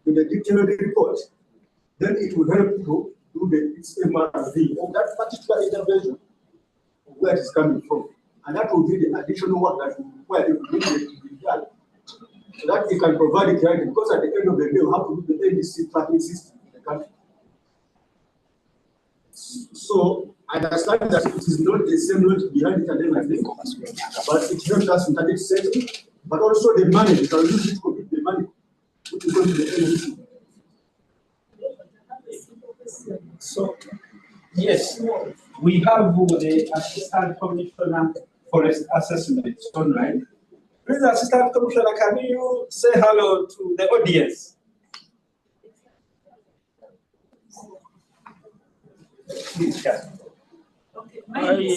in the detailed report, then it will help to do the MRV of that particular intervention, where it is coming from. And that will be the additional work that will require to be done. So that it can provide it clarity, because at the end of the day, we have to do the NDC tracking system in the country. So I understand that it is not the same logic behind it and everything, but it helps us in target setting, but also the money, we can use it to compete the money, which is going to the NDC. So, yes, we have the Assistant Commissioner Forest Assessment online. Please, Assistant Commissioner, can you say hello to the audience? Please,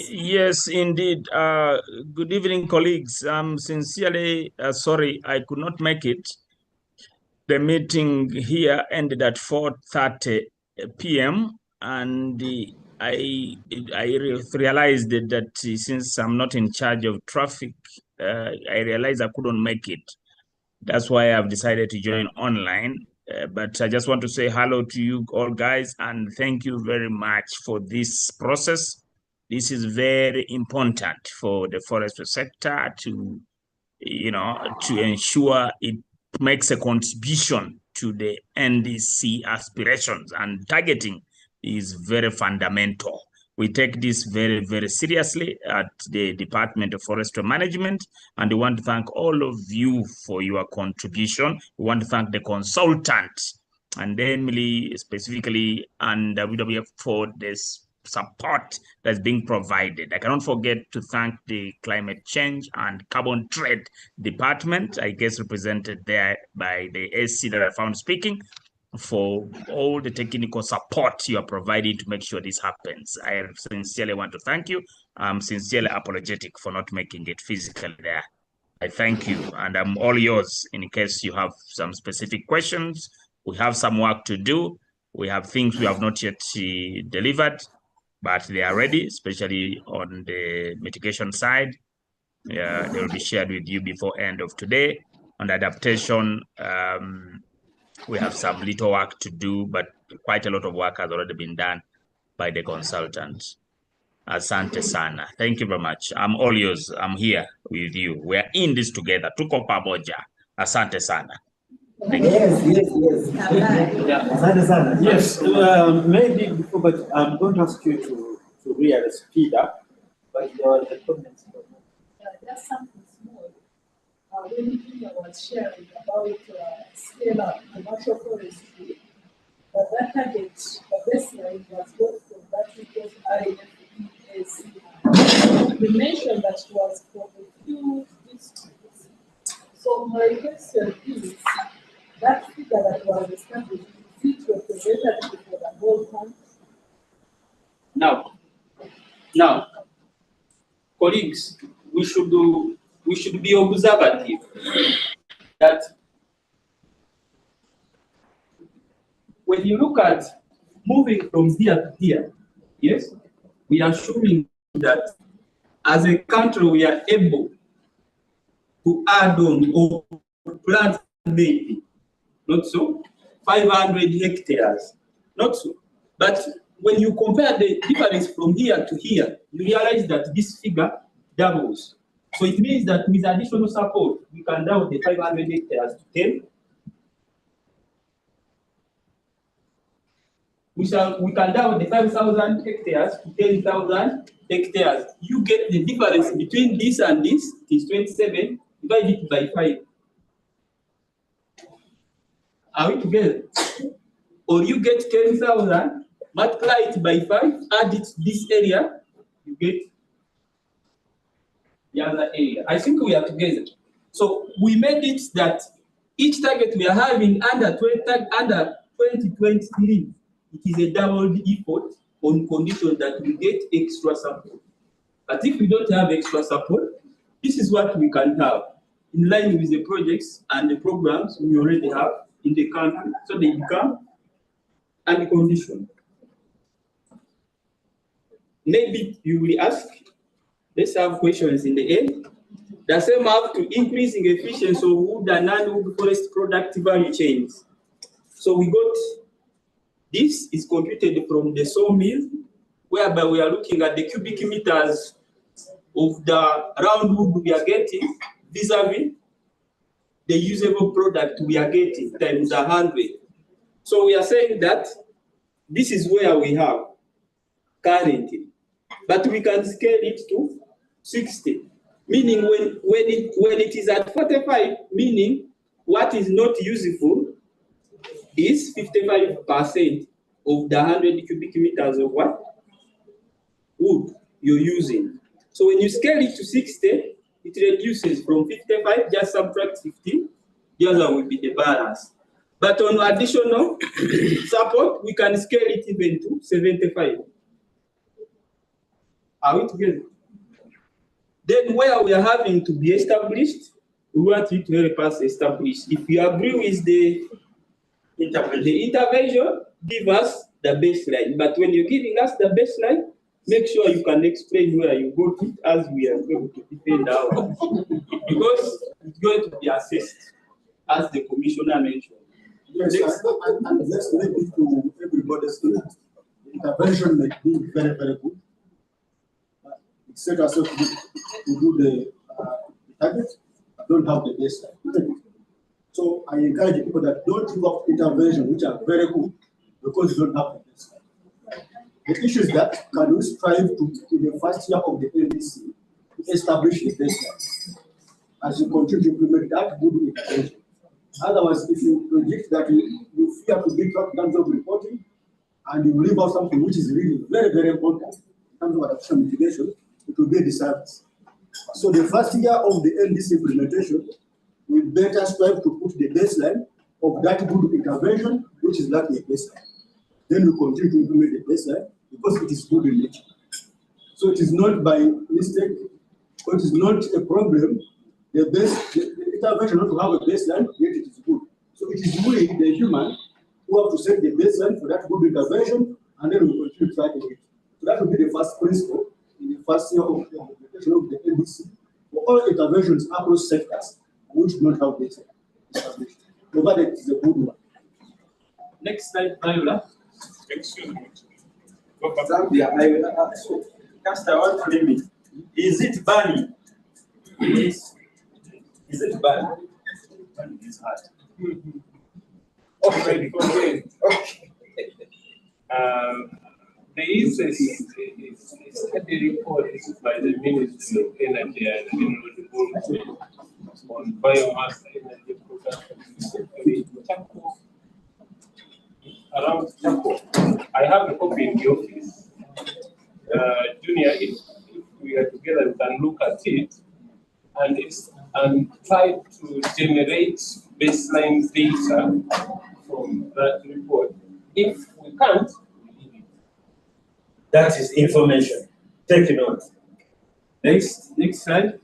yes, indeed. Good evening, colleagues. I'm sincerely sorry I could not make it. The meeting here ended at 4:30 p.m. and I realized that since I'm not in charge of traffic, I realized I couldn't make it. That's why I've decided to join online. But I just want to say hello to you all guys and thank you very much for this process. This is very important for the forestry sector to, to ensure it makes a contribution to the NDC aspirations, and targeting is very fundamental. We take this very, very seriously at the Department of Forestry Management, and we want to thank all of you for your contribution. We want to thank the consultants, and Emily specifically, and WWF for this support that's being provided. I cannot forget to thank the Climate Change and Carbon Trade Department, I guess represented there by the SC that I found speaking, for all the technical support you are providing to make sure this happens. I sincerely want to thank you. I'm sincerely apologetic for not making it physically there. I thank you, and I'm all yours in case you have some specific questions. We have some work to do. We have things we have not yet delivered, but they are ready, especially on the mitigation side. They will be shared with you before end of today. On adaptation, we have some little work to do, but quite a lot of work has already been done by the consultants. Asante sana. Thank you very much. I'm all yours. I'm here with you. We're in this together. Tuko pamoja. Asante sana. Yes. Yes, maybe before, but I'm going to ask you to really speed up. But there was a comment. Just something small. When Peter was sharing about scale up commercial forestry, but that target, the baseline was got from that because RFPAC. You mentioned that it was for a few districts. So my question is, that figure that was established, is it representative for the whole country? Now, colleagues, we should be observative that when you look at moving from here to here, yes, we are showing that as a country we are able to add on or plant maybe, not so, 500 hectares, not so. But when you compare the difference from here to here, you realize that this figure doubles. So it means that with additional support, we can down the 500 hectares to 10. We can down the 5,000 hectares to 10,000 hectares. You get the difference between this and this, it is 27, divide it by 5. Are we together? Or you get 10,000, multiply it by 5, add it to this area, you get the other area. I think we are together. So we made it that each target we are having under 2023, it is a double effort on condition that we get extra support. But if we don't have extra support, this is what we can have in line with the projects and the programs we already have in the country, so they become unconditional. Maybe you will ask, let's have questions in the end. The same have to increasing efficiency of wood and non-wood forest product value chains. So we got, this is computed from the sawmill, whereby we are looking at the cubic meters of the round wood we are getting vis-a-vis the usable product we are getting times 100. So we are saying that this is where we have currently, but we can scale it to 60, meaning when it is at 45, meaning what is not useful is 55% of the 100 cubic meters of what? Wood you're using. So when you scale it to 60, it reduces from 55, just subtract 15, the other will be the balance. But on additional support, we can scale it even to 75. Are we together? Then where we are having to be established, we want you to help us establish. If you agree with the intervention, give us the baseline. But when you're giving us the baseline, make sure you can explain where you got it as we are going to defend ours. Because it's going to be assessed, as the commissioner mentioned. Yes, and let's make it to everybody's student. The intervention may be very, very good. It's set ourselves to do the target, but don't have the baseline. So I encourage people that don't give up intervention, which are very good, because you don't have the baseline. The issue is that can we strive to, in the first year of the NDC, to establish the baseline as you continue to implement that good intervention. Otherwise, if you predict that you fear to be trapped in terms of reporting, and you leave out something which is really very, very important in terms of adaptation mitigation, it will be a disservice. So the first year of the NDC implementation, we better strive to put the baseline of that good intervention, which is like a baseline. Then we continue to implement the baseline because it is good in nature. So it is not by mistake, or it is not a problem. The intervention not to have a baseline, yet it is good. So it is we, the human, who have to set the baseline for that good intervention, and then we continue to try to it. So that will be the first principle in the first year of the implementation of the NDC for all interventions across sectors which do not have baseline established. Provided it is a good one. Next slide, Viola. Excuse me. Zambia, I will ask you, Pastor, what limit? Is it burning? Yes. Is it burning? Burning is hard. Okay. There is a study report by the Ministry of Energy and Mineral Development on biomass energy production around Chaco. I have a copy in the office. Junior, if we are together, we can look at it and try to generate baseline data from that report. If we can't, that is information. Take note. Next slide.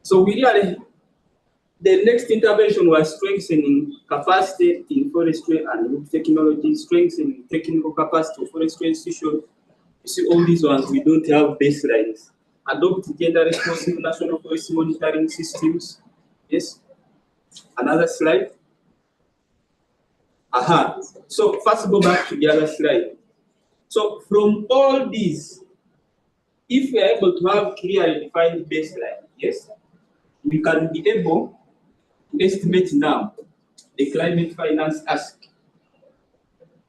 So we really, the next intervention was strengthening capacity in forestry and technology, strengthening technical capacity of forestry institutions. You see all these ones, we don't have baselines. Adopt gender responsive national forest monitoring systems. Yes. Another slide. Aha. So first go back to the other slide. So from all these, if we are able to have clearly defined baseline, yes, we can be able to estimate now the climate finance ask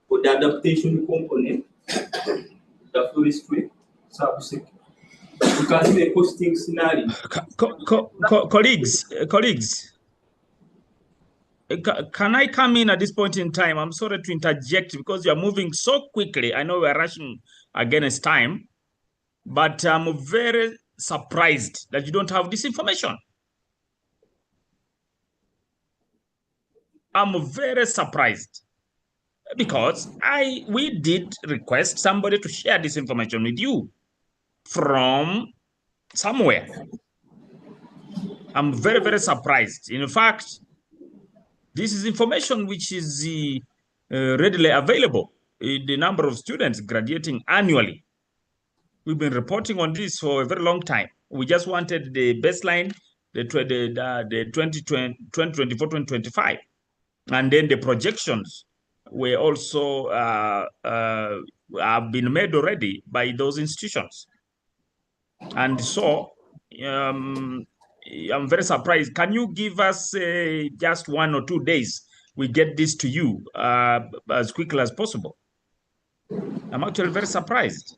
for the adaptation component, the forestry subsector. We can do a costing scenario. Colleagues, can I come in at this point in time? I'm sorry to interject because you are moving so quickly. I know we are rushing against time, but I'm very surprised that you don't have this information. I'm very surprised because we did request somebody to share this information with you from somewhere. I'm very, very surprised. In fact, this is information which is readily available. The number of students graduating annually. We've been reporting on this for a very long time. We just wanted the baseline, the 2024-2025. And then the projections were also have been made already by those institutions. And so I'm very surprised. Can you give us just 1 or 2 days? We get this to you as quickly as possible. I'm actually very surprised.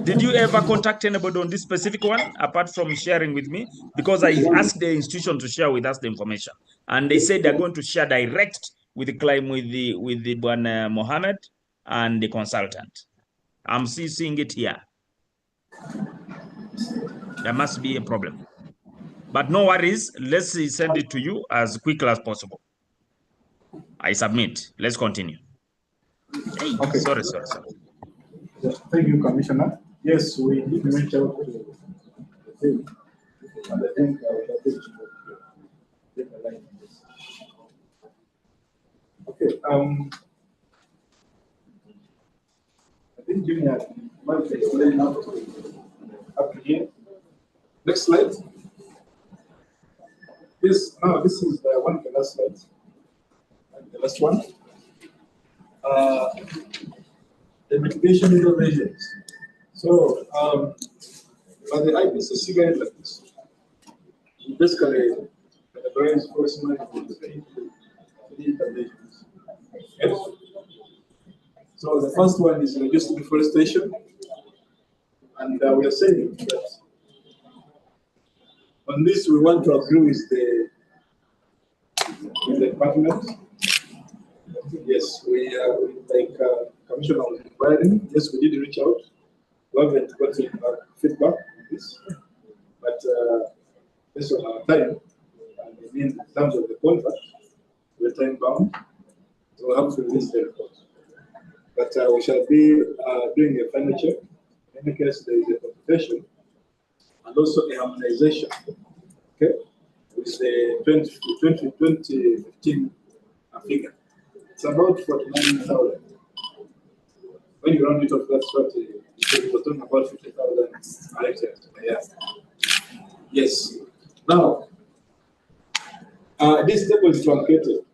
Did you ever contact anybody on this specific one, apart from sharing with me? Because I asked the institution to share with us the information, and they said they're going to share direct with the claim with the Bwana Mohammed and the consultant. I'm seeing it here. There must be a problem. But no worries, let's send it to you as quickly as possible. I submit. Let's continue. Hey, Okay. Sorry. Thank you, Commissioner. Yes, we did reach out to the team, and I think I will have to take a line on this. Okay. I think Junior might explain up to here. Next slide. This is one of the last slides. And the last one. The mitigation interventions. So, by the IPCC guidelines, we basically categorize forest management into 3 interventions. Yes. So the first one is reduced deforestation, and we are saying that on this we want to agree with the partners. Yes, we like Commissioner was inquiring. Yes, we did reach out. We haven't gotten feedback on this, but based on our time, and I mean in terms of the contract, we're time bound, so we'll have to release the report. But we shall be doing a final check. In any case, there is a computation and also a harmonization, okay, with the 2015 figure. It's about 49,000. When you round it off, that's what we're talking about 50,000 hectares per year. Yes. Now, this table is truncated.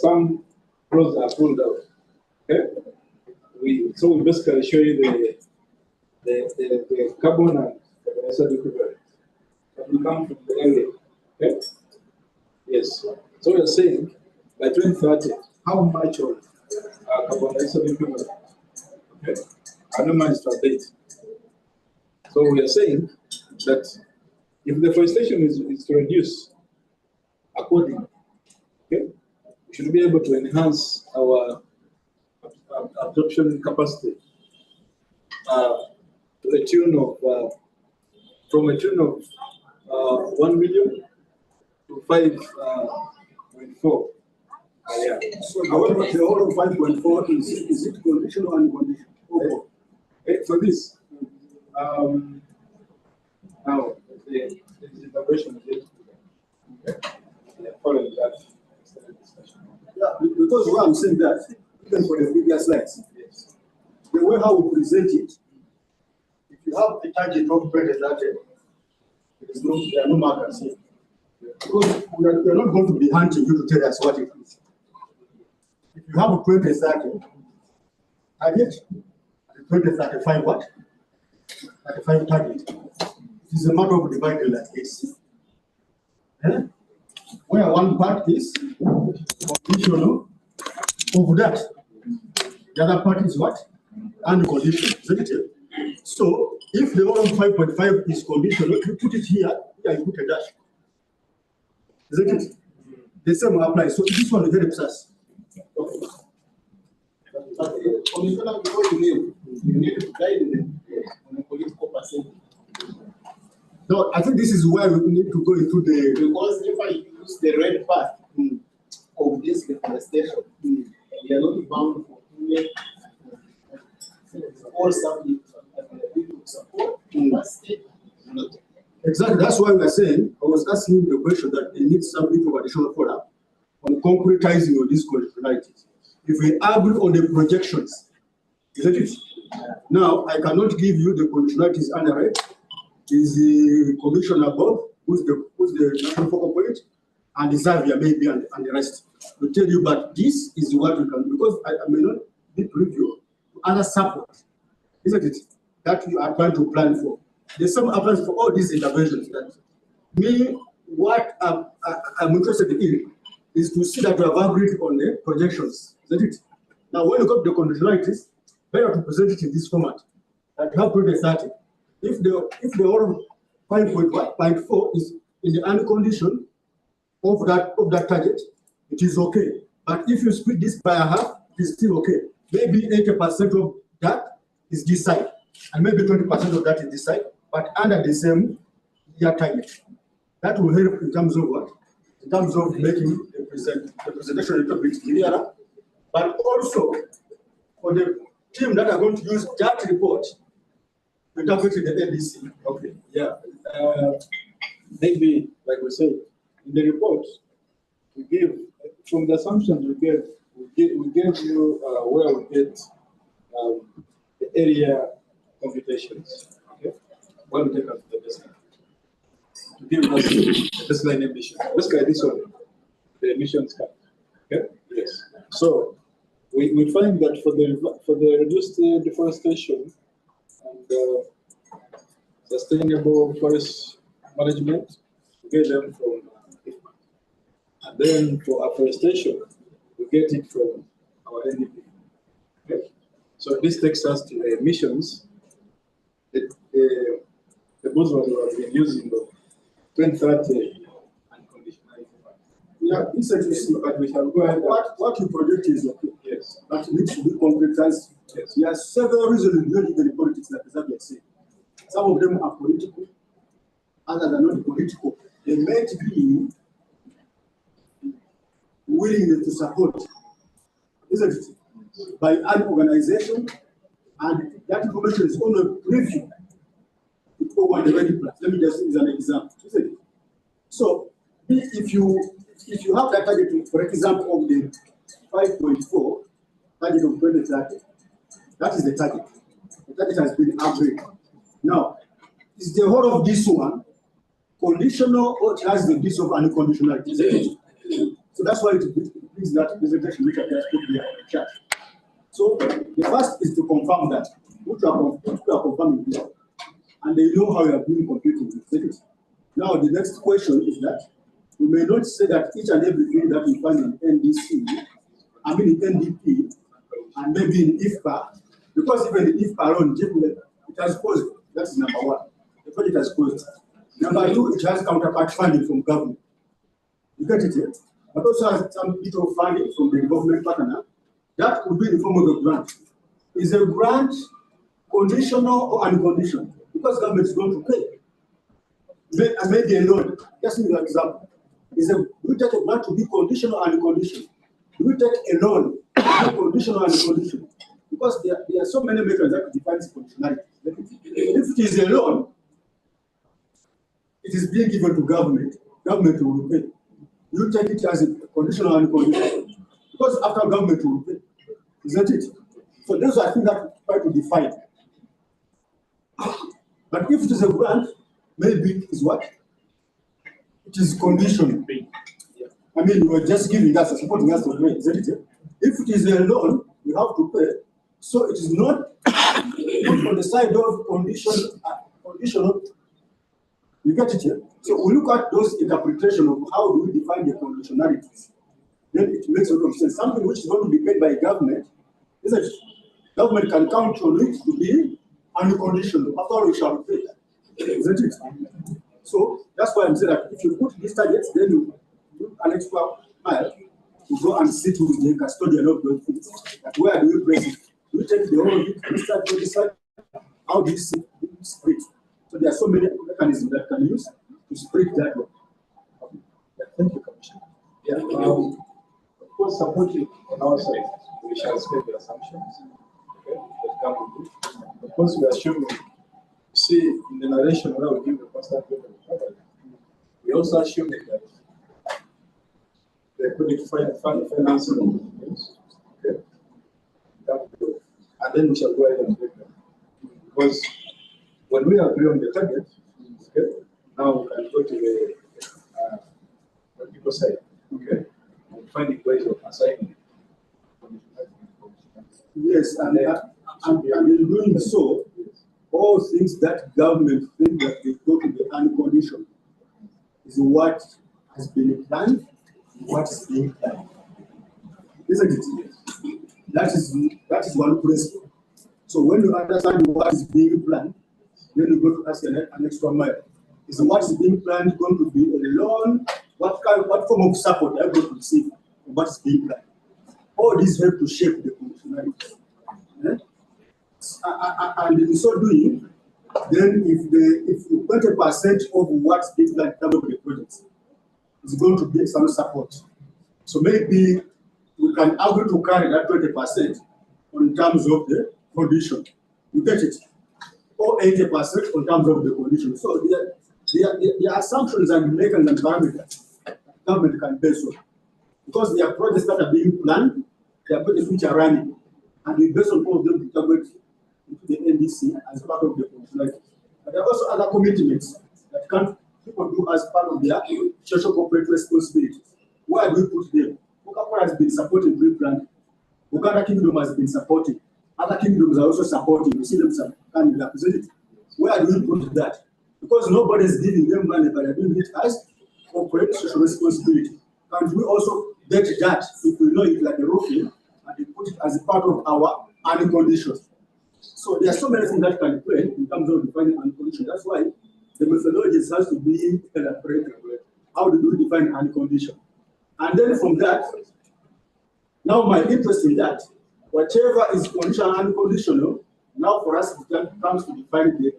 Some rows are pulled out. Okay. So we basically show you the carbon and the dioxide equivalent that will come from the area. Okay. Yes. So we are saying by 2030, how much of carbon dioxide equivalent? Okay, I don't manage to update. So we are saying that if deforestation is to reduce accordingly, okay, we should be able to enhance our absorption capacity to a tune of from a tune of 1 million to 5.4. Yeah. So the whole of 5.4 is it conditional or unconditional? For this, now the evaluation is yet to be done. Okay. Following that discussion. Yeah, because what I'm saying that, even for the previous slides, the way how we present it, if you have a target of better that there are no markers here. Because we are not going to be hunting you to tell us what it is. If you have a 2030 target, 2035 what? 35 target. It is a matter of dividing like this. Where one part is conditional of that. The other part is what? Unconditional, isn't it? So if the one of 5.5 is conditional, you put it here, you put a dash. Isn't it? The same applies. So this one helps us. But conditional, because you need to guide them on a political percentage. No, I think this is where we need to go into the. Because if I use the red part of this deforestation, we are not bound for 2 years. All subjects support. Exactly. That's why we are saying, I was asking the question that they need some bit of additional follow-up on concretizing of these conditionalities. If we agree on the projections, isn't it? Now, I cannot give you the conditionalities under it. Is the commission above, who's the national focal point, and the Xavier maybe and the rest. To tell you, but this is what we can do, because I may not be preview to other support, isn't it? That you are trying to plan for. There's some applies for all these interventions. That me, what I'm interested in is to see that we have agreed on the projections, isn't it? Now, when you got the conditionalities, better to present it in this format. That you have 2030. If the order 5.4 is in the uncondition of that target, it is okay. But if you split this by a half, it is still okay. Maybe 80% of that is this side, and maybe 20% of that is this side, but under the same year target. That will help in terms of what? In terms of making the presentation a little bit clearer, but also for the team that are going to use that report. We target the LDC. Okay, yeah. Maybe, like we said, in the report, we give, from the assumptions we gave you where we get the area computations. Okay, where we take out the baseline. To give us the baseline emission. Basically, this one, the emissions cap. Okay, yes. So we find that for the reduced deforestation and sustainable forest management, we get them from IFMA. And then for afforestation, we get it from our NDP. Okay? So this takes us to the emissions, the buzzword we have been using of 2030 and conditionality. Yeah, it's interesting, but we shall go ahead. What you project is okay. Yes. But it needs to be concretized. Yes. There are several reasons behind even the politics, like Xavier said. Some of them are political, others are not political. They might be willing to support, isn't it? By an organization, and that information is only a preview. It's over the ready plan. Let me just use an example, isn't it? So, if you have that target, for example, of the 5.4 target of 2030, that is the target. The target has been agreed. Now, is the whole of this one conditional or it has the piece of unconditional? So that's why it brings that presentation which I just put here on the chart. So the first is to confirm that, which you are confirming here, and they know how you are doing computing. Now the next question is that we may not say that each and everything that we find in NDC, I mean in NDP, and maybe in IFPA, because even in IFPA alone, it has caused, that's number one. The project has caused. Number two, it has counterpart funding from government. You get it here? But also has some bit of funding from the government partner. That could be in the form of a grant. Is a grant conditional or unconditional? Because government is going to pay. Maybe a loan. Just give you an example. Do we take a grant to be conditional or unconditional? Do we take a loan to be conditional or unconditional? Because there are so many mechanisms that define conditionality. If it is a loan, it is being given to government. Government will pay. You take it as a conditional or unconditional. Because after government will pay. Isn't it? So those are things that try to define. But if it is a grant, maybe it is what? It is conditional. I mean, you are just giving us, supporting us to pay, isn't it? If it is a loan, we have to pay. So it is not on the side of conditional. You get it here? So we look at those interpretations of how do we define the conditionalities. Then it makes a lot of sense. Something which is going to be paid by government, isn't it? Government can count on it to be unconditional. After all, we shall pay. Isn't it? So that's why I'm saying that if you put these targets, then you do an extra mile to go and sit with the custodian of those things. That where do we place it? Do we take the whole of it, this side to this side? How do you split? So there are so many mechanisms that can use to split that one. Yeah, thank you, Commissioner. Yeah, of course, supporting on our side, we shall spend the assumptions. Okay, that come with it. Of course, we are assuming. See, in the narration where we give the constant rate of recovery, we also assume that they could find financing. Okay. And then we shall go ahead and break them. Because when we agree on the target, okay, now we can go to the political side, okay, and find ways of assigning. Yes, and in doing so, all things that government think that they go to the unconditional is what has been planned, what is being planned. Isn't it? That is one principle. So when you understand what is being planned, then you go to ask an extra mile. Is what is being planned going to be a loan? What form of support are you going to receive from what is being planned? All these help to shape the conditionality. And in so doing, then if 20% of what's being planned in terms of the project is going to be some support. So maybe we can agree to carry that 20% in terms of the condition. You get it? Or 80% in terms of the condition. So the assumptions and mechanisms and parameters that government can base on. Because there are projects that are being planned, there are projects which are running, and we base on all of them to target into the NDC as part of the conditionality. But there are also other commitments that people do as part of their social corporate responsibility. Where do we put them? Coca-Cola has been supporting pre-planning. Uganda Kingdom has been supporting. Other kingdoms are also supporting. You see them coming represented. Where do we put that? Because nobody is giving them money, but they're doing it as corporate social responsibility. And we also get that if we know it like a roofing and we put it as a part of our unconditional. So there are so many things that can play in terms of defining unconditional. That's why the methodology has to be elaborated. How do we define unconditional? And then from that, now my interest in that, whatever is conditional and unconditional, now for us it comes to define the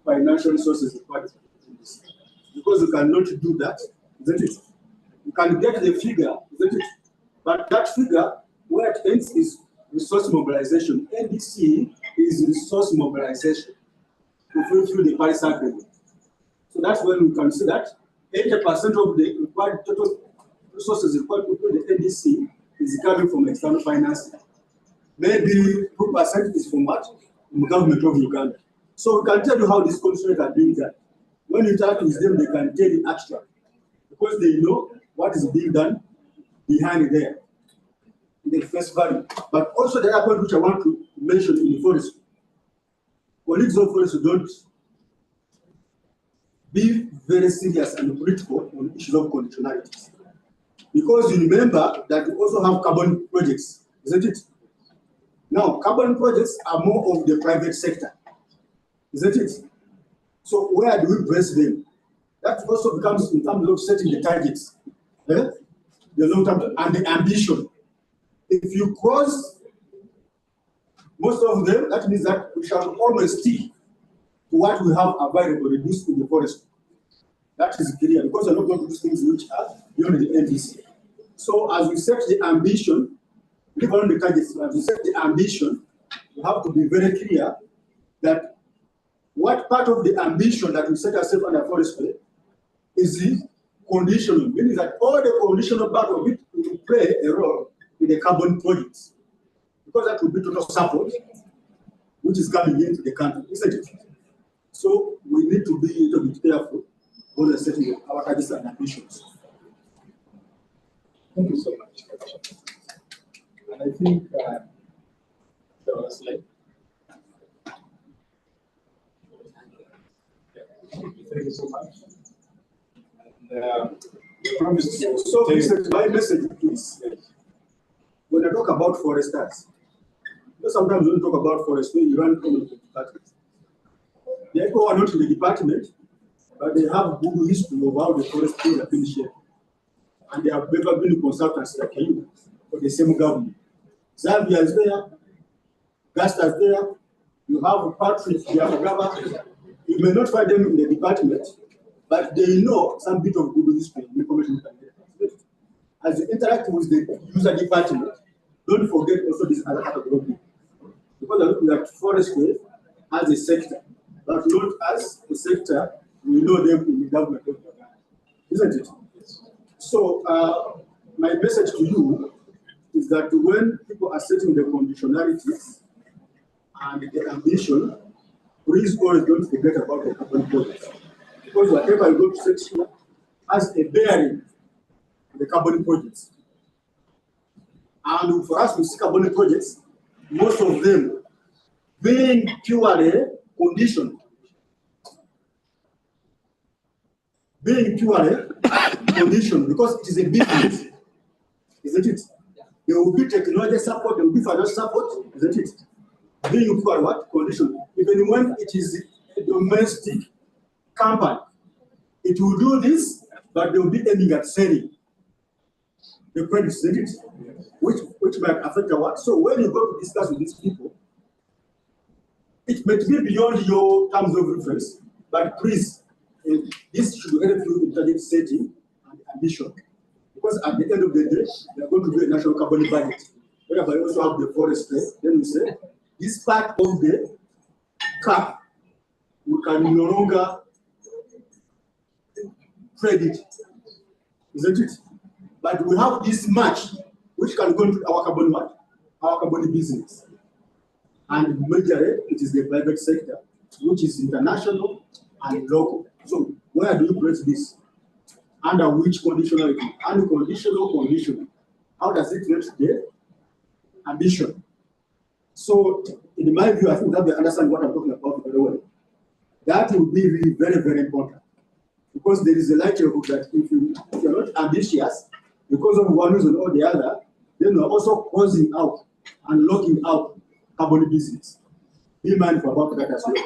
financial resources required. Because you cannot do that, isn't it? You can get the figure, isn't it? But that figure, where it ends is resource mobilization. NDC is resource mobilization to fulfill the Paris Agreement. So that's when we can see that 80% of the required total resources required to fulfill the NDC is coming from external financing. Maybe 2% is from what? From the government of Uganda. So we can tell you how these constraints are being done. When you talk with them, they can tell you extra because they know what is being done behind there in the first value. But also the other point which I want to mention in the forestry. Colleagues of forestry don't be very serious and critical on issues of conditionalities. Because you remember that we also have carbon projects, isn't it? Now, carbon projects are more of the private sector, isn't it? So where do we place them? That also becomes in terms of setting the targets, the long term and the ambition. If you cross most of them, that means that we shall always stick to what we have available reduced in the forest. That is clear because we're not going to do things which are beyond the NDC. So as we set the ambition, leave on the targets, as we set the ambition, we have to be very clear that what part of the ambition that we set ourselves under forestry is the conditional, meaning that all the conditional part of it will play a role in the carbon projects. Because that will be total support, which is coming into the country, isn't it? So we need to be a little bit careful when we're setting our targets and ambitions. Thank you so much. And I think there was like, thank you so much. And we promised to So my message is, when I talk about foresters, sometimes when you talk about forestry, you run into the department. They are not in the department, but they have good history of how the forestry have been shaped. And they have never been consultants like you for the same government. Zambia is there, Gasta is there, you have Patrick, Yamagava. You may not find them in the department, but they know some bit of good history and information. As you interact with the user department, don't forget also this other category of people. Because I'm looking at forestry as a sector, but not as a sector we know them in the government, isn't it? So my message to you is that when people are setting the conditionalities and the ambition, please always don't forget about the carbon projects. Because whatever you go to set here has a bearing on the carbon projects. And for us to see carbon projects, most of them being purely conditioned. Being purely conditioned because it is a business, isn't it? There will be technology support, there will be financial support, isn't it? Being pure what? Conditioned. Even when it is a domestic company, it will do this, but they will be aiming at selling the credits, isn't it? Which might affect our work. So when you go to discuss with these people, it may be beyond your terms of reference, but please, this should help you in target setting and ambition. Because at the end of the day, we are going to do a national carbon budget, whereby we also have the forest place. Then we say, this part of the cap, we can no longer trade it, isn't it? But we have this much, which can go into our carbon what? Our carbon business. And majorly, it is the private sector, which is international and local. So where do you place this? Under which conditionality? Unconditional conditional. How does it relate to the ambition? So in my view, I think that they understand what I'm talking about very well. That will be really very, very important. Because there is a likelihood that if you're not ambitious, because of one reason or the other, then you're also causing out and locking out carbon business. Be mindful about that as well.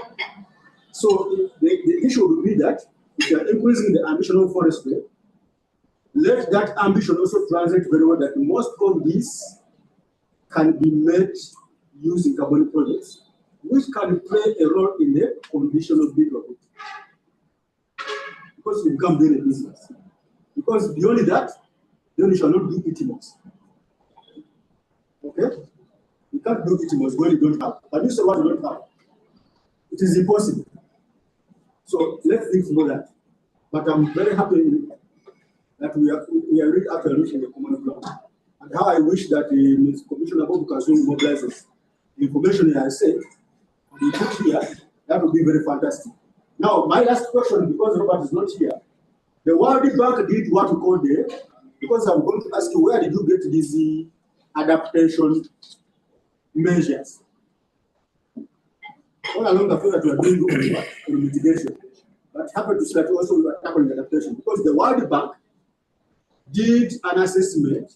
So the issue will be that if you are increasing the ambition of forestry, let that ambition also translate very well that most of these can be met using carbon projects, which can play a role in the conditional bit of it. Because you become very business. Because beyond that, then you shall not do ITMOS. Okay? You can't do ITMOS when you don't have. But you say what you don't have. It is impossible. So let's think about that. But I'm very happy that we are really after reaching the common ground. And how I wish that the Commissioner Bob Kazum mobilizes the information I said, and we put here, that would be very fantastic. Now, my last question, because Robert is not here, the World Bank did what we call because I'm going to ask you, where did you get these adaptation measures? All along the field that we are doing on mitigation. But but happened to start also tackling adaptation because the World Bank did an assessment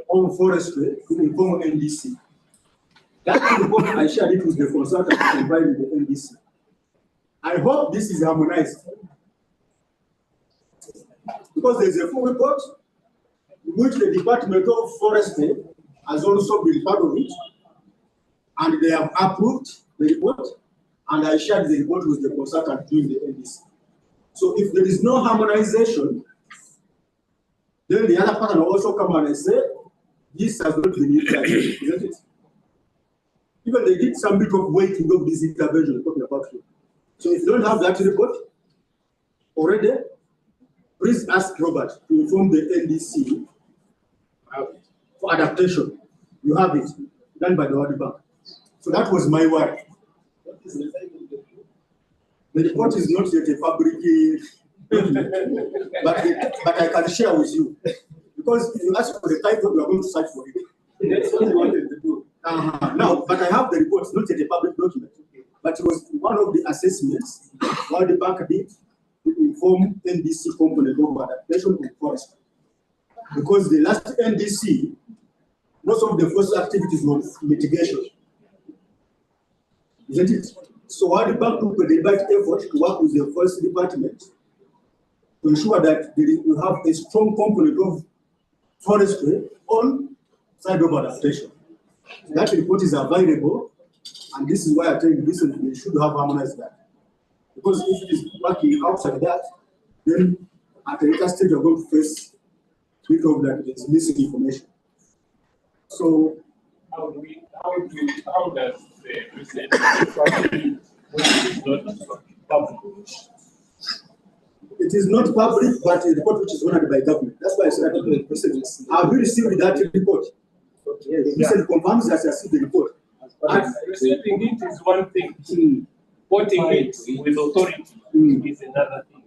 on forestry to inform NDC. That report I shared it with the consultant provided the NDC. I hope this is harmonized because there is a full report which the Department of Forestry has also been part of it, and they have approved the report, and I shared the report with the consultant during the NDC. So if there is no harmonization, then the other partner will also come and say, this has not been utilized, isn't it? Even they did some bit of weighting of this intervention we're talking about here. So if you don't have that report already, please ask Robert to inform the NDC for adaptation. You have it, done by the World Bank. So that was my worry. The report is not yet a public but I can share with you. Because if you ask for the title, we are going to search for it. That's what we wanted to do. Now, but I have the report, it's not yet a public document. But it was one of the assessments what the bank did to inform NDC component of adaptation of forest. Because the last NDC, most of the forest activities were mitigation. Isn't it? So what the bank took a deliberate effort to work with the forest department to ensure that you have a strong component of forestry on side of adaptation. That report is available, and this is why I think this we should have harmonized that. Because if it is working outside that, then at a later stage you're going to face bit of that there's missing information. So how does the present it is not public, but a report which is honored by government. That's why I said have you received that report? Yes. The president confirms that you received the report. Receiving it is one thing. Quoting it with authority is another thing.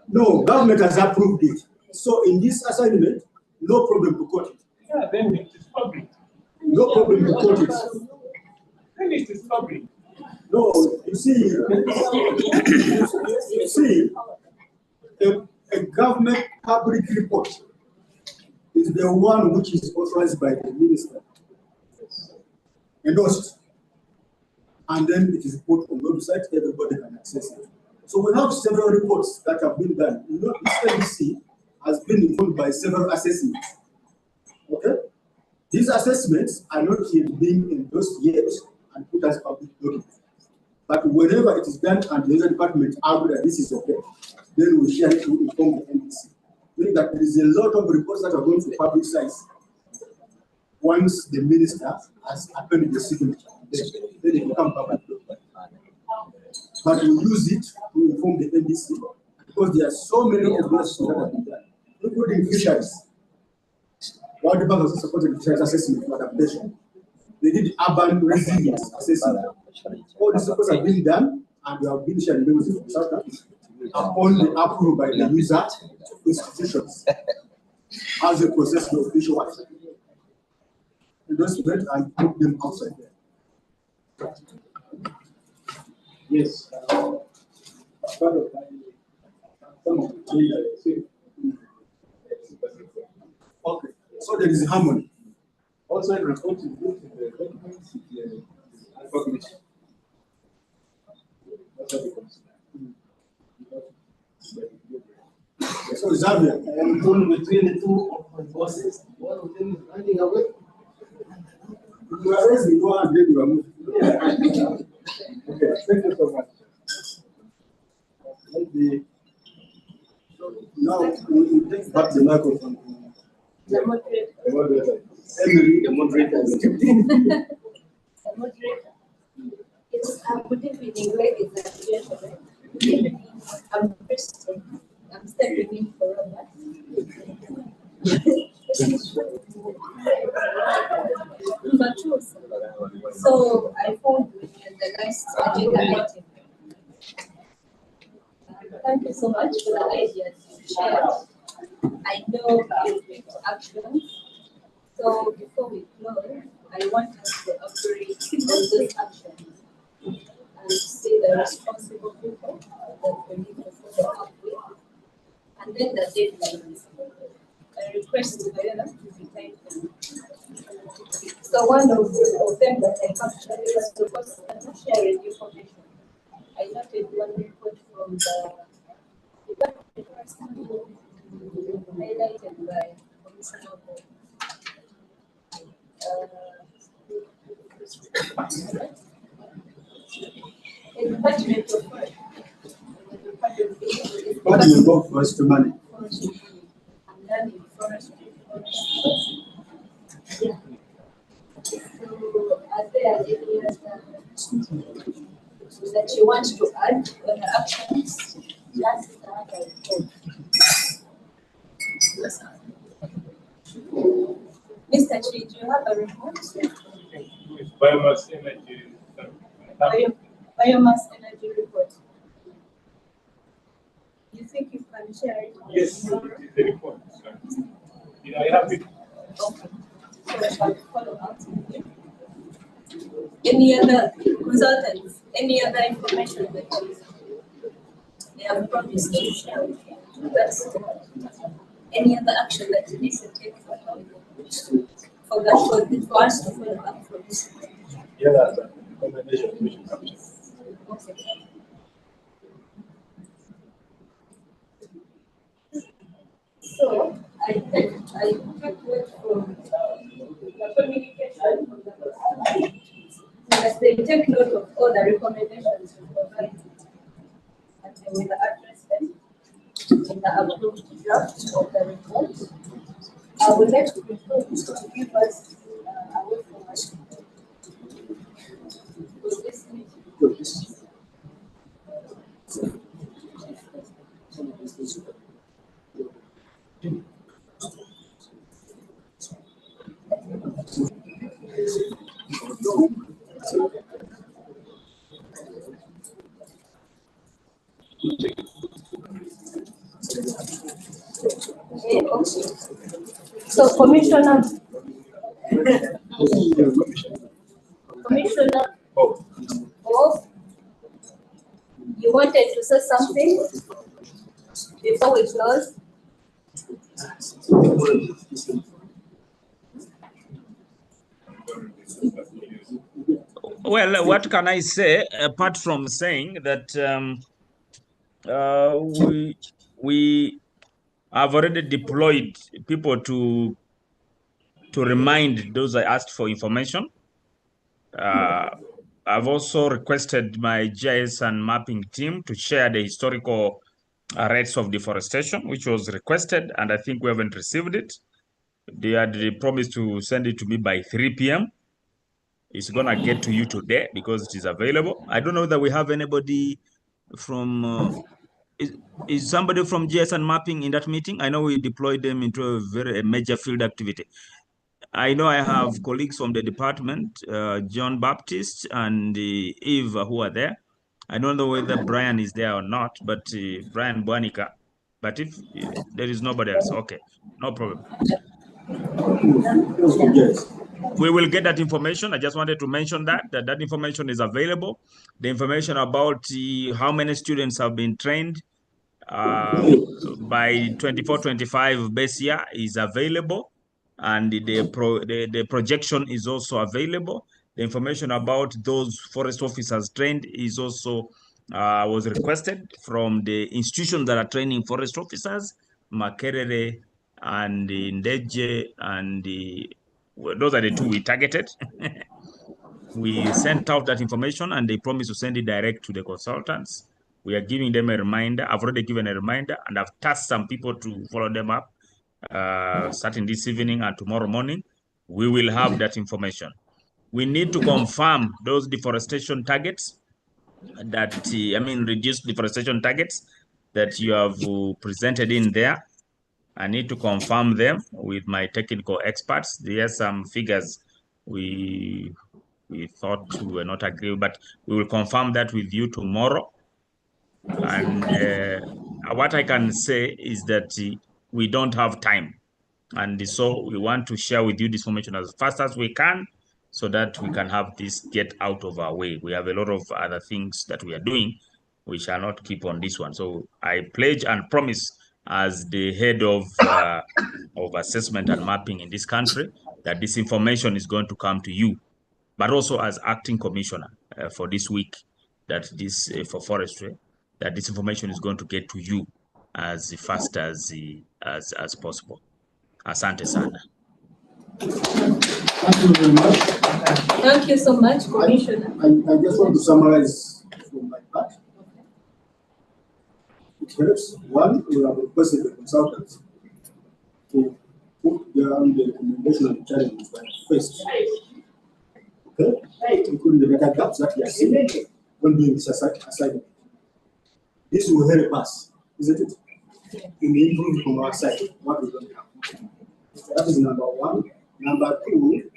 No, government has approved it. So in this assignment, no problem to quote it. Yeah, then it is public. No problem to quote it. Then it is public. No, you see, a government public report is the one which is authorized by the minister, endorsed, and then it is put on the website, everybody can access it. So we have several reports that have been done. You know, this NDC has been informed by several assessments. Okay? These assessments are not yet being endorsed yet and put as public documents. But whenever it is done and the other department agree that this is okay, then we share it to inform the NDC. Meaning that there is a lot of reports that are going to public sites once the minister has appended the signature. Then it becomes public. But we use it to inform the NDC because there are so many organizations that have been done, including fisheries. World Bank has supported fisheries assessment for adaptation. They did urban resilience assessment. All these reports have been done and we have been shared with the consultants upon the approval by the user institutions as a process of official work. Endorsement and put them outside there. Yes. Okay, so there is harmony. Also, in reporting the documents, published. So Xavier, I am torn between the two of my bosses. One of them is running away. You are raising one and then you are moving. Okay, thank you so much. Now we take back the microphone. The moderator. The moderator. Emily, the moderator. The moderator. It's good evening, ladies and gentlemen. I'm Kristen. I'm stepping in for Robert. So I found the nice agenda item. Thank you so much for the ideas you shared. I know you take actions. So before we close, I want us to operate on those actions and see the responsible within the deadlines. I request Viola to be taken. So one of them that I captured was because I'm not sharing information. I noted one report from the highlighted by Commissioner Board. In department of work. What do you go first to money? And then in forestry. Yeah. So are there any other that you want to add on the actions? That's the other report. Mr. Chi, do you have a report? Biomass energy. Biomass energy report. You think you can share it? Yes, it is the report. I have it. Okay. So I shall follow up with you. Any other consultants, any other information that they have promised to share with you? That's any other action that you need to take for that, for us to follow up for this? Yeah, that's a recommendation we should capture. Okay. So I take note from the communication from the that they take note of all the recommendations we provided, and they will address them in the approved draft of the report. I would like to propose to give us a way forward to this meeting. Okay. So Commissioner Bob, you wanted to say something before we close? Well, what can I say apart from saying that we have already deployed people to remind those I asked for information. I've also requested my GIS and mapping team to share the historical rates of deforestation, which was requested, and I think we haven't received it. They had promised to send it to me by 3 p.m. It's gonna get to you today because it is available. I don't know that we have anybody from, is somebody from GIS and mapping in that meeting? I know we deployed them into a major field activity. I know I have colleagues from the department, John Baptist and Eve, who are there. I don't know whether Brian is there or not, but Brian Buanika. But if there is nobody else, okay, no problem. We will get that information. I just wanted to mention that information is available. The information about how many students have been trained by 24-25 base year is available, and the projection is also available. The information about those forest officers trained is also was requested from the institutions that are training forest officers, Makerere and Ndeje, and those are the two we targeted. We sent out that information and they promised to send it direct to the consultants. We are giving them a reminder. I've already given a reminder and I've tasked some people to follow them up starting this evening and tomorrow morning. We will have that information. We need to confirm those deforestation targets that, reduced deforestation targets that you have presented in there. I need to confirm them with my technical experts. There are some figures we thought we were not agree, but we will confirm that with you tomorrow. And what I can say is that we don't have time. And so we want to share with you this information as fast as we can so that we can have this get out of our way. We have a lot of other things that we are doing. We shall not keep on this one. So I pledge and promise as the head of assessment and mapping in this country, that this information is going to come to you, but also as acting commissioner for this week, that this for forestry, that this information is going to get to you as fast as possible. Asante sana. Thank you very much. Thank you so much, Commissioner. I just want to summarize from my part. It helps. One, we have requested the consultants to put down the recommendation and challenges by first. Okay? Including the data gaps that we are seeing when doing this assignment. This will help us, isn't it? In improving from our side what we don't have. That is number one. Number two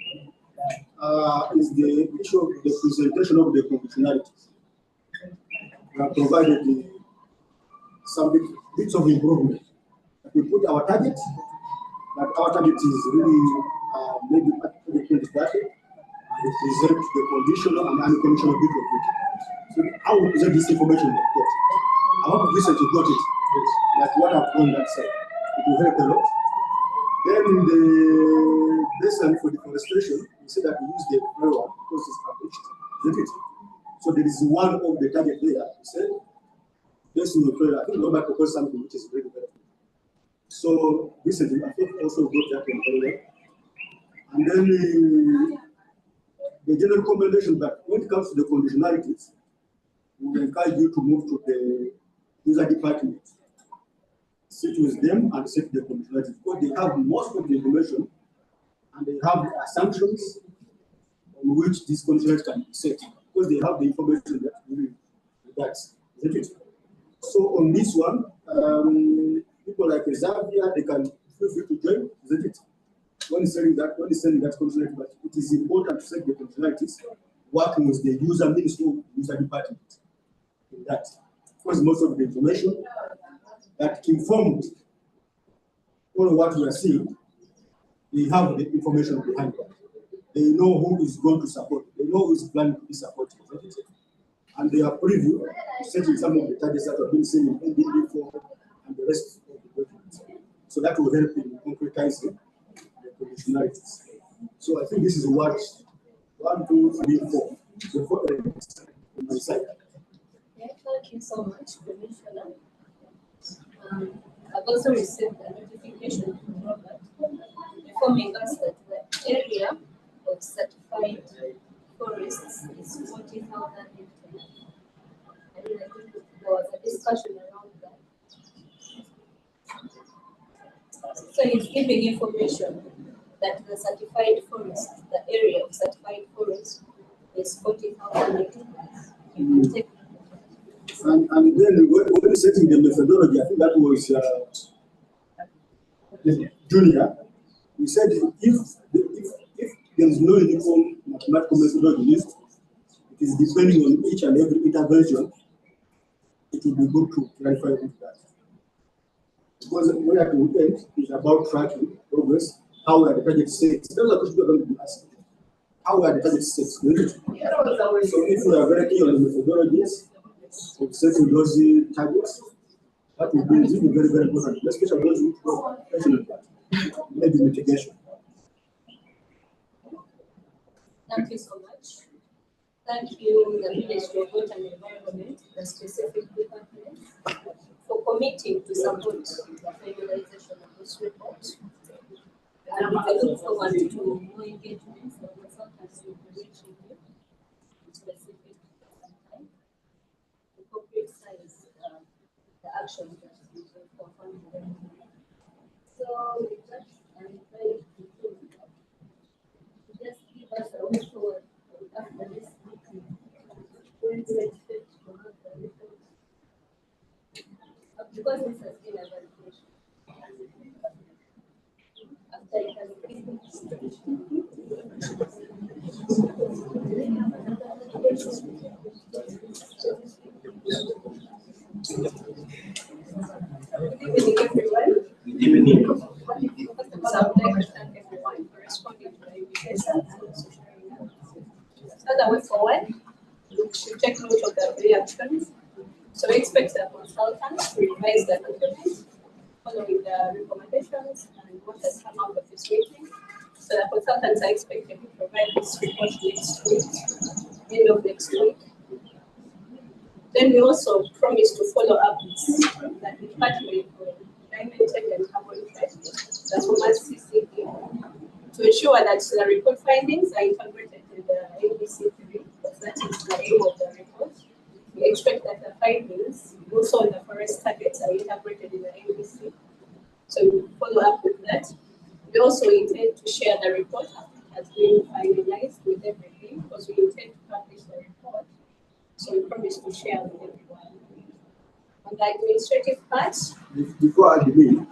is the issue of the presentation of the conditionalities. We have provided some bits of improvement. We put our target, but our target is really maybe at 2030. We present the conditional and unconditional bit of it. So how we present this information in the court? I hope recently got it. Yes. Like what I've done that side. It will help a lot. Then in the baseline for deforestation, we say that we use the framework because it's published, isn't it? So there is one of the target there. We said, based on the prayer, I think nobody proposed something which is very, very good. So recently, I think also got that in very well. And then the general recommendation that when it comes to the conditionalities, we encourage you to move to the user department. Sit with them and set the conditionalities because they have most of the information and they have the assumptions on which these conditionalities can be set because they have the information that we need. That's it. So on this one, people like Xavier, they can feel free to join, isn't it? When sending that conditionality, but it is important to set the conditionalities working with the user ministry, user department in that. Because most of the information that informed all what we are seeing, they have the information behind that. They know who is going to support, they know who is planning to be supported, isn't it? And they are preview setting some of the targets that have been seen in NDP4 and the rest of the documents. So that will help in concretizing the conditionalities. So I think this is what 1, 2, 3, 4. The 4 elements on my side. Thank you so much, Commissioner. I've also received a notification from Robert informing us that the area of certified forests is 40,000 hectares. I think there was a discussion around that. So he's giving information that the certified forest, the area of certified forest is 40,000 hectares. You can take. And then when we setting the methodology, I think that was Junior. We said if there is no uniform mathematical methodology used, it is depending on each and every intervention. It will be good to clarify with that. Because we are to end is about tracking progress, how are the targets set. That's a question you're going to be asking. How are the targets set? So if we are very clear on the methodologies, of setting those targets, that will be very, very important, especially those who have passionate part, maybe mitigation. Thank you so much. Thank you, the Ministry of Water and Environment, the specific department, for committing to support the finalization of this report. I look forward to more engagement from the consultants who will be reaching you specific time. The corporate size, the action that we will perform. So, I'm very just give us a way forward after this meeting. When do you expect to have the report? Because this has been a validation. After it has been Good evening, everyone. Good evening. First of all, I would like to thank everyone for responding to the invitation and also sharing out. As I went forward, we should take note of the reactions. So we expect the consultants to revise the document following the recommendations and what has come out of this meeting. So the consultants are expected to provide this report next week, end of next week. Then we also promise to follow up with the department for climate tech and carbon trade, the former CCD, to ensure that the report findings are integrated in the NDC3, because that is the aim of the report. We expect that the findings, also the forest targets, are integrated in the NDC. So we follow up with that. We also intend to share the report after it has been finalized with everything, because we intend to publish the report. So we promise to share with everyone. On the administrative part, Before I begin,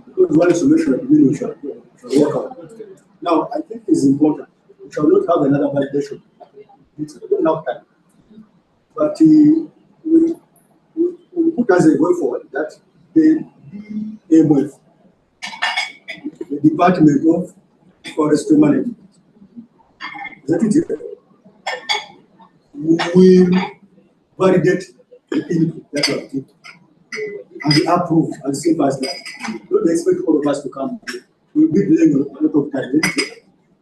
because one solution at the beginning shall work out. Now, I think it's important. We shall not have another validation. It's not time. But we put as a way forward that the DMF, the Department of Forestry Management, that it will validate the input that we have given and we approve as simple as that. Don't expect all of us to come. We'll be delaying a lot of time.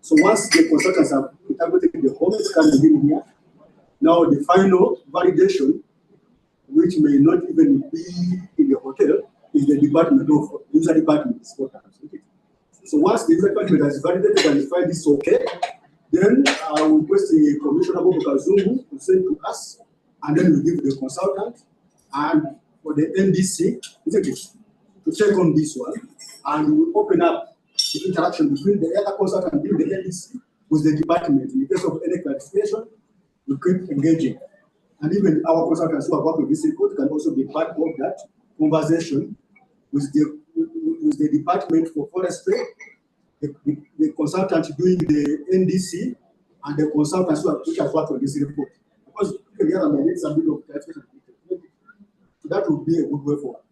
So once the consultants have interpreted the whole scan in here, now the final validation, which may not even be in the hotel, is the department of user department. So once the user department has validated and find this okay, then I will request the Commissioner Bobo Kazungu to send to us, and then we give the consultant and for the NDC, isn't it, to check on this one, and we will open up the interaction between the other consultant and the NDC with the department. In the case of any clarification, we keep engaging. And even our consultants who have worked with this report can also be part of that conversation with the Department for Forestry, the consultant doing the NDC, and the consultants which have worked on this report. Because the other may need some bit of clarification. So that would be a good way forward.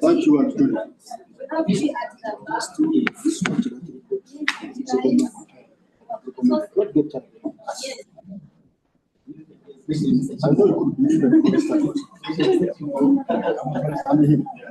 Thank you, Antonio. I know you could believe that.